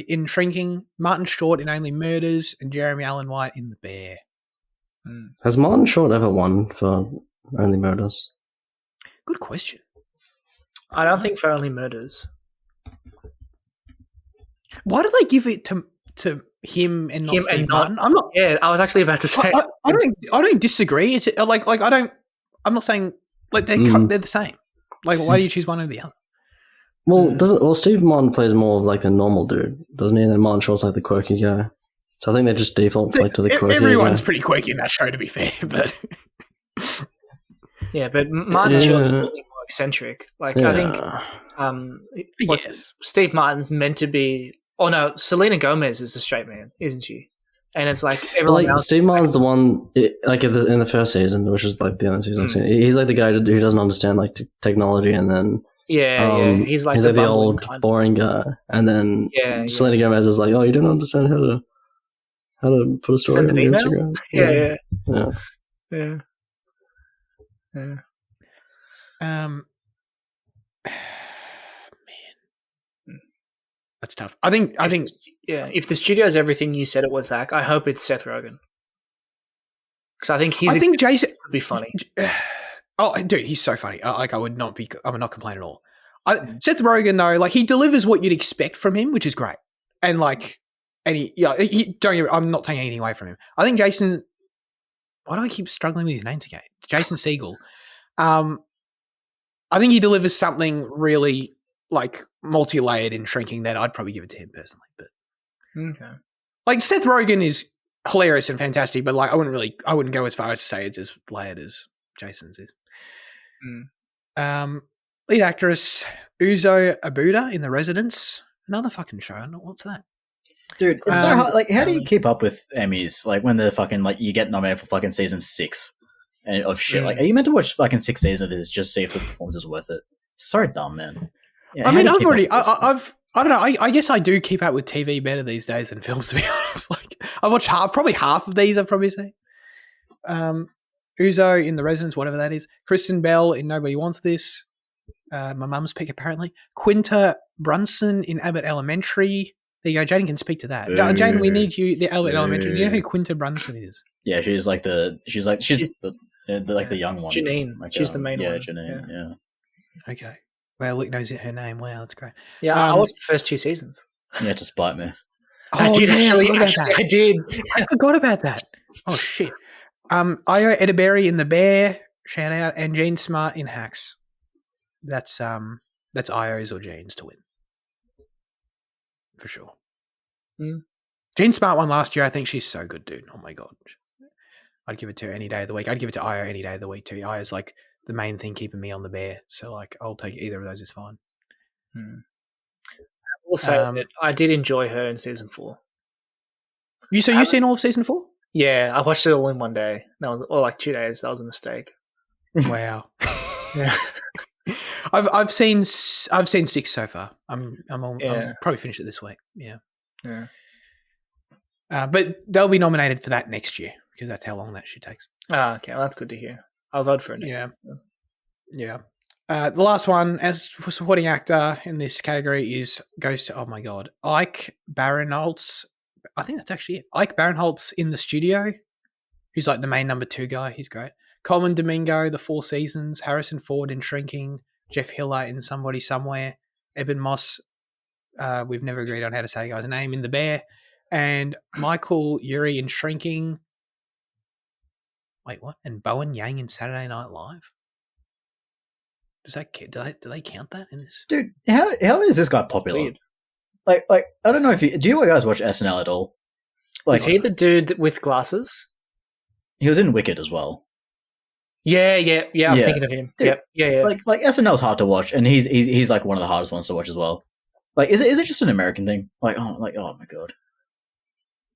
in Shrinking, Martin Short in Only Murders, and Jeremy Allen White in The Bear. Has Martin Short ever won for Only Murders? Good question. I don't think for Only Murders. Why do they give it to him and not Steve Martin? I'm not. Yeah, I was actually about to say. I don't disagree. It's like I don't. I'm not saying like they're the same. Like, why do you choose one over the other? Well, Steve Martin plays more of like the normal dude, doesn't he? And then Martin Short's like the quirky guy. So I think they just default like to the quirky. Everyone's guy. pretty quirky in that show, to be fair. But yeah, but Martin Short's a little more eccentric. Like I think, Steve Martin's meant to be. Oh no, Selena Gomez is a straight man, isn't she? And it's like everyone else. Steve Martin's the one, like in the first season, which is like the only season. He's like the guy who doesn't understand like technology, and then he's like the old boring guy, and then Selena Gomez is like, oh, you don't understand how to put a story on Instagram. Yeah. That's tough. I think if The Studio is everything you said it was, Zach, I hope it's Seth Rogen. Because I think Jason would be funny. Oh, dude, he's so funny. I would not complain at all. Seth Rogen though, like he delivers what you'd expect from him, which is great. And like, I'm not taking anything away from him. I think Jason. Why do I keep struggling with his names again? Jason Segel. I think he delivers something really like multi-layered in Shrinking that I'd probably give it to him personally. But like Seth Rogen is hilarious and fantastic, but like I wouldn't go as far as to say it's as layered as Jason's is. Lead actress Uzo Abuda in The Residence, another fucking show. What's that? Dude, it's so hard. Like, how do you keep up with Emmys? Like, when the fucking, like, you get nominated for fucking season 6 and of shit. Like, are you meant to watch fucking 6 seasons of this just see if the performance is worth it? So dumb, man. Yeah, I mean, I don't know. I guess I do keep up with TV better these days than films, to be honest. Like, I watch probably half of these. I've probably seen. Uzo in The Residence, whatever that is. Kristen Bell in Nobody Wants This. My mum's pick, apparently. Quinta Brunson in Abbott Elementary. There you go. Jaden can speak to that. Jaden, we need you. The Abbott Elementary. Do you know who Quinta Brunson is? Yeah, she's the young one. Janine. Like, she's the main one. Yeah, Janine. Yeah. Okay. Well, Luke knows her name. Wow, that's great. Yeah, I watched the first 2 seasons. Yeah, to spite me. I did actually. I did. I forgot about that. Oh shit. Io Edeberry in The Bear. Shout out, and Jean Smart in Hacks. That's Io's or Jean's to win. For sure. Jean Smart won last year. I think she's so good, dude. Oh my god. I'd give it to her any day of the week. I'd give it to Io any day of the week too. Io's like the main thing keeping me on The Bear. So like I'll take either of those is fine. Also, I did enjoy her in season 4. You've seen all of season 4? Yeah, I watched it all in one day. Or like 2 days. That was a mistake. Wow. Yeah. I've seen 6 so far. I'm probably finished it this week. Yeah. But they'll be nominated for that next year because that's how long that shit takes. Okay, well, that's good to hear. I'll vote for it. Yeah. The last one as supporting actor in this category goes to, oh my god, Ike Barinholtz. I think that's actually it. Ike Barinholtz in The Studio, who's like the main number 2 guy. He's great. Coleman Domingo, The 4 Seasons. Harrison Ford in Shrinking. Jeff Hiller in Somebody Somewhere. Eben Moss, we've never agreed on how to say the guy's name, in The Bear. And Michael Urie in Shrinking. Wait, what? And Bowen Yang in Saturday Night Live. Do they count that in this? Dude, how is this guy popular? Weird. Like I don't know if do you guys watch SNL at all? Like, is he the dude with glasses? He was in Wicked as well. Yeah. I'm thinking of him. Dude, yeah. Like SNL's hard to watch, and he's like one of the hardest ones to watch as well. Like, is it just an American thing? Like, oh my god.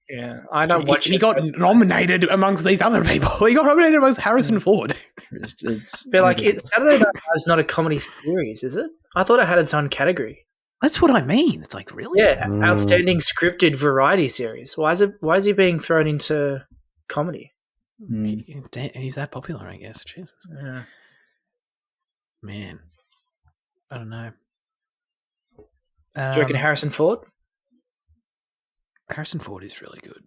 Yeah, I don't watch. He got nominated amongst these other people. He got nominated amongst Harrison Ford. But like, Saturday Night Live is not a comedy series, is it? I thought it had its own category. That's what I mean. It's like, really? Yeah, outstanding scripted variety series. Why is he being thrown into comedy? He's that popular, I guess. Jesus. Yeah. Man, I don't know. Do you reckon Harrison Ford? Harrison Ford is really good.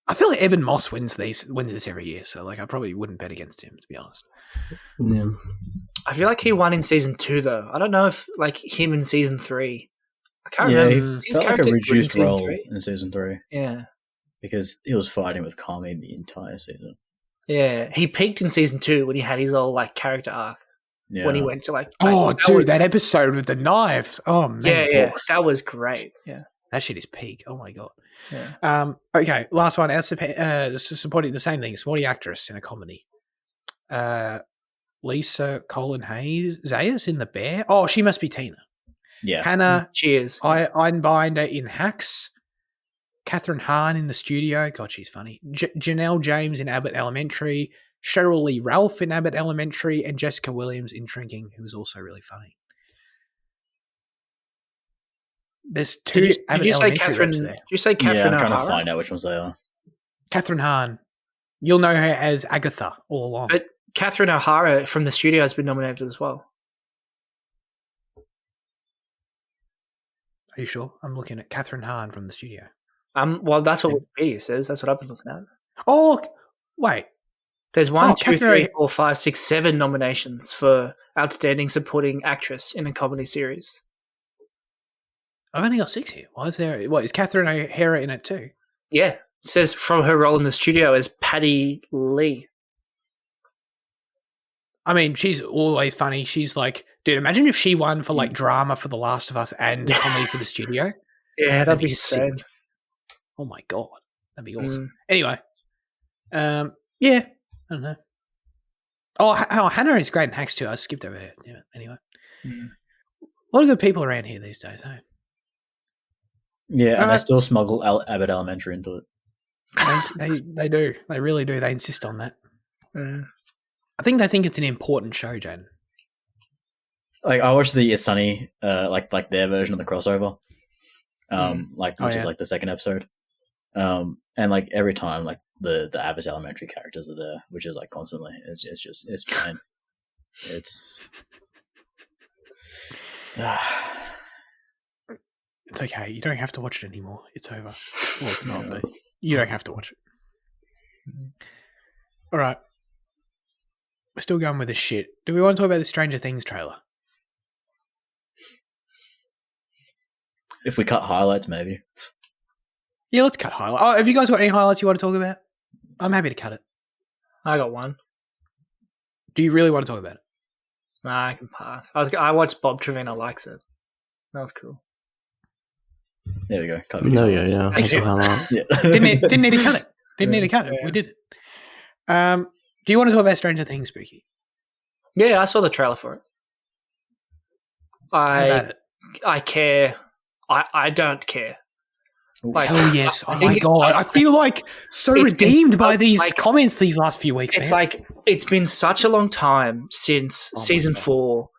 I feel like Eben Moss wins this every year, so like I probably wouldn't bet against him, to be honest. Yeah. I feel like he won in season 2 though. I don't know if like him in season 3. I can't remember. He felt like a reduced role in season 3. Yeah. Because he was fighting with Kami the entire season. Yeah. He peaked in season 2 when he had his old like character arc. Yeah. When he went to like that episode with the knives. Oh man. Yeah. That was great. Yeah. That shit is peak. Oh my god. Yeah. Okay, last one. Supporting the same thing. Supporting actress in a comedy. Lisa Colin Zayas in The Bear. Oh, she must be Tina. Yeah. Hannah. She is. Einbinder in Hacks. Catherine Hahn in The Studio. God, she's funny. Janelle James in Abbott Elementary. Cheryl Lee Ralph in Abbott Elementary, and Jessica Williams in Shrinking, who was also really funny. There's 2 did you say Catherine? Did you say Catherine? Yeah, I'm trying O'Hara? to find out which ones they are. Catherine Hahn. You'll know her as Agatha all along. But Catherine O'Hara from The Studio has been nominated as well. Are you sure? I'm looking at Catherine Hahn from The Studio. Well, that's what Wikipedia says. That's what I've been looking at. Oh, wait. There's 1, 2, Catherine 3, 4, 5, 6, 7 nominations for Outstanding Supporting Actress in a Comedy Series. I've only got 6 here. Why is there? What, is Catherine O'Hara in it too? Yeah. It says from her role in The Studio as Patty Lee. I mean, she's always funny. She's like, dude, imagine if she won for like drama for The Last of Us and comedy for The Studio. Yeah, that'd be sick. insane. Oh my god. That'd be awesome. Anyway, yeah, I don't know. Oh, Hannah is great in Hacks too. I skipped over her. Yeah, anyway. A lot of good people around here these days, hey? Yeah, and they still smuggle Abbott Elementary into it. They do. They really do. They insist on that. I think they think it's an important show, Jaden. Like I watched the It's Sunny, like their version of the crossover, which is like the second episode, and like every time like the Abbott Elementary characters are there, which is like constantly. It's giant. It's It's okay. You don't have to watch it anymore. It's over. Well, it's not, but you don't have to watch it. All right. We're still going with this shit. Do we want to talk about the Stranger Things trailer? If we cut highlights, maybe. Yeah, let's cut highlights. Oh, have you guys got any highlights you want to talk about? I'm happy to cut it. I got one. Do you really want to talk about it? Nah, I can pass. I watched Bob Trevino Likes It. That was cool. There we go. No, yeah. That's a highlight. Didn't need to cut it. Didn't need to cut it. We did it. Do you want to talk about Stranger Things, Spooky? Yeah, I saw the trailer for it. How about it? I care. I don't care. Like, hell yes. Oh my God. I feel like so redeemed by these comments these last few weeks. It's like, it's been such a long time since season 4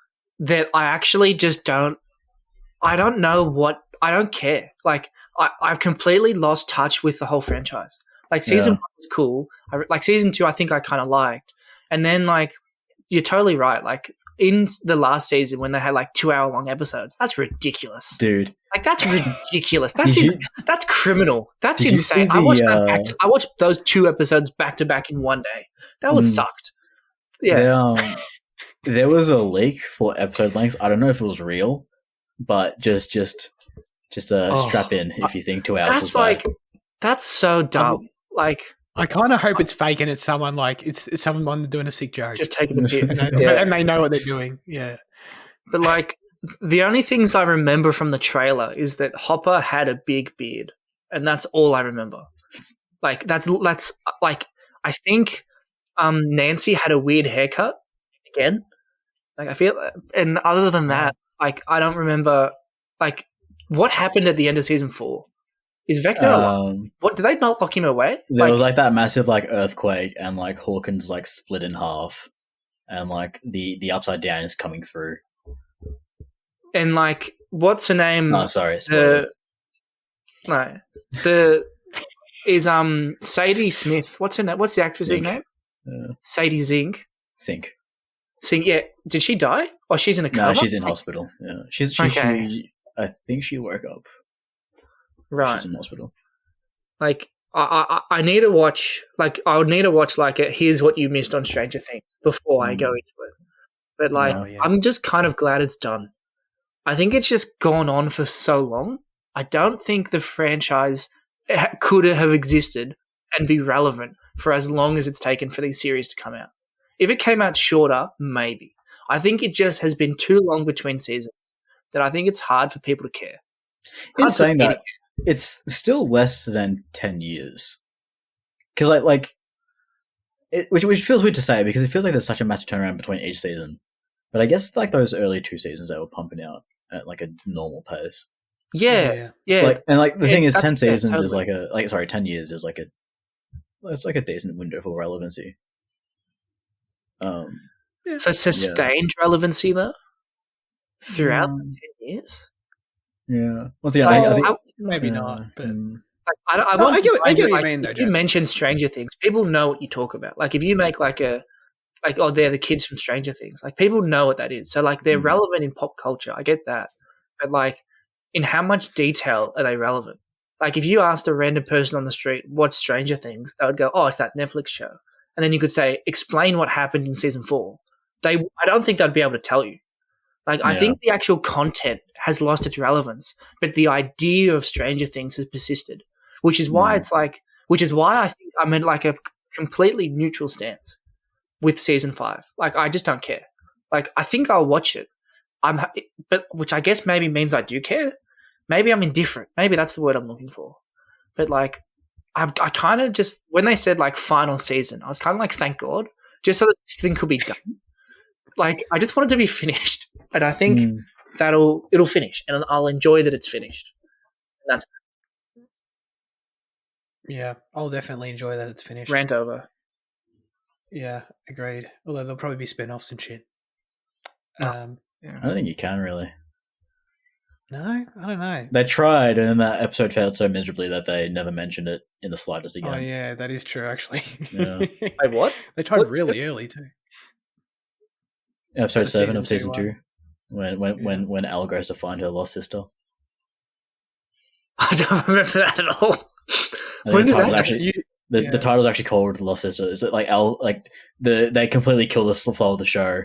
that I actually just I don't know what, I don't care. Like, I've completely lost touch with the whole franchise. Like, season 1 was cool. Like, season 2, I think I kind of liked. And then, like, you're totally right. Like, in the last season when they had, like, 2-hour-long episodes, that's ridiculous. Dude. Like, that's ridiculous. That's criminal. That's insane. I watched I watched those 2 episodes back-to-back in one day. That was sucked. Yeah. There was a leak for episode lengths. I don't know if it was real, but just strap in if you think 2 hours that's was like, that's so dumb. Like, I kind of hope it's fake and it's someone it's someone doing a sick joke. Just taking the piss. And they know what they're doing. Yeah. But like, the only things I remember from the trailer is that Hopper had a big beard, and that's all I remember. Like, that's like, I think Nancy had a weird haircut again. Like, I feel, and other than that, like, I don't remember, like, what happened at the end of season 4. Is Vecna what, did they not lock him away? There was like that massive like earthquake, and like Hawkins like split in half, and like the upside down is coming through. And like, what's her name? Oh, sorry. Is Sadie Smith. What's her name? What's the actress's name? Sadie Zink. Sink. Yeah. Did she die? Or she's in a coma? No, she's in hospital. Yeah. She's okay. I think she woke up. Right. She's in hospital. Like, I need to watch, like, I would need to watch, like, Here's What You Missed on Stranger Things before I go into it. But, like, I'm just kind of glad it's done. I think it's just gone on for so long. I don't think the franchise could have existed and be relevant for as long as it's taken for these series to come out. If it came out shorter, maybe. I think it just has been too long between seasons that I think it's hard for people to care. In saying that, it's still less than 10 years. Because, which feels weird to say because it feels like there's such a massive turnaround between each season. But I guess, like, those early 2 seasons they were pumping out at, like, a normal pace. Yeah. Like, and, like, the thing is, 10 seasons is, 10 years is, like, it's like a decent window for relevancy. For sustained relevancy, though? Throughout the 10 years? Yeah. Once again, I think, maybe not, but... I get what you mean, though, Jack. You mention Stranger Things. People know what you talk about. Like, if you make, they're the kids from Stranger Things. Like, people know what that is. So, like, they're relevant in pop culture. I get that. But, like, in how much detail are they relevant? Like, if you asked a random person on the street, what's Stranger Things? They would go, oh, it's that Netflix show. And then you could say, explain what happened in season 4. I don't think they'd be able to tell you. Like, I think the actual content has lost its relevance, but the idea of Stranger Things has persisted, which is why I think I'm in, like, a completely neutral stance with season 5. Like, I just don't care. Like, I think I'll watch it. But which I guess maybe means I do care. Maybe I'm indifferent. Maybe that's the word I'm looking for. But, like, I kind of just, when they said like final season, I was kind of like, thank God, just so that this thing could be done. Like, I just want it to be finished, and I think it'll finish, and I'll enjoy that it's finished. And that's Yeah, I'll definitely enjoy that it's finished. rant over. Yeah, agreed. Although there'll probably be spin-offs and shit. No. I don't think you can really. No, I don't know. They tried, and then that episode failed so miserably that they never mentioned it in the slightest again. Oh yeah, that is true actually. Yeah. Wait, what? They tried What's really early too. Episode 7 of season season 2, 2, when Elle goes to find her lost sister. I don't remember that at all. I When think did the title's that actually the title's actually called Lost Sister. Is it like Elle, like they completely kill the flow of the show,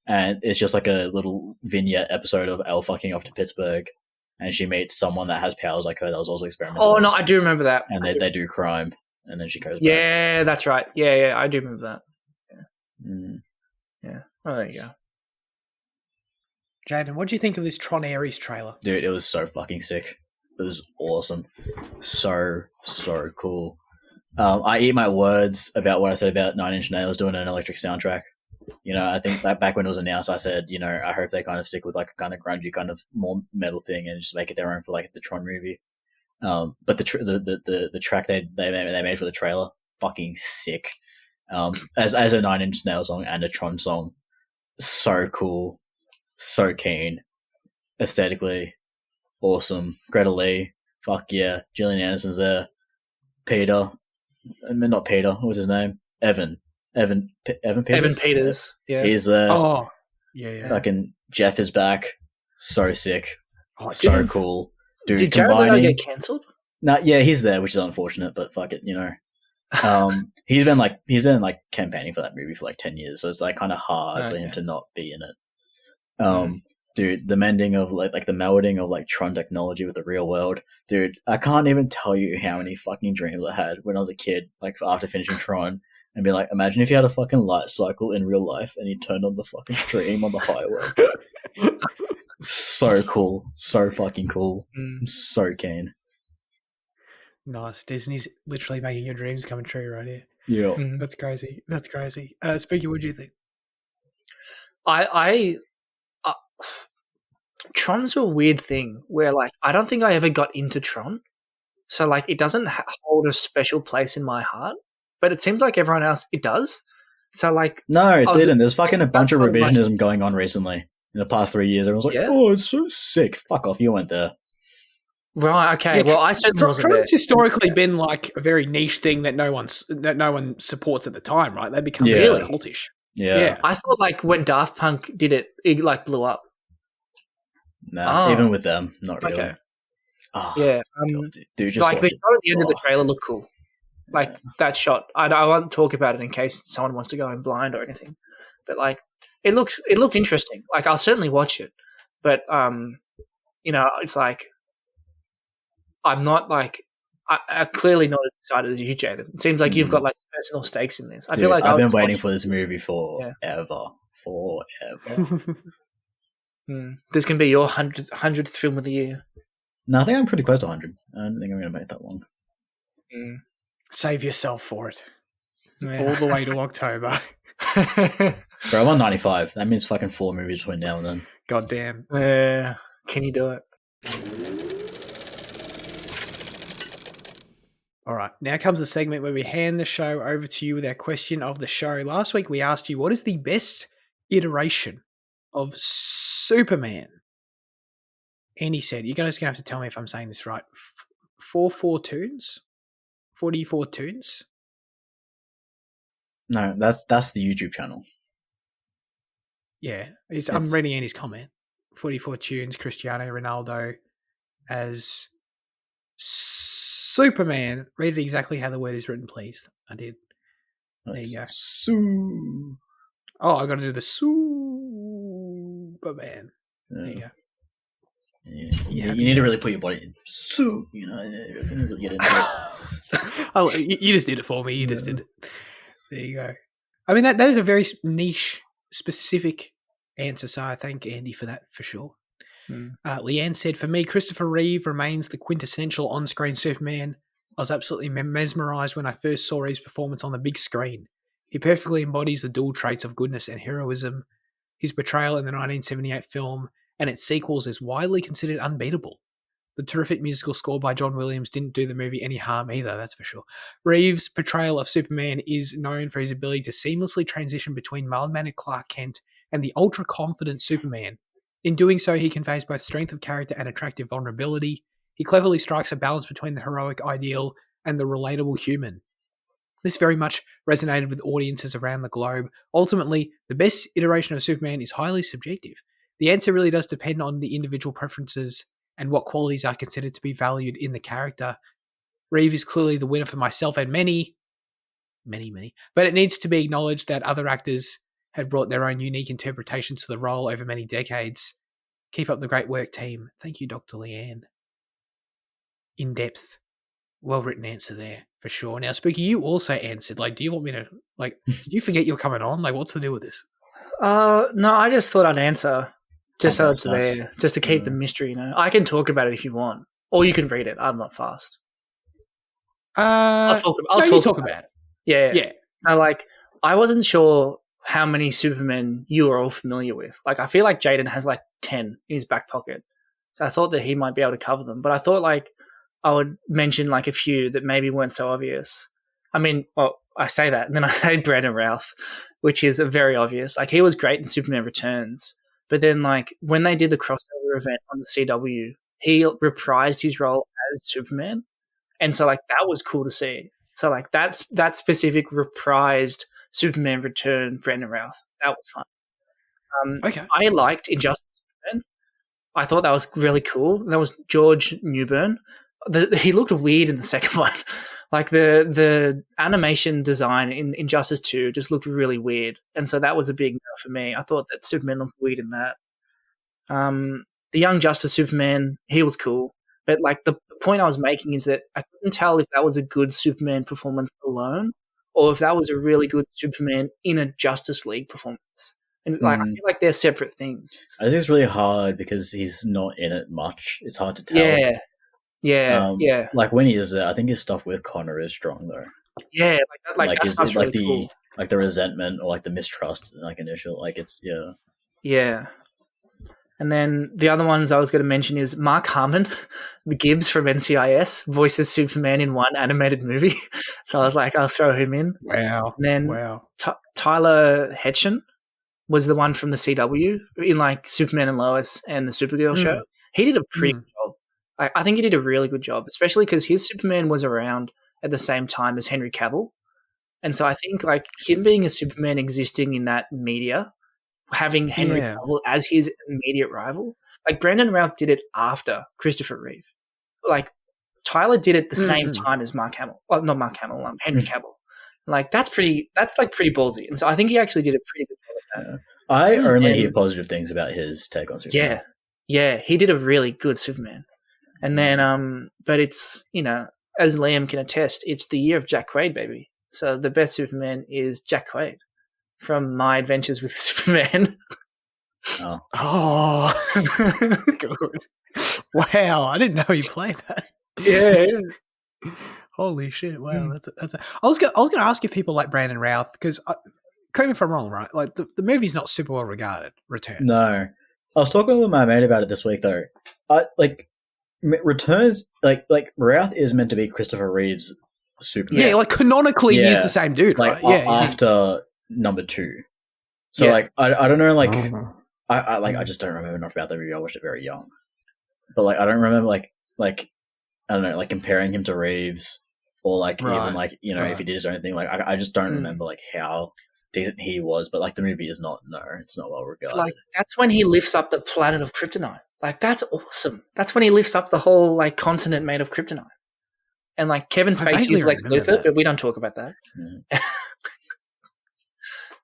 and it's just like a little vignette episode of Elle fucking off to Pittsburgh, and she meets someone that has powers like her that was also experimental. Oh no, I do remember that. And they do crime, and then she goes back. Yeah, that's right. Yeah, I do remember that. Mm. Yeah. Oh, there you go. Jaden, what do you think of this Tron Ares trailer? Dude, it was so fucking sick. It was awesome. So cool. I eat my words about what I said about Nine Inch Nails doing an electric soundtrack. You know, I think that back when it was announced, I said, you know, I hope they kind of stick with like a kind of grungy, kind of more metal thing and just make it their own for like the Tron movie. But the track they made for the trailer, fucking sick. As a Nine Inch Nails song and a Tron song, so cool, so keen, aesthetically awesome. Greta Lee, fuck yeah. Gillian Anderson's there. Peter, I mean, not Peter. What was his name? Evan Peters. Evan Peters. Yeah. He's there. Oh, yeah. Fucking Jeff is back. So sick. Oh, So cool. Dude, Did Jared Leto get cancelled? Yeah, he's there, which is unfortunate, but fuck it, you know. He's been campaigning for that movie for like 10 years, so it's like kind of hard for him to not be in it. Dude, the mending of like the melding of like Tron technology with the real world. Dude, I can't even tell you how many fucking dreams I had when I was a kid, like after finishing Tron, and be like, imagine if you had a fucking light cycle in real life and you turned on the fucking stream on the highway. So cool. So fucking cool. I'm so keen. Nice. Disney's literally making your dreams come true right here. Yeah. That's crazy. Speaky, what do you think? Tron's a weird thing where, like, I don't think I ever got into Tron. So, like, it doesn't hold a special place in my heart. But it seems like everyone else, it does. So, like... No, it didn't. There's fucking a bunch of revisionism going on recently. In the past 3 years, everyone's like, oh, it's so sick. Fuck off, you went there. Right, okay. Yeah, well, I certainly wasn't there. Tron's historically been, like, a very niche thing that no one supports at the time, right? They become really cultish. Yeah. I thought, like, when Daft Punk did it, like, blew up. No, even with them, not really. Okay. Oh, yeah. Dude, just like, the shot at the end of the trailer looked cool. Like, that shot. I won't talk about it in case someone wants to go in blind or anything. But, like, it looked interesting. Like, I'll certainly watch it. But, you know, it's like, I'm not, like, I'm clearly not as excited as you, Jaden. It seems like you've got, like, personal stakes in this. I feel like I've been waiting for this movie forever. This can be your 100th film of the year. No, I think I'm pretty close to 100. I don't think I'm going to make that long. Save yourself for it. Yeah. All the way to October. Bro, I'm on 95. That means fucking 4 movies between now and then. God damn. Yeah. Can you do it? All right. Now comes the segment where we hand the show over to you with our question of the show. Last week we asked you, what is the best iteration of Superman? Andy said, you're just going to have to tell me if I'm saying this right. 44 Toons? No, that's the YouTube channel. Yeah. I'm reading Andy's comment. 44 Tunes, Cristiano Ronaldo as Superman. Read it exactly how the word is written, please. I did. There you go. Oh, I got to do the Superman. There you go. Yeah, you need to really put your body in. You know, you really get into it. Oh, you just did it for me. You just did it. There you go. I mean, that is a very niche, specific answer, so I thank Andy for that for sure. Leanne said, for me, Christopher Reeve remains the quintessential on-screen Superman. I was absolutely mesmerized when I first saw Reeves' performance on the big screen. He perfectly embodies the dual traits of goodness and heroism. His portrayal in the 1978 film and its sequels is widely considered unbeatable. The terrific musical score by John Williams didn't do the movie any harm either, that's for sure. Reeves' portrayal of Superman is known for his ability to seamlessly transition between mild-mannered Clark Kent and the ultra-confident Superman. In doing so, he conveys both strength of character and attractive vulnerability. He cleverly strikes a balance between the heroic ideal and the relatable human. This very much resonated with audiences around the globe. Ultimately, the best iteration of Superman is highly subjective. The answer really does depend on the individual preferences and what qualities are considered to be valued in the character. Reeve is clearly the winner for myself and many, but it needs to be acknowledged that other actors had brought their own unique interpretations to the role over many decades. Keep up the great work, team. Thank you, Dr. Leanne. In-depth, well-written answer there, for sure. Now, Spooky, you also answered. Do you want me to, did you forget you're coming on? What's the deal with this? No, I just thought I'd answer. Just so it's nice. there, just to keep the mystery, I can talk about it if you want, or you can read it. I'm not fast. I'll talk about it. Yeah. No, I wasn't sure how many Supermen you are all familiar with. I feel like Jaden has 10 in his back pocket, so I thought that he might be able to cover them. But I thought I would mention a few that maybe weren't so obvious. I mean, I say that, and then I say Brandon Routh, which is very obvious. He was great in Superman Returns. But then, when they did the crossover event on the CW, he reprised his role as Superman. And so, that was cool to see. So, that specific reprised Superman Return Brandon Routh, that was fun. Okay. I liked Injustice Superman. I thought that was really cool. That was George Newbern. He looked weird in the second one. The animation design in Injustice 2 just looked really weird. And so that was a big no for me. I thought that Superman looked weird in that. The Young Justice Superman, he was cool. But the point I was making is that I couldn't tell if that was a good Superman performance alone or if that was a really good Superman in a Justice League performance. And I feel like they're separate things. I think it's really hard because he's not in it much. It's hard to tell. Yeah. When he is there, I think his stuff with Connor is strong though. Yeah, that stuff's really cool. The resentment or the mistrust, initial, it's Yeah. And then the other ones I was going to mention is Mark Harmon, the Gibbs from NCIS, voices Superman in one animated movie. So I was I'll throw him in. Wow. And then Tyler Hetchen was the one from the CW in Superman and Lois and the Supergirl show. He did a pretty good job. I think he did a really good job, especially because his Superman was around at the same time as Henry Cavill. And so I think him being a Superman existing in that media, having Henry Cavill as his immediate rival, Brandon Routh did it after Christopher Reeve. Tyler did it the same time as Mark Hamill. Well, not Mark Hamill, Henry Cavill. That's pretty ballsy. And so I think he actually did a pretty good job of that. I only hear positive things about his take on Superman. Yeah, he did a really good Superman. And then, but it's, as Liam can attest, it's the year of Jack Quaid, baby. So the best Superman is Jack Quaid from My Adventures with Superman. Oh, good. Wow, I didn't know you played that. Yeah. Holy shit! Wow, that's. I was going to ask if people like Brandon Routh because, correct me if I'm wrong, right? The movie's not super well regarded. Returns. No, I was talking with my mate about it this week though. Returns, Routh is meant to be Christopher Reeve's Superman. Yeah, canonically, he's the same dude, right? After number 2. So, I don't know, I just don't remember enough about the movie. I watched it very young. But, I don't remember, I don't know, comparing him to Reeves or, even, if he did his own thing. I just don't remember, how decent he was. But, the movie is not, it's not well regarded. That's when he lifts up the planet of Kryptonite. That's awesome. That's when he lifts up the whole continent made of kryptonite. And Kevin Spacey's Lex Luther, but we don't talk about that.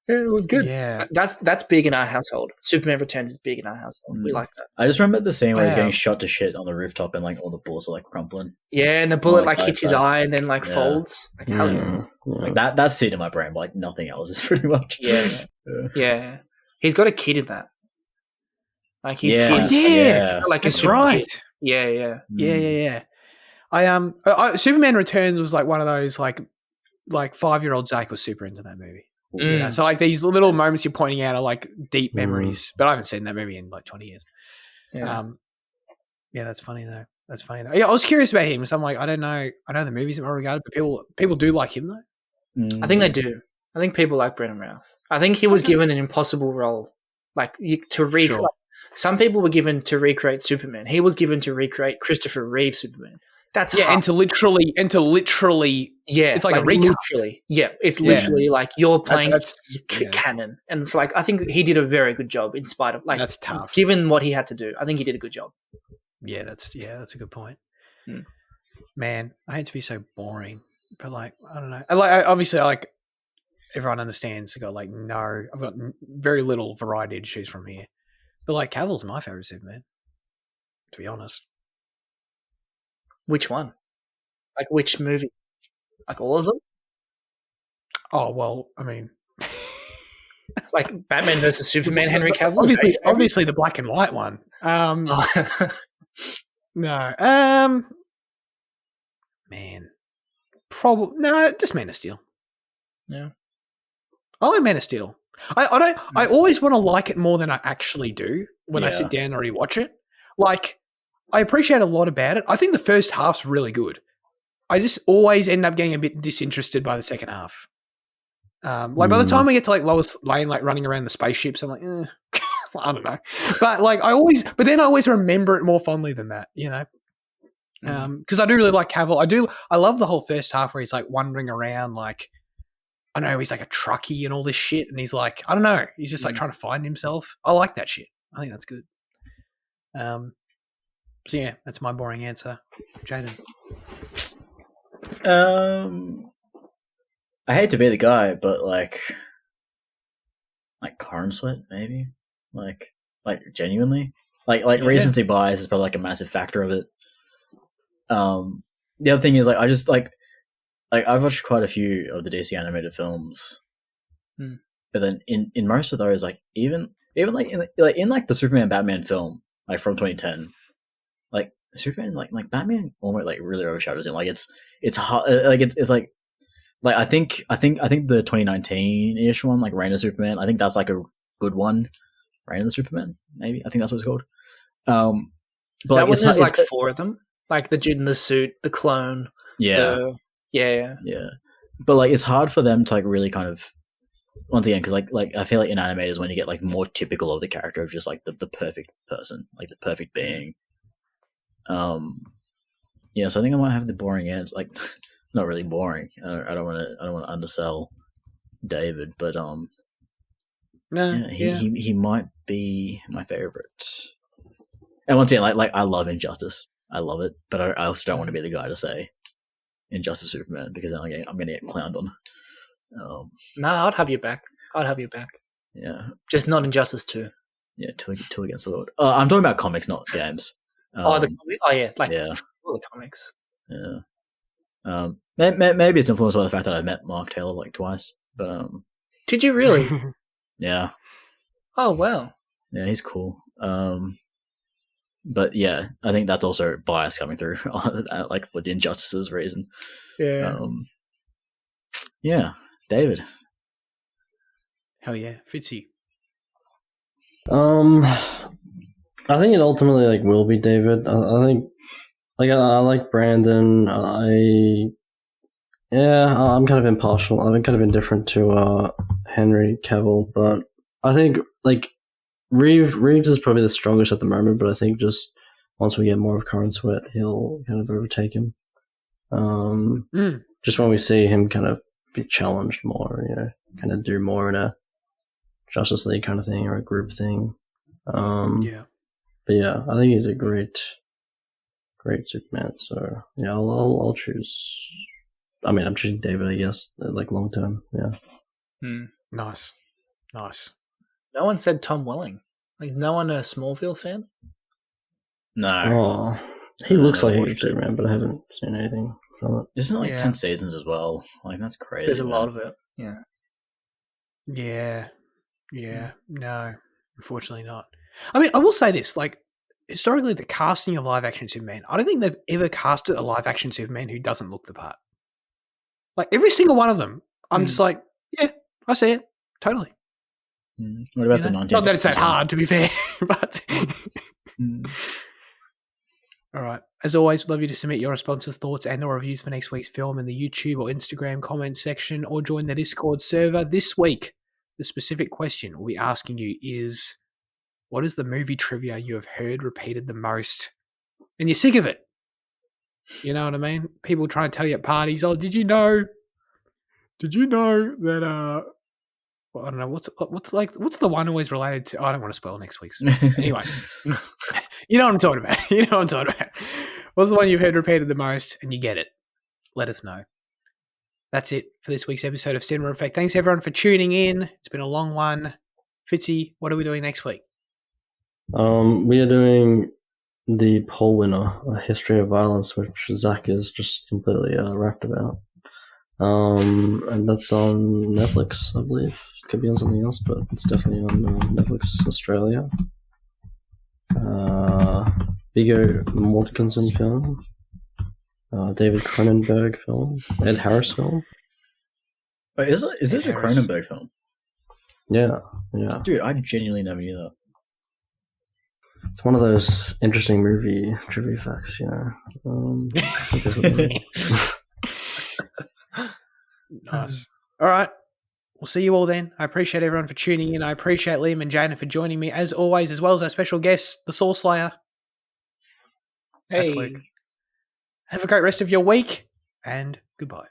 Yeah, it was good. Yeah. That's big in our household. Superman Returns is big in our household. We like that. I just remember the scene where he's getting shot to shit on the rooftop and all the bullets are crumpling. Yeah, and the bullet hits his eye and then folds. That's scene in my brain, but nothing else is pretty much. Yeah. He's got a kid in that. His kid. Yeah. That's right. Yeah. Yeah. Superman Returns was like one of those like 5-year-old Zach was super into that movie. You know, so like these little moments you're pointing out are like deep memories, but I haven't seen that movie in like 20 years. Yeah. That's funny though. Yeah, I was curious about him. So I'm like, I don't know. I know the movies are well regarded, but people do like him though. I think they do. I think people like Brendan Routh. I think he was given an impossible role, to recreate. Sure. Some people were given to recreate Superman. He was given to recreate Christopher Reeve Superman. That's hard. and to literally, it's like a recap. Literally, it's literally like you're playing that's canon, and it's like I think he did a very good job in spite of that's tough. Given what he had to do, I think he did a good job. Yeah, that's a good point. Man, I hate to be so boring, but like I don't know. Obviously, like everyone understands. I've got very little variety to choose from here. But like Cavill's my favorite Superman, to be honest. Which one? Like which movie? Like all of them? Oh well, I mean, like Batman versus Superman, Henry Cavill. Obviously the black and white one. No, man, probably no, just Man of Steel. Yeah, I like Man of Steel. I don't. I always want to like it more than I actually do when I sit down and rewatch it. Like, I appreciate a lot about it. I think the first half's really good. I just always end up getting a bit disinterested by the second half. By the time we get to like Lois Lane, like running around the spaceships, I'm like, I don't know. But then I always remember it more fondly than that, you know. Because I do really like Cavill. I love the whole first half where he's like wandering around, like I know he's like a truckie and all this shit, and he's like, I don't know, he's just like trying to find himself. I like that shit. I think that's good. So yeah, that's my boring answer, Jaden. I hate to be the guy, but like Corenswet, maybe, like genuinely, recency bias is probably like a massive factor of it. The other thing is I just like I've watched quite a few of the DC animated films, but then in most of those, like even like in the Superman Batman film, like from 2010, like Superman like Batman almost like really overshadows him. Like it's hard, it's like I think the 2019-ish one, like Reign of Superman, I think that's like a good one. Reign of the Superman, maybe, I think that's what it's called. But that one there's like four of them, like the dude in the suit, the clone. Yeah. Yeah. But like it's hard for them to like really kind of, once again, because like I feel like in animators when you get like more typical of the character of just like the perfect person, like the perfect being. So I think I might have the boring answer. Like, not really boring. I don't want to undersell David, but he might be my favorite. And once again, like I love Injustice. I love it, but I also don't want to be the guy to say Injustice Superman, because then I'm going to get clowned on. No, I'd have you back. Yeah, just not Injustice 2. Yeah, two against the world. I'm talking about comics, not games. All the comics. Yeah. Maybe it's influenced by the fact that I met Mark Taylor like twice, but Did you really? Yeah. Oh wow. Yeah, he's cool. But yeah, I think that's also bias coming through, like for the Injustice's reason. Yeah. Yeah, David. Hell yeah, Fitzy. I think it ultimately like will be David. I think like I like Brandon. I'm kind of impartial. I'm kind of indifferent to Henry Cavill, but I think like Reeves is probably the strongest at the moment. But I think just once we get more of Corenswet, he'll kind of overtake him. Just when we see him kind of be challenged more, you know, kind of do more in a Justice League kind of thing or a group thing. But yeah, I think he's a great Superman. So yeah, I'll choose. I mean, I'm choosing David, I guess, like long term. Yeah. Nice. No one said Tom Welling. Like, is no one a Smallville fan? No. Oh, he looks like a Superman, but I haven't seen anything from it. Isn't it like 10 seasons as well? Like, that's crazy. There's a lot of it. Yeah. Yeah. No, unfortunately not. I mean, I will say this, like, historically the casting of live action Superman, I don't think they've ever casted a live action Superman who doesn't look the part. Like every single one of them, I'm just like, yeah, I see it totally. What about the 1950s? Not that it's that hard, to be fair, but. All right. As always, we'd love you to submit your responses, thoughts, and/or reviews for next week's film in the YouTube or Instagram comment section, or join the Discord server. This week, the specific question we'll be asking you is, what is the movie trivia you have heard repeated the most? And you're sick of it. You know what I mean? People try and tell you at parties, oh, did you know that, well, I don't know, what's the one always related to, I don't want to spoil next week's. Anyway, you know what I'm talking about. What's the one you've heard repeated the most and you get it? Let us know. That's it for this week's episode of Cinema Effect. Thanks everyone for tuning in. It's been a long one. Fitzy, what are we doing next week? We are doing the poll winner, A History of Violence, which Zach is just completely wrapped about. And that's on Netflix, I believe. Could be on something else, but it's definitely on Netflix Australia. Viggo Mortensen film, David Cronenberg film, Ed Harris film. Wait, is it a Cronenberg film? Yeah. Dude, I genuinely never knew that. It's one of those interesting movie trivia facts, you know. Nice. All right. We'll see you all then. I appreciate everyone for tuning in. I appreciate Liam and Jana for joining me as always, as well as our special guest, the Soul Slayer. Hey. That's Luke. Have a great rest of your week and goodbye.